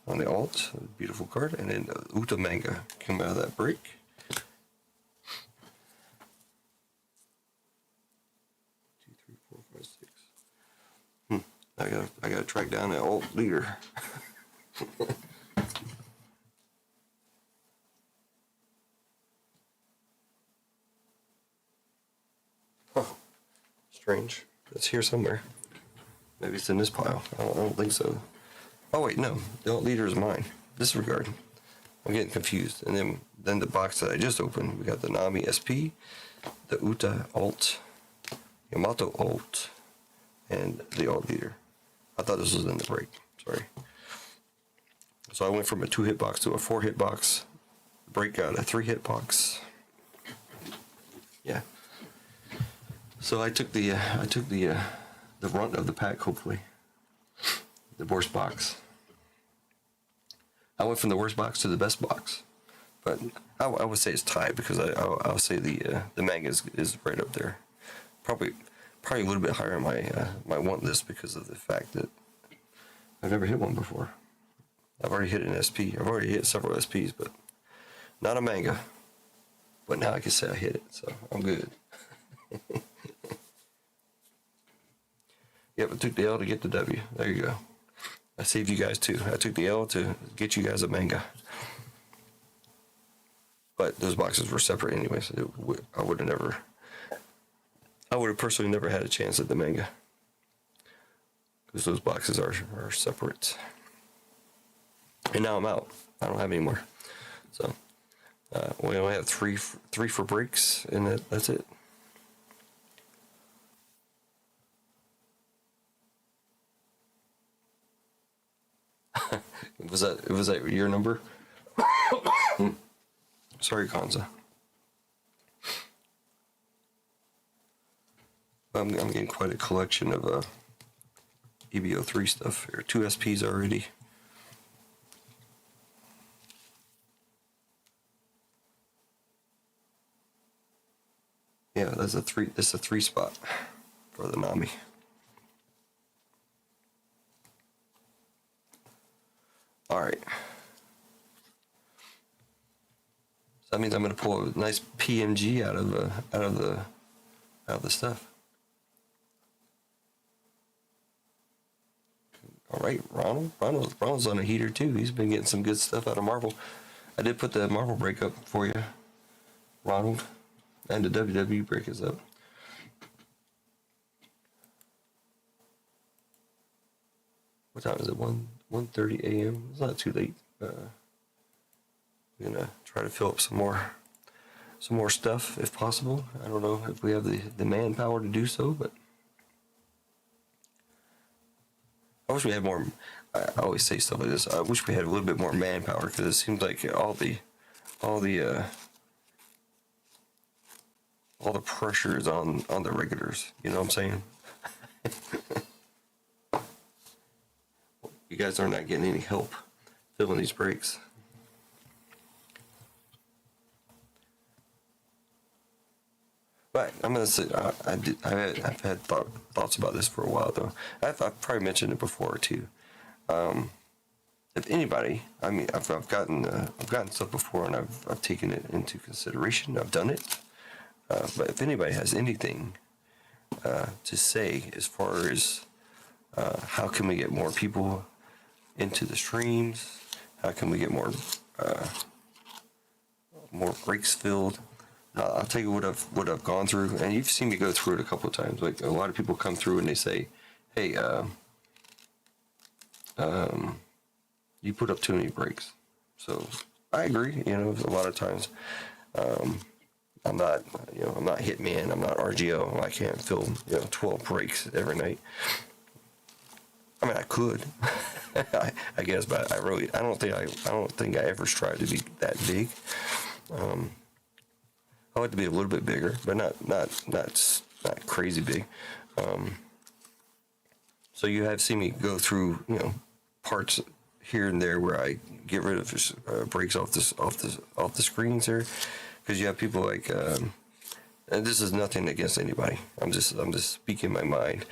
on the alt, beautiful card, and then Uta manga came out of that break. 2, 3, 4, 5, 6. I gotta track down that alt leader. Strange. It's here somewhere. Maybe it's in this pile. I don't think so. Oh wait, no. The alt leader is mine. Disregard. I'm getting confused. And then the box that I just opened, we got the Nami SP, the Uta alt, Yamato alt, and the alt leader. I thought this was in the break. Sorry. So I went from a 2-hit box to a 4-hit box. Break out a 3-hit box. Yeah. So I took the runt of the pack, hopefully. The worst box. I went from the worst box to the best box, but I would say it's tied because I'll say the manga is right up there. Probably a little bit higher on my want list because of the fact that I've never hit one before. I've already hit an SP. I've already hit several SPs, but not a manga. But now I can say I hit it, so I'm good. Yep, I took the L to get the W. There you go. I saved you guys too. I took the L to get you guys a manga. But those boxes were separate anyways. I would have personally never had a chance at the manga. Because those boxes are separate. And now I'm out. I don't have any more. So, we only have three for Breakz, and that's it. Was that your number? Sorry, Kanza. I'm getting quite a collection of EB-03 stuff. There are 2 SPs already. Yeah, that's a 3. This is a 3 spot for the Nami. All right. So that means I'm going to pull a nice PMG out of the stuff. All right, Ronald's on a heater too. He's been getting some good stuff out of Marvel. I did put the Marvel break up for you, Ronald, and the WWE break is up. What time is it? 1:30 a.m. It's not too late. We're gonna try to fill up some more. some more stuff if possible. I don't know if we have the manpower to do so, but I wish we had more. I always say stuff like this. I wish we had a little bit more manpower, because it seems like all the pressure is on the regulars. You know what I'm saying? You guys are not getting any help filling these breaks. But I'm gonna say I've had thoughts about this for a while though. I've probably mentioned it before too. If anybody, I mean, I've gotten stuff before, and I've taken it into consideration. I've done it. But if anybody has anything to say as far as how can we get more people into the streams, how can we get more breaks filled. I'll tell you what I've gone through, and you've seen me go through it a couple of times. Like, a lot of people come through and they say, "Hey, you put up too many breaks." So I agree. You know, a lot of times, I'm not Hitman. I'm not RGO. I can't film 12 breaks every night. I mean, I could, I guess, but I don't think I ever strive to be that big. I like to be a little bit bigger, but not crazy big. So you have seen me go through parts here and there where I get rid of breaks off the screens here, because you have people like, and this is nothing against anybody. I'm just speaking my mind.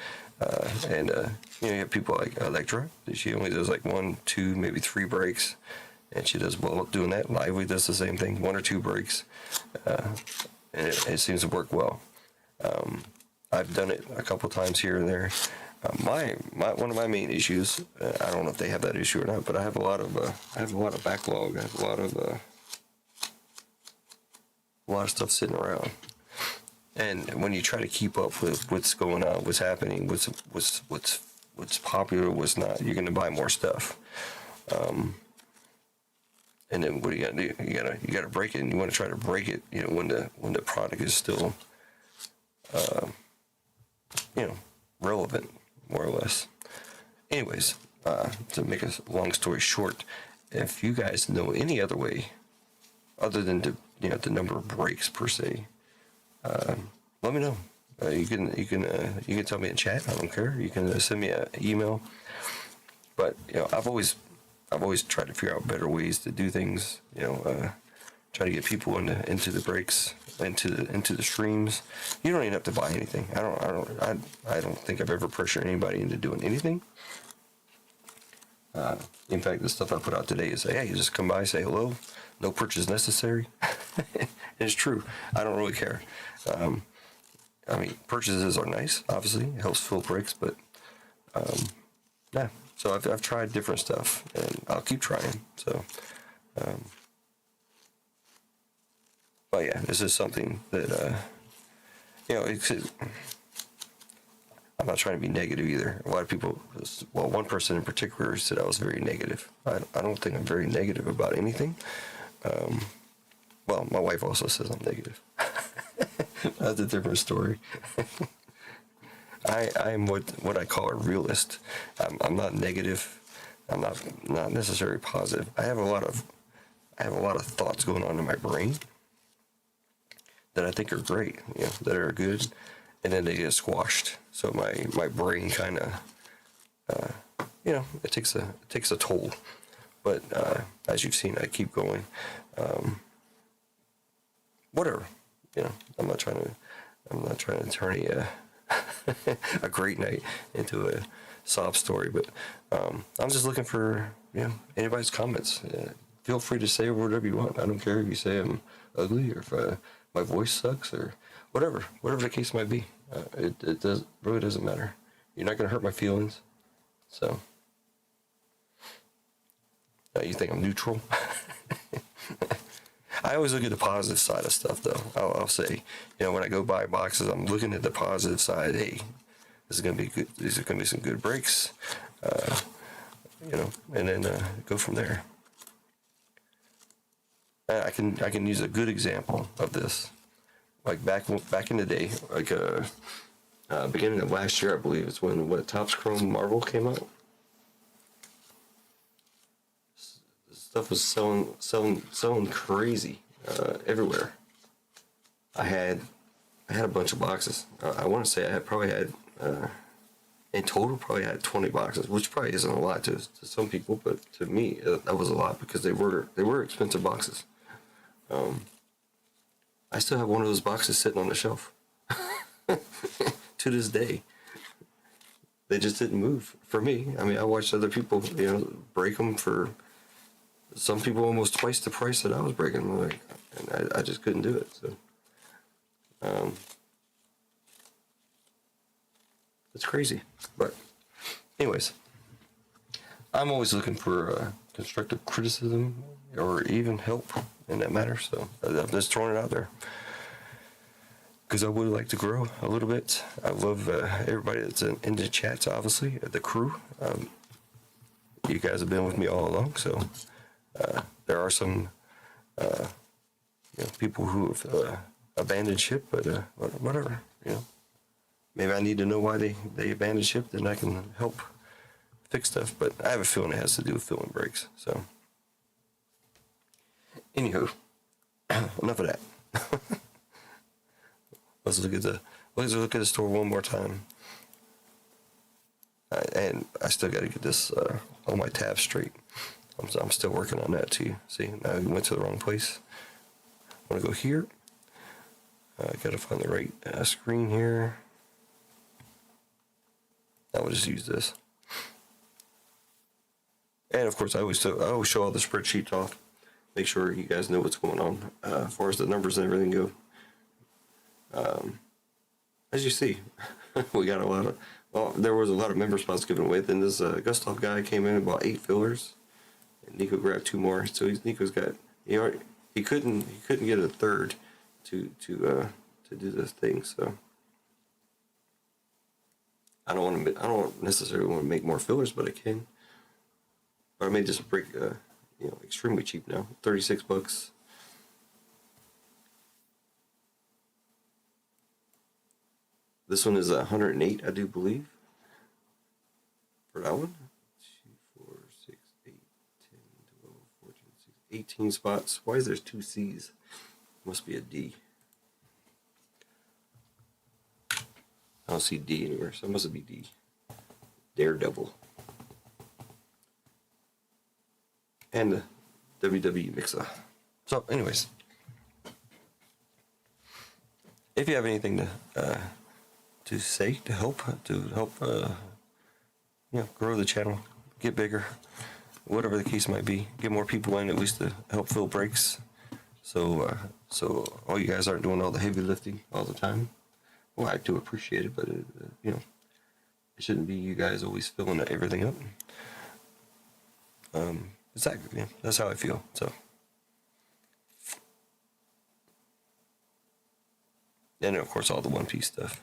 You have people like Electra. She only does like 1, 2, maybe 3 breaks, and she does well doing that. Lively does the same thing, 1 or 2 breaks, and it seems to work well. I've done it a couple times here and there. One of my main issues, I don't know if they have that issue or not, but I have a lot of backlog. I have a lot of stuff sitting around. And when you try to keep up with what's going on, what's happening, what's popular, what's not, you're going to buy more stuff. And then what do you got to do? You got to break it, and you want to try to break it, when the product is still, relevant, more or less. Anyways, to make a long story short, if you guys know any other way, other than the number of breaks per se, let me know. You can tell me in chat. I don't care. You can send me an email. But I've always tried to figure out better ways to do things. Try to get people into the breaks, into the streams. You don't even have to buy anything. I don't think I've ever pressured anybody into doing anything. In fact, the stuff I put out today is, hey, you just come by, say hello, no purchase necessary. It's true. I don't really care. I mean, purchases are nice. Obviously, it helps fill breaks, but yeah. So I've tried different stuff, and I'll keep trying. So, but yeah, this is something that I'm not trying to be negative either. A lot of people, well, one person in particular said I was very negative. I don't think I'm very negative about anything. Well, my wife also says I'm negative. That's a different story. I am what I call a realist. I'm not negative. I'm not necessarily positive. I have a lot of thoughts going on in my brain that I think are great, that are good, and then they get squashed. So my brain kind of, it takes a toll. But as you've seen, I keep going. Whatever, I'm not trying to turn a great night into a sob story, but I'm just looking for anybody's comments. Feel free to say whatever you want. I don't care if you say I'm ugly or if my voice sucks or whatever the case might be. It really doesn't matter. You're not going to hurt my feelings. So you think I'm neutral? I always look at the positive side of stuff, though. I'll say, when I go buy boxes, I'm looking at the positive side. Hey, this is going to be good. These are going to be some good breaks, and then go from there. I can use a good example of this. Like back in the day, like beginning of last year, I believe it's when Topps Chrome Marvel came out. Stuff was selling crazy everywhere. I had a bunch of boxes. I want to say I probably had in total probably had 20 boxes, which probably isn't a lot to some people, but to me that was a lot because they were expensive boxes. I still have one of those boxes sitting on the shelf to this day. They just didn't move for me. I mean, I watched other people, break them for some people almost twice the price that I was breaking them. Like, and I just couldn't do it. So, it's crazy. But, anyways, I'm always looking for constructive criticism or even help in that matter. So I'm just throwing it out there because I would like to grow a little bit. I love everybody that's in the chats, obviously, the crew. You guys have been with me all along, so there are some people who have abandoned ship, but whatever, Maybe I need to know why they abandoned ship, then I can help fix stuff. But I have a feeling it has to do with filling breaks. So, anywho, enough of that. Let's look at the store one more time. And I still got to get this all my tabs straight. I'm still working on that too. See, now we went to the wrong place. I want to go here. I got to find the right screen here. I will just use this. And of course, I always show all the spreadsheets off. Make sure you guys know what's going on as far as the numbers and everything go. As you see, we got there was a lot of member spots given away. Then this Gustav guy came in and bought 8 fillers, and Nico grabbed 2 more. So Nico's got he couldn't get a third to do this thing. So I don't necessarily want to make more fillers, but I can. But I made this break extremely cheap now, $36. This one is 108, I do believe. For that one, 2, 4, 6, 8, 10, 12, 14, 16, 18 spots. Why is there 2 C's? Must be a D. I don't see D anywhere, so it must be D. Daredevil. And the WWE mixer. So, anyways, if you have anything to say to help grow the channel, get bigger, whatever the case might be, get more people in at least to help fill breaks. So all you guys aren't doing all the heavy lifting all the time. Well, I do appreciate it, but it shouldn't be you guys always filling everything up. Exactly. That's how I feel. So, and of course, all the One Piece stuff.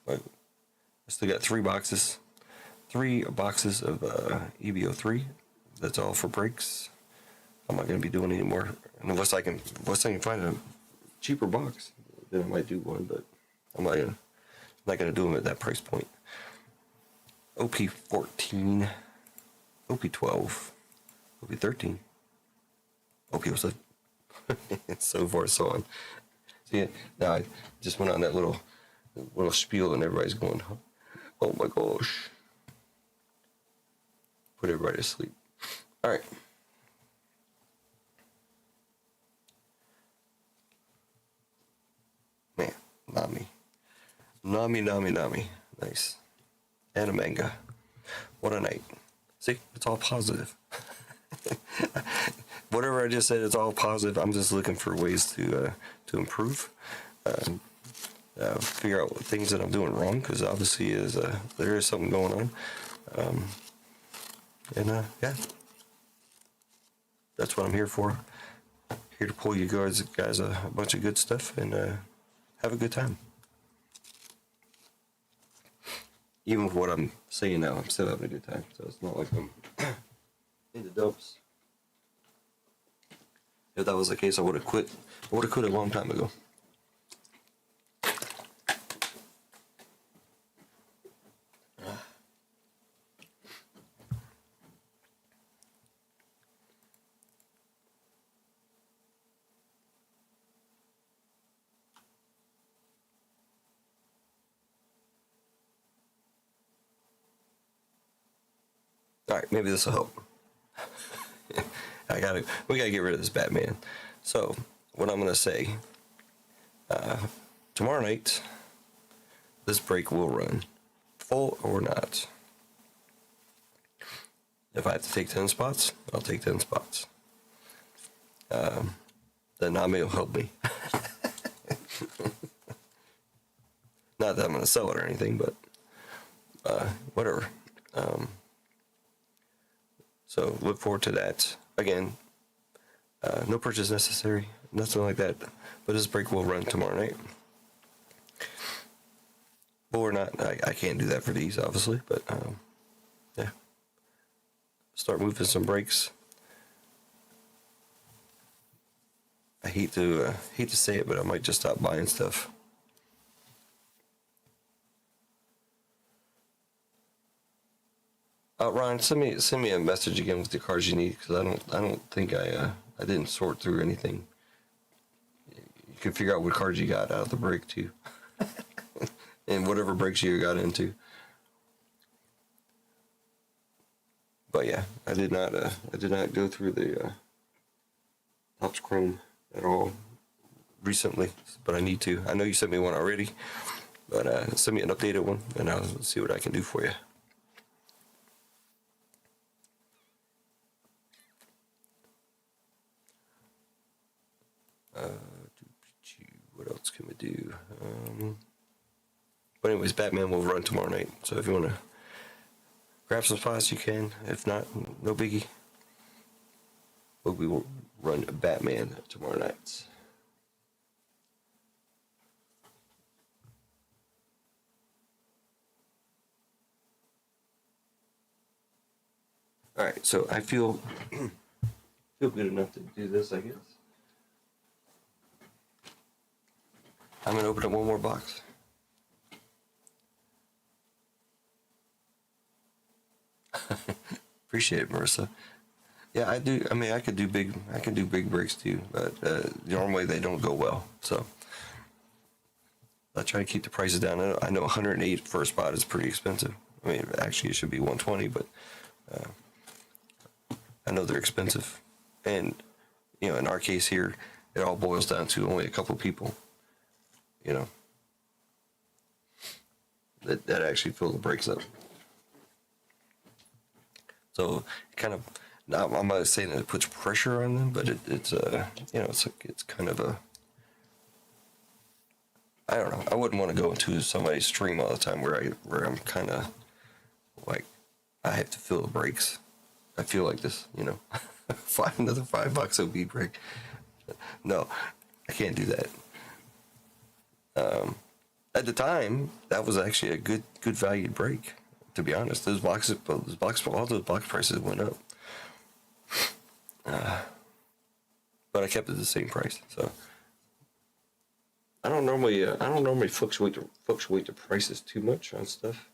But I still got 3 boxes of EB-03. That's all for Breakz. I'm not gonna be doing any more unless I can find a cheaper box. Then I might do one, but I'm not gonna do them at that price point. OP14, OP12, OP13, OP07, and so forth, so on. See, now I just went on that little spiel, and everybody's going, "Oh my gosh!" Put everybody to sleep. All right. Man, Nami. Nice. And a manga. What a night. See, it's all positive. Whatever I just said, it's all positive. I'm just looking for ways to improve. Figure out things that I'm doing wrong, because obviously there is something going on. Yeah. That's what I'm here for. Here to pull you guys a bunch of good stuff and have a good time. Even with what I'm saying now, I'm still having a good time. So it's not like I'm in the dumps. If that was the case, I would have quit. I would have quit a long time ago. All right, maybe this will help. We gotta get rid of this Batman. So, what I'm gonna say, tomorrow night, this break will run, full or not. If I have to take 10 spots, I'll take 10 spots. The Nami will help me. Not that I'm gonna sell it or anything, but whatever. So look forward to that. Again, no purchase necessary, nothing like that. But this break will run tomorrow night. Or not, I can't do that for these, obviously, but yeah. Start moving some breaks. I hate to say it, but I might just stop buying stuff. Ron, send me a message again with the cards you need, because I don't think I didn't sort through anything. You can figure out what cards you got out of the break too, and whatever breaks you got into. But yeah, I did not go through the Topps Chrome at all recently, but I need to. I know you sent me one already, but send me an updated one, and I'll see what I can do for you. What else can we do? But anyways, Batman will run tomorrow night. So if you want to grab some spots, you can. If not, no biggie. But we will run Batman tomorrow night. All right, so I feel good enough to do this, I guess. I'm gonna open up one more box. Appreciate it, Marissa. Yeah, I do. I mean, I can do big breaks too, but normally they don't go well. So I try to keep the prices down. I know 108 for a spot is pretty expensive. I mean, actually it should be 120, but I know they're expensive. And you know, in our case here, it all boils down to only a couple people. You know, that actually fill the breaks up. So kind of, I'm not saying that it puts pressure on them, but it's you know, it's kind of a, I don't know. I wouldn't want to go into somebody's stream all the time where I'm kind of like I have to fill the breaks. I feel like this, you know, another $5 OB break. No, I can't do that. At the time, that was actually a good valued break. To be honest, all those box prices went up. But I kept it the same price. So I don't normally fluctuate the prices too much on stuff.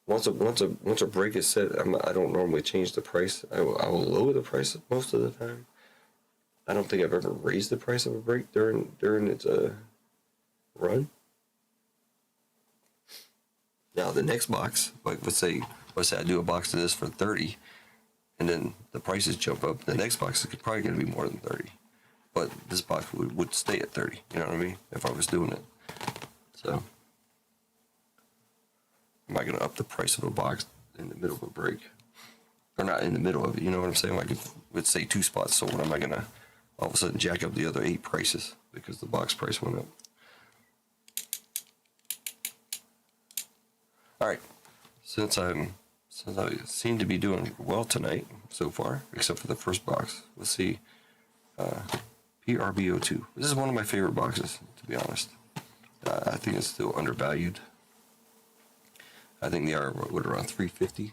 Once a break is set, I don't normally change the price. I will lower the price most of the time. I don't think I've ever raised the price of a break during its run. Now the next box, like let's say I do a box of this for 30, and then the prices jump up. The next box is probably going to be more than 30, but this box would stay at 30. You know what I mean? If I was doing it, so am I going to up the price of a box in the middle of a break, or not in the middle of it? You know what I'm saying? Like if let's say 2 spots sold, am I going to all of a sudden jack up the other 8 prices because the box price went up? All right, since I seem to be doing well tonight so far, except for the first box. Let's see, EB-03. This is one of my favorite boxes, to be honest. I think it's still undervalued. I think they are around $350.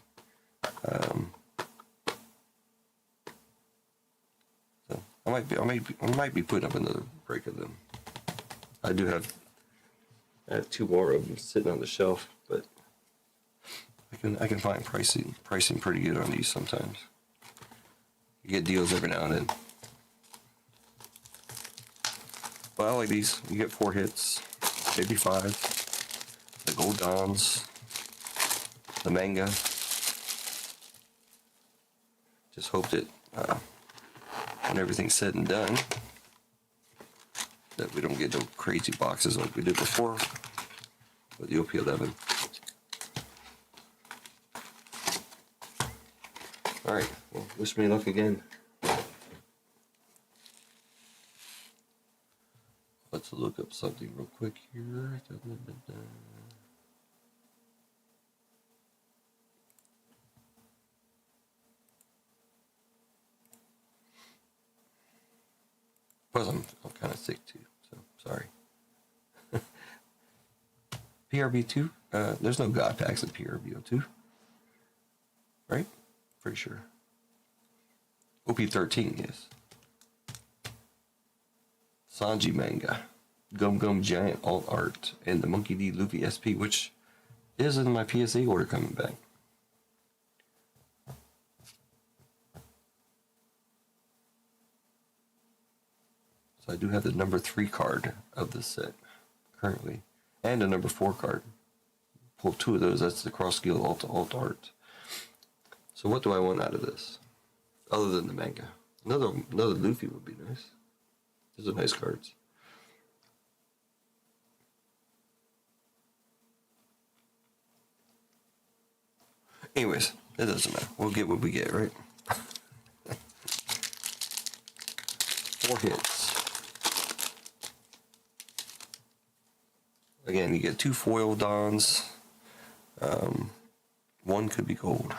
So I might be putting up another break of them. I have 2 more of them sitting on the shelf, but I can find pricing pretty good on these sometimes. You get deals every now and then. But I like these. You get 4 hits, maybe 5. The gold dons, the manga. Just hope that when everything's said and done, that we don't get no crazy boxes like we did before with the OP11. Alright, well, wish me luck again. Let's look up something real quick here. Plus, I'm kind of sick too, so sorry. PRB2, there's no God packs in PRB02, right? Pretty sure. OP13, yes. Sanji manga, Gum Gum Giant Alt Art, and the Monkey D Luffy SP, which is in my PSA order coming back. So I do have the number 3 card of the set currently, and a number 4 card. Pull 2 of those. That's the cross skill alt art. So what do I want out of this, other than the manga? Another Luffy would be nice. These are nice cards. Anyways, it doesn't matter. We'll get what we get, right? 4 hits. Again, you get 2 foil dons. 1 could be gold.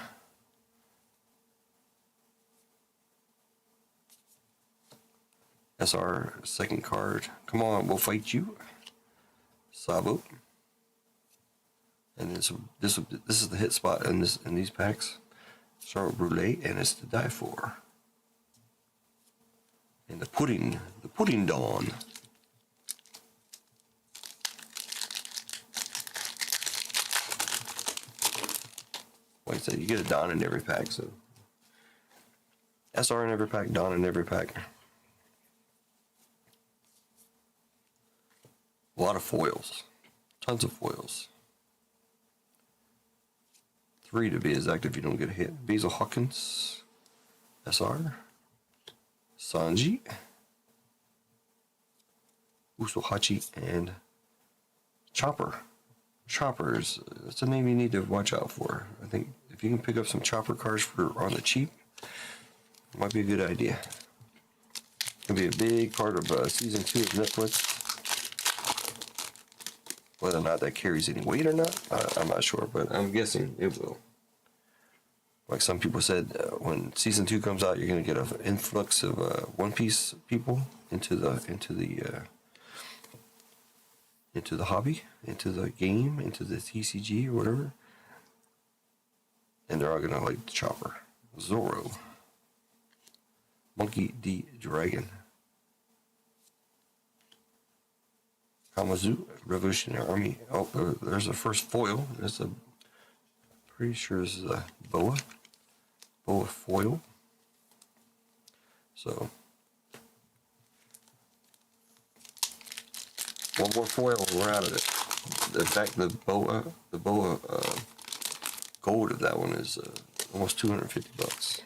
SR second card. Come on, we'll fight you. Sabo. And this is the hit spot in these packs. Charlotte Brûlée, and it's to die for. And the pudding dawn. Like I said, you get a Dawn in every pack, so SR in every pack, Dawn in every pack. A lot of foils. Tons of foils. 3 to be exact if you don't get a hit. Basil Hawkins, SR, Sanji, Usohachi, and Chopper. Chopper's, that's a name you need to watch out for. I think if you can pick up some Chopper cards on the cheap, it might be a good idea. It's going to be a big part of season 2 of Netflix. Whether or not that carries any weight or not, I'm not sure, but I'm guessing it will. Like some people said, when season 2 comes out, you're going to get an influx of One Piece people into the hobby, into the game, into the TCG or whatever, and they're all going to like Chopper, Zoro, Monkey D. Dragon, Kamazu, Revolutionary Army. Oh, there's a first foil. Pretty sure this is a boa foil. So, one more foil and we're out of it. In fact, the boa gold of that one is almost $250.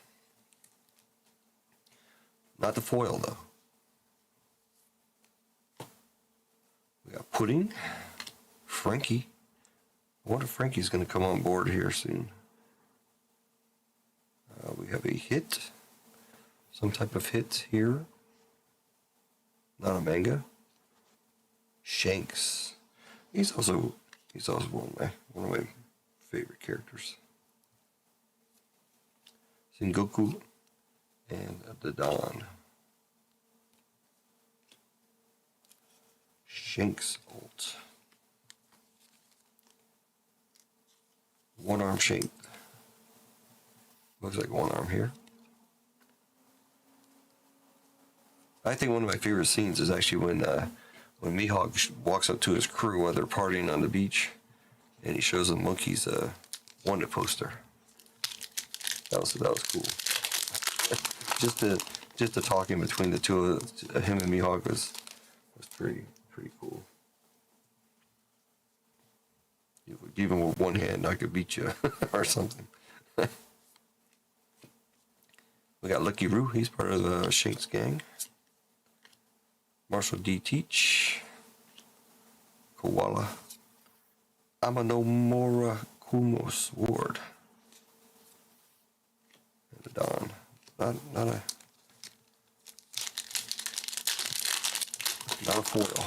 Not the foil though. We got Pudding, Frankie. I wonder if Frankie's going to come on board here soon. We have a hit, some type of hit here. Not a manga. Shanks. He's also one of my favorite characters. Sengoku and the Dawn. Shanks ult. One arm Shank. Looks like one arm here. I think one of my favorite scenes is actually when Mihawk walks up to his crew while they're partying on the beach, and he shows the monkeys a wanted poster. That was cool. just the talking between the two of him and Mihawk was pretty cool. Even with one hand, I could beat you or something. We got Lucky Roo. He's part of the Shank's gang. Marshall D. Teach. Koala. Amanomora Kumos Ward. And the Don. Not a foil.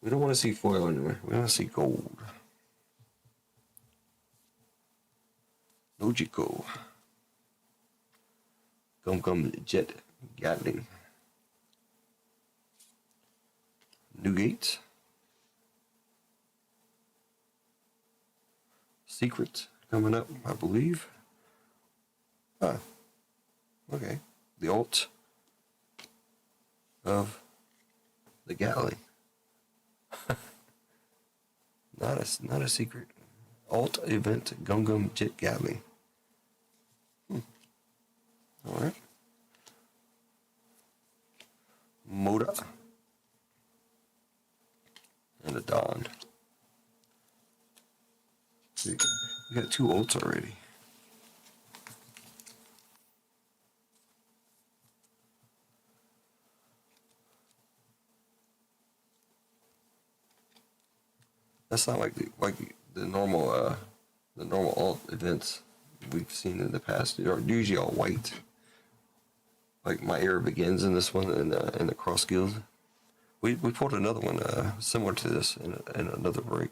We don't want to see foil anyway. We want to see gold. Nojiko. Gum Gum Jet Gatling. Newgate. Secret coming up, I believe. Ah, okay. The alt of the Gatling. Not a secret. Alt event Gum Gum Jet Gatling. All right. Moda. And a Don. See, we got 2 ults already. That's not like the normal alt events we've seen in the past. They're usually all white. Like My Era Begins in this one, in the Cross Guild. We pulled another one similar to this in another break.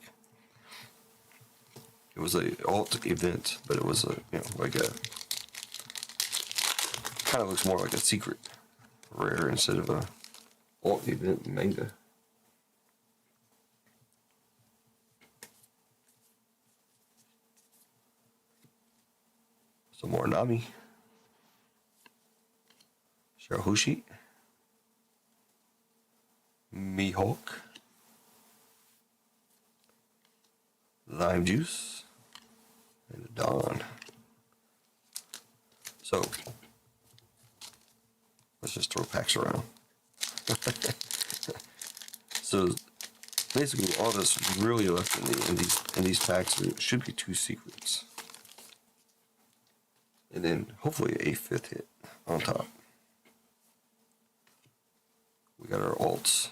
It was a alt event, but it was like a kind of looks more like a secret rare instead of a alt event manga. Some more Nami. Shirahoshi. Mihawk. Lime Juice. And a Dawn. So, let's just throw packs around. So, basically, all that's really left in these packs should be 2 secrets. And then, hopefully, a 5th hit on top. We got our alts.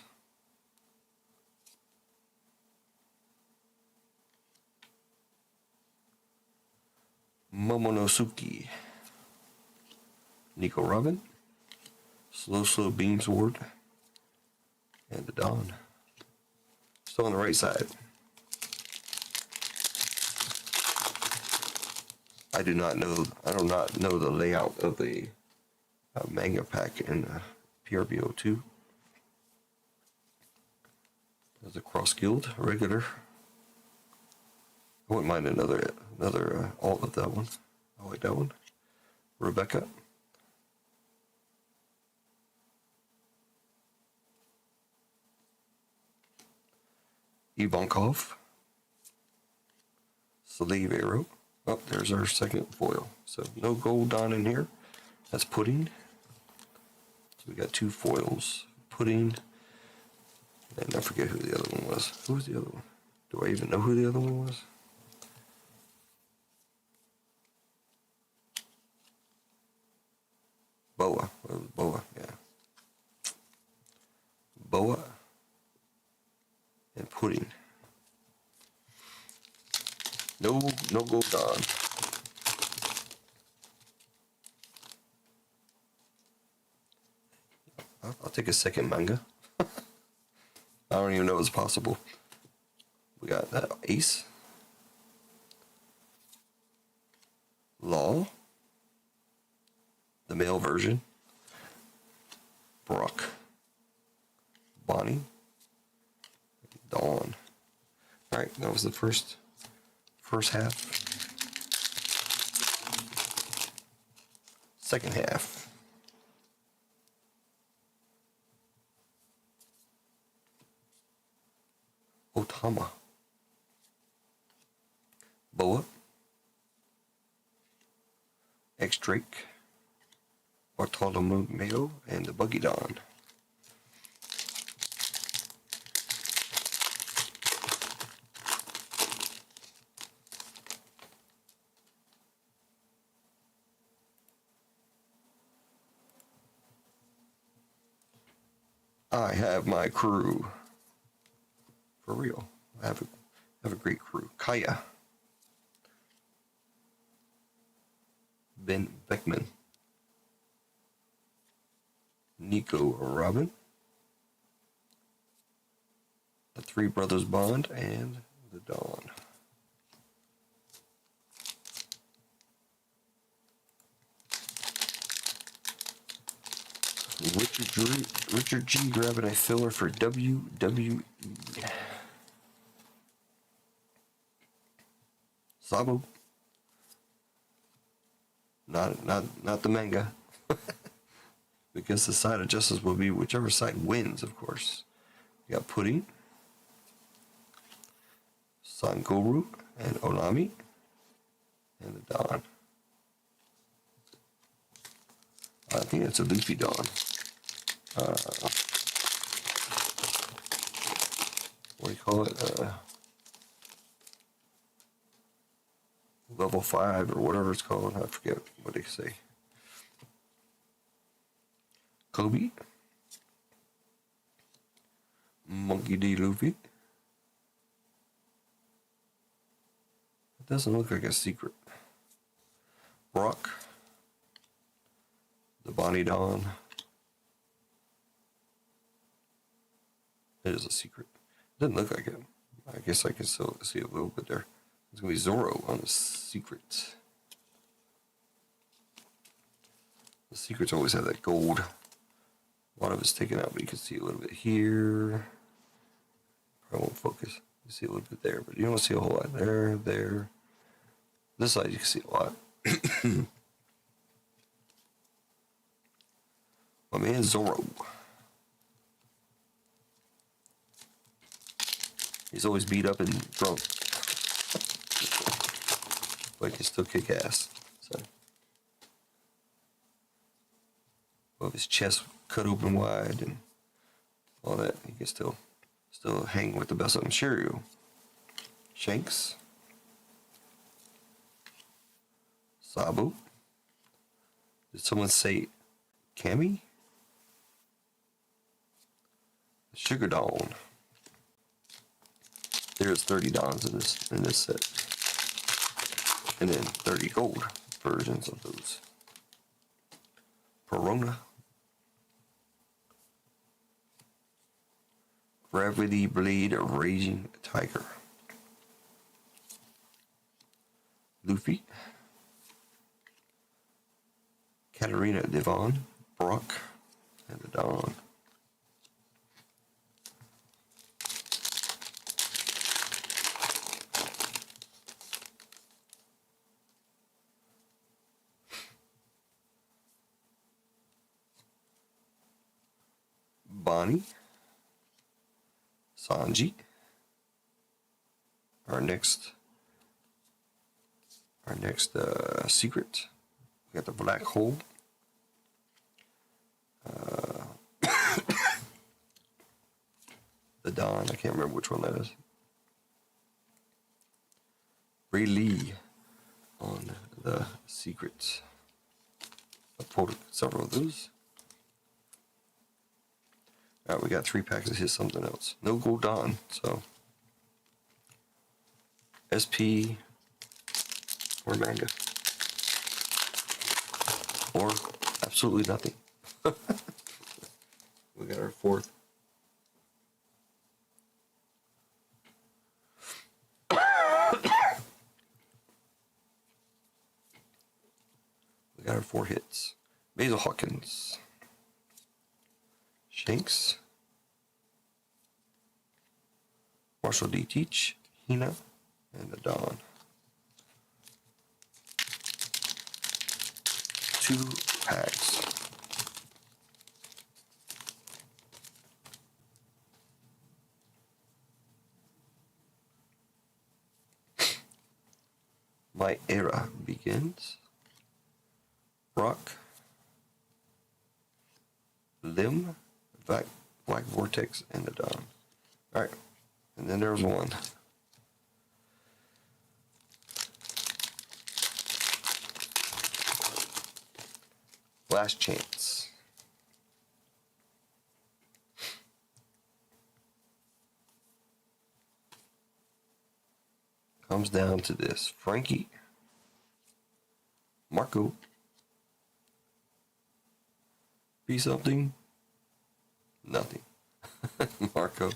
Momonosuke. Nico Robin. Slow Beams Ward. And the Dawn. Still on the right side. I do not know the layout of the manga pack in PRBO2. There's a Cross Guild regular. I wouldn't mind another alt of that one. I like that one. Rebecca. Ivankov. Slave Arrow. Oh, there's our second foil. So no gold on in here. That's Pudding. So we got 2 foils. Pudding. And I forget who the other one was. Who was the other one? Do I even know who the other one was? Boa. It was Boa, yeah. Boa and Pudding. No gold on. I'll take a second manga. I don't even know it's possible. We got Ace. Law. The male version. Brock. Bonnie. Dawn. Alright, that was the first half. Second half. Otama, Boa, X-Drake, Bartolomeo, and the Buggy Don. I have my crew. For real. I have a great crew. Kaya. Ben Beckman. Nico Robin. The Three Brothers Bond and the Dawn. Richard G grabbing a filler for WWE. Sabu. Not the manga. Because the side of justice will be whichever side wins, of course. You got Pudding, Sanguru, and Onami, and the Dawn. I think it's a Luffy Dawn. What do you call it? Level 5 or whatever it's called. I forget what they say. Kobe. Monkey D. Luffy. It doesn't look like a secret. Brock. The Bonnie Dawn. It is a secret. It doesn't look like it. I guess I can still see a little bit there. It's going to be Zoro on the secret. The secrets always have that gold. A lot of it's taken out, but you can see a little bit here. Probably won't focus. You see a little bit there, but you don't see a whole lot there, there. This side you can see a lot. My man Zoro. He's always beat up and drunk. But he can still kick ass. So, with his chest cut open wide and all that, he can still hang with the best of them. Shiryu. Shanks. Sabu. Did someone say Cammy? Sugar Dawn. There's 30 Dawns in this set. And then 30 gold versions of those. Perona. Gravity Blade Raging Tiger. Luffy. Katarina Devon. Brock. And the Dawn. Bonnie, Sanji, our next secret. We got the black hole. The Dawn, I can't remember which one that is. Ray Lee on the secrets. I pulled several of those. All right, we got 3 packs of his something else. No gold Dawn, so SP or manga or absolutely nothing. We got our 4th. We got our 4 hits. Basil Hawkins. Shanks, Marshall D. Teach, Hina, and the Dawn. 2 packs. My era begins. Rock. Limb. Black Vortex and the Dawn. Alright. And then there's one. Last Chance. Comes down to this. Frankie. Marco. Be something. Nothing. Marco.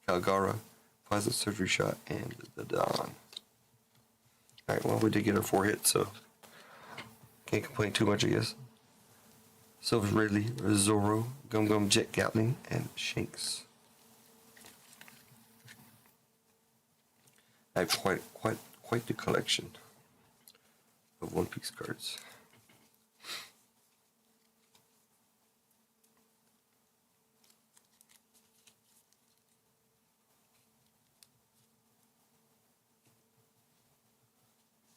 Calgara. Plastic Surgery Shot. And the Dawn. Alright, well, we did get our 4 hits, so can't complain too much, I guess. Silver Ridley, Zorro, Gum Gum Jet Gatling, and Shanks. I have quite the collection of One Piece cards.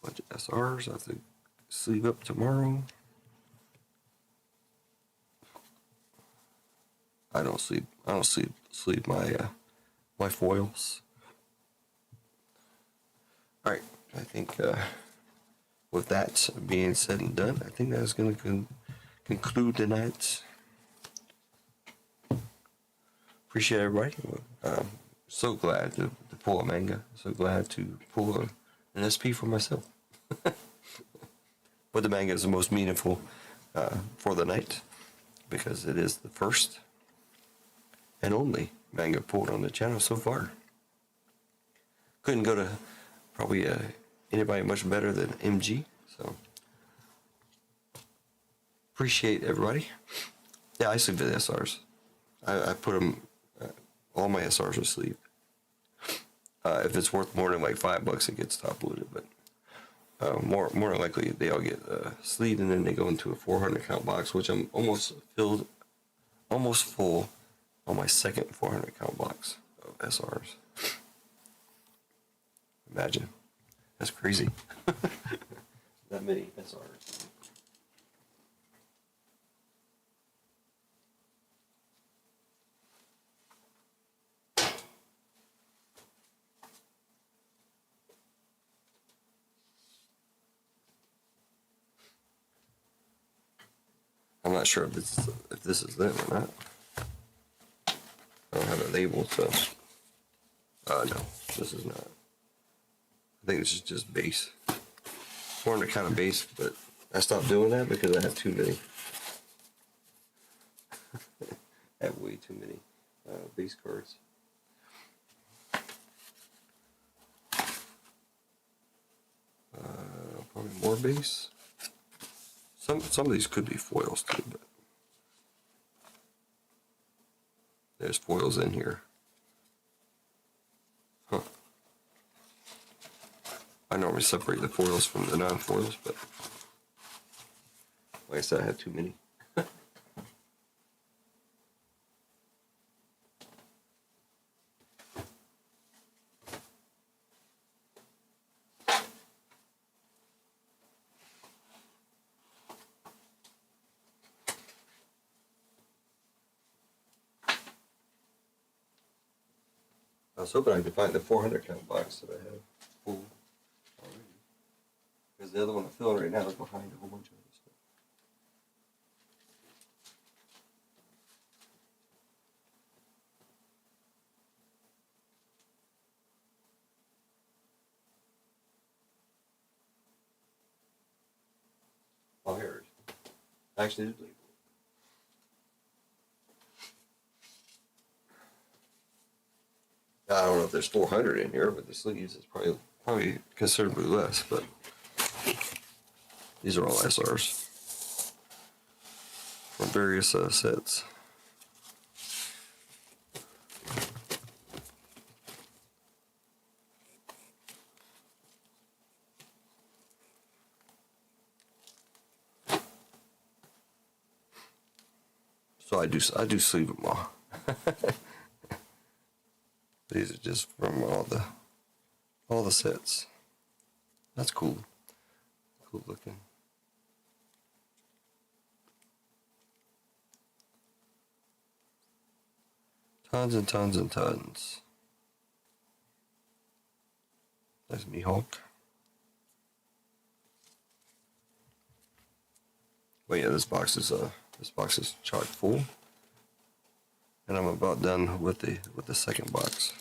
Bunch of SRs. I have to sleeve up tomorrow. I don't sleeve my my foils. All right, I think with that being said and done, I think that's going to conclude tonight. Appreciate everybody. So glad to pull a manga. So glad to pull an SP for myself. But the manga is the most meaningful for the night because it is the first and only manga pulled on the channel so far. Couldn't go to probably anybody much better than MG, so appreciate everybody. Yeah, I sleeve the SRs. I put them, all my SRs are sleeved. If it's worth more than like $5, it gets top loaded, but more than likely they all get sleeved and then they go into a 400 count box, which I'm almost full on my second 400 count box of SRs. Imagine. That's crazy. That many SRs. I'm not sure if this is them or not. I don't have a label, so no, this is not. I think this is just base. 400 kind of base, but I stopped doing that because I have too many. I have way too many base cards. Probably more base. Some of these could be foils too, but there's foils in here. Huh. I normally separate the foils from the non-foils, but like I said, I have too many. I was hoping I could find the 400 count box that I have full already. Because the other one I'm filling right now is behind a whole bunch of other stuff. Oh, here it is. I actually did leave. I don't know if there's 400 in here, but the sleeves is probably considerably less, but these are all SRs from various sets. So I do sleeve them all. These are just from all the sets. That's cool. Cool looking. Tons and tons and tons. That's Mihawk. Well, yeah, this box is chock full, and I'm about done with the second box.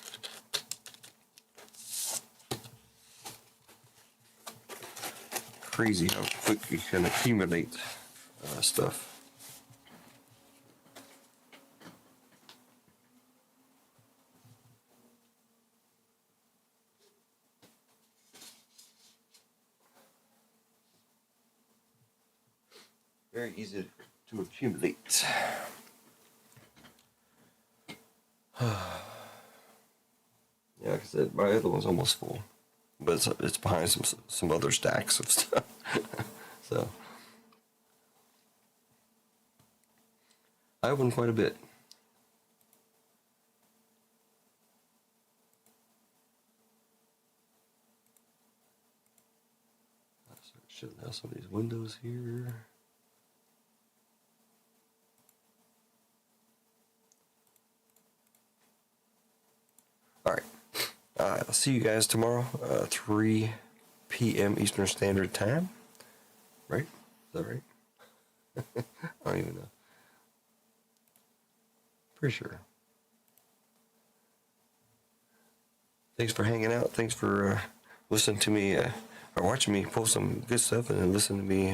Crazy how quick you can accumulate stuff. Very easy to accumulate. Yeah, like I said, my other one's almost full, but it's behind some other stacks of stuff. So I opened quite a bit. Shutting out some of these windows here. All right. I'll see you guys tomorrow, 3 p.m. Eastern Standard Time. Right? Is that right? I don't even know. Pretty sure. Thanks for hanging out. Thanks for listening to me, or watching me post some good stuff, and then listening to me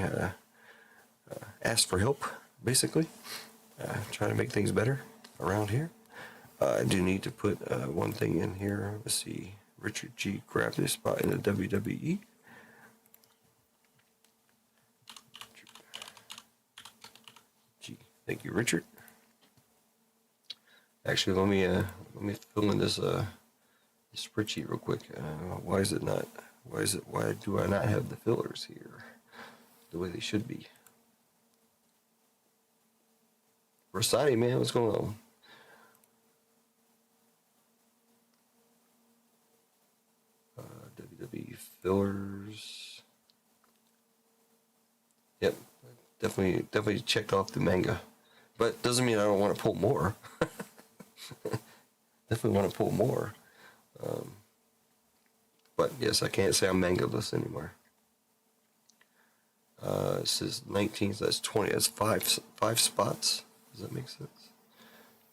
ask for help, basically. Trying to make things better around here. I do need to put one thing in here. Let's see. Richard G grabbed this spot in the WWE. G. Thank you, Richard. Actually, let me fill in this spreadsheet real quick. Why is it not? Why do I not have the fillers here the way they should be? Rosati, man, what's going on? WWE fillers. Yep, definitely checked off the manga, but doesn't mean I don't want to pull more. Definitely want to pull more. But yes, I can't say I'm manga-less anymore. It says 19, so that's 20. That's five spots. Does that make sense?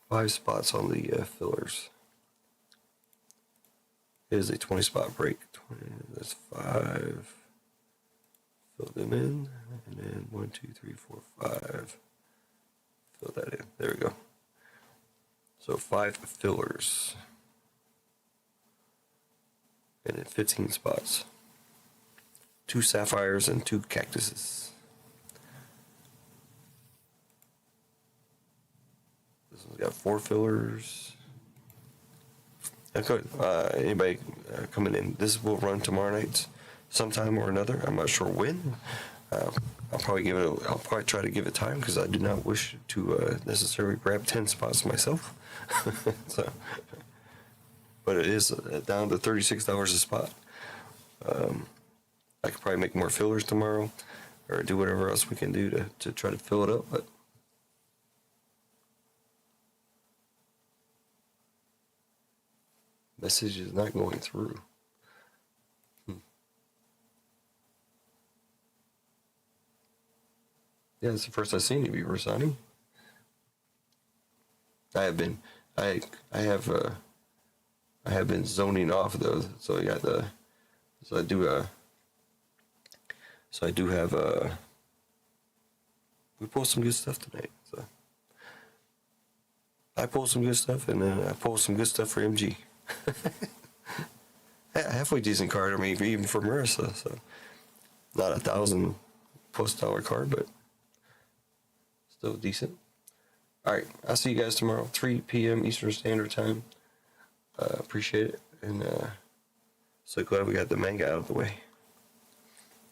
5 spots on the fillers. It is a 20-spot break. 20, that's 5. Fill them in, and then 1, 2, 3, 4, 5. Fill that in. There we go. So 5 fillers. And then 15 spots. 2 sapphires and 2 cactuses. This one's got 4 fillers. Okay, anybody coming in? This will run tomorrow night, sometime or another. I'm not sure when. I'll probably try to give it time because I do not wish to necessarily grab 10 spots myself. So, but it is down to $36 a spot. I could probably make more fillers tomorrow, or do whatever else we can do to try to fill it up. But message is not going through. Yeah, it's the first I've seen you be Rosani. I have been zoning off those. So I got I do have we pulled some good stuff tonight. So I pulled some good stuff, and then I pulled some good stuff for MG. Halfway decent card. I mean, even for Marissa. So not $1,000+ card, but still decent. All right, I'll see you guys tomorrow, 3 p.m. Eastern Standard Time. Appreciate it, and so glad we got the manga out of the way.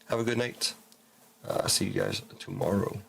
Have a good night. I'll see you guys tomorrow.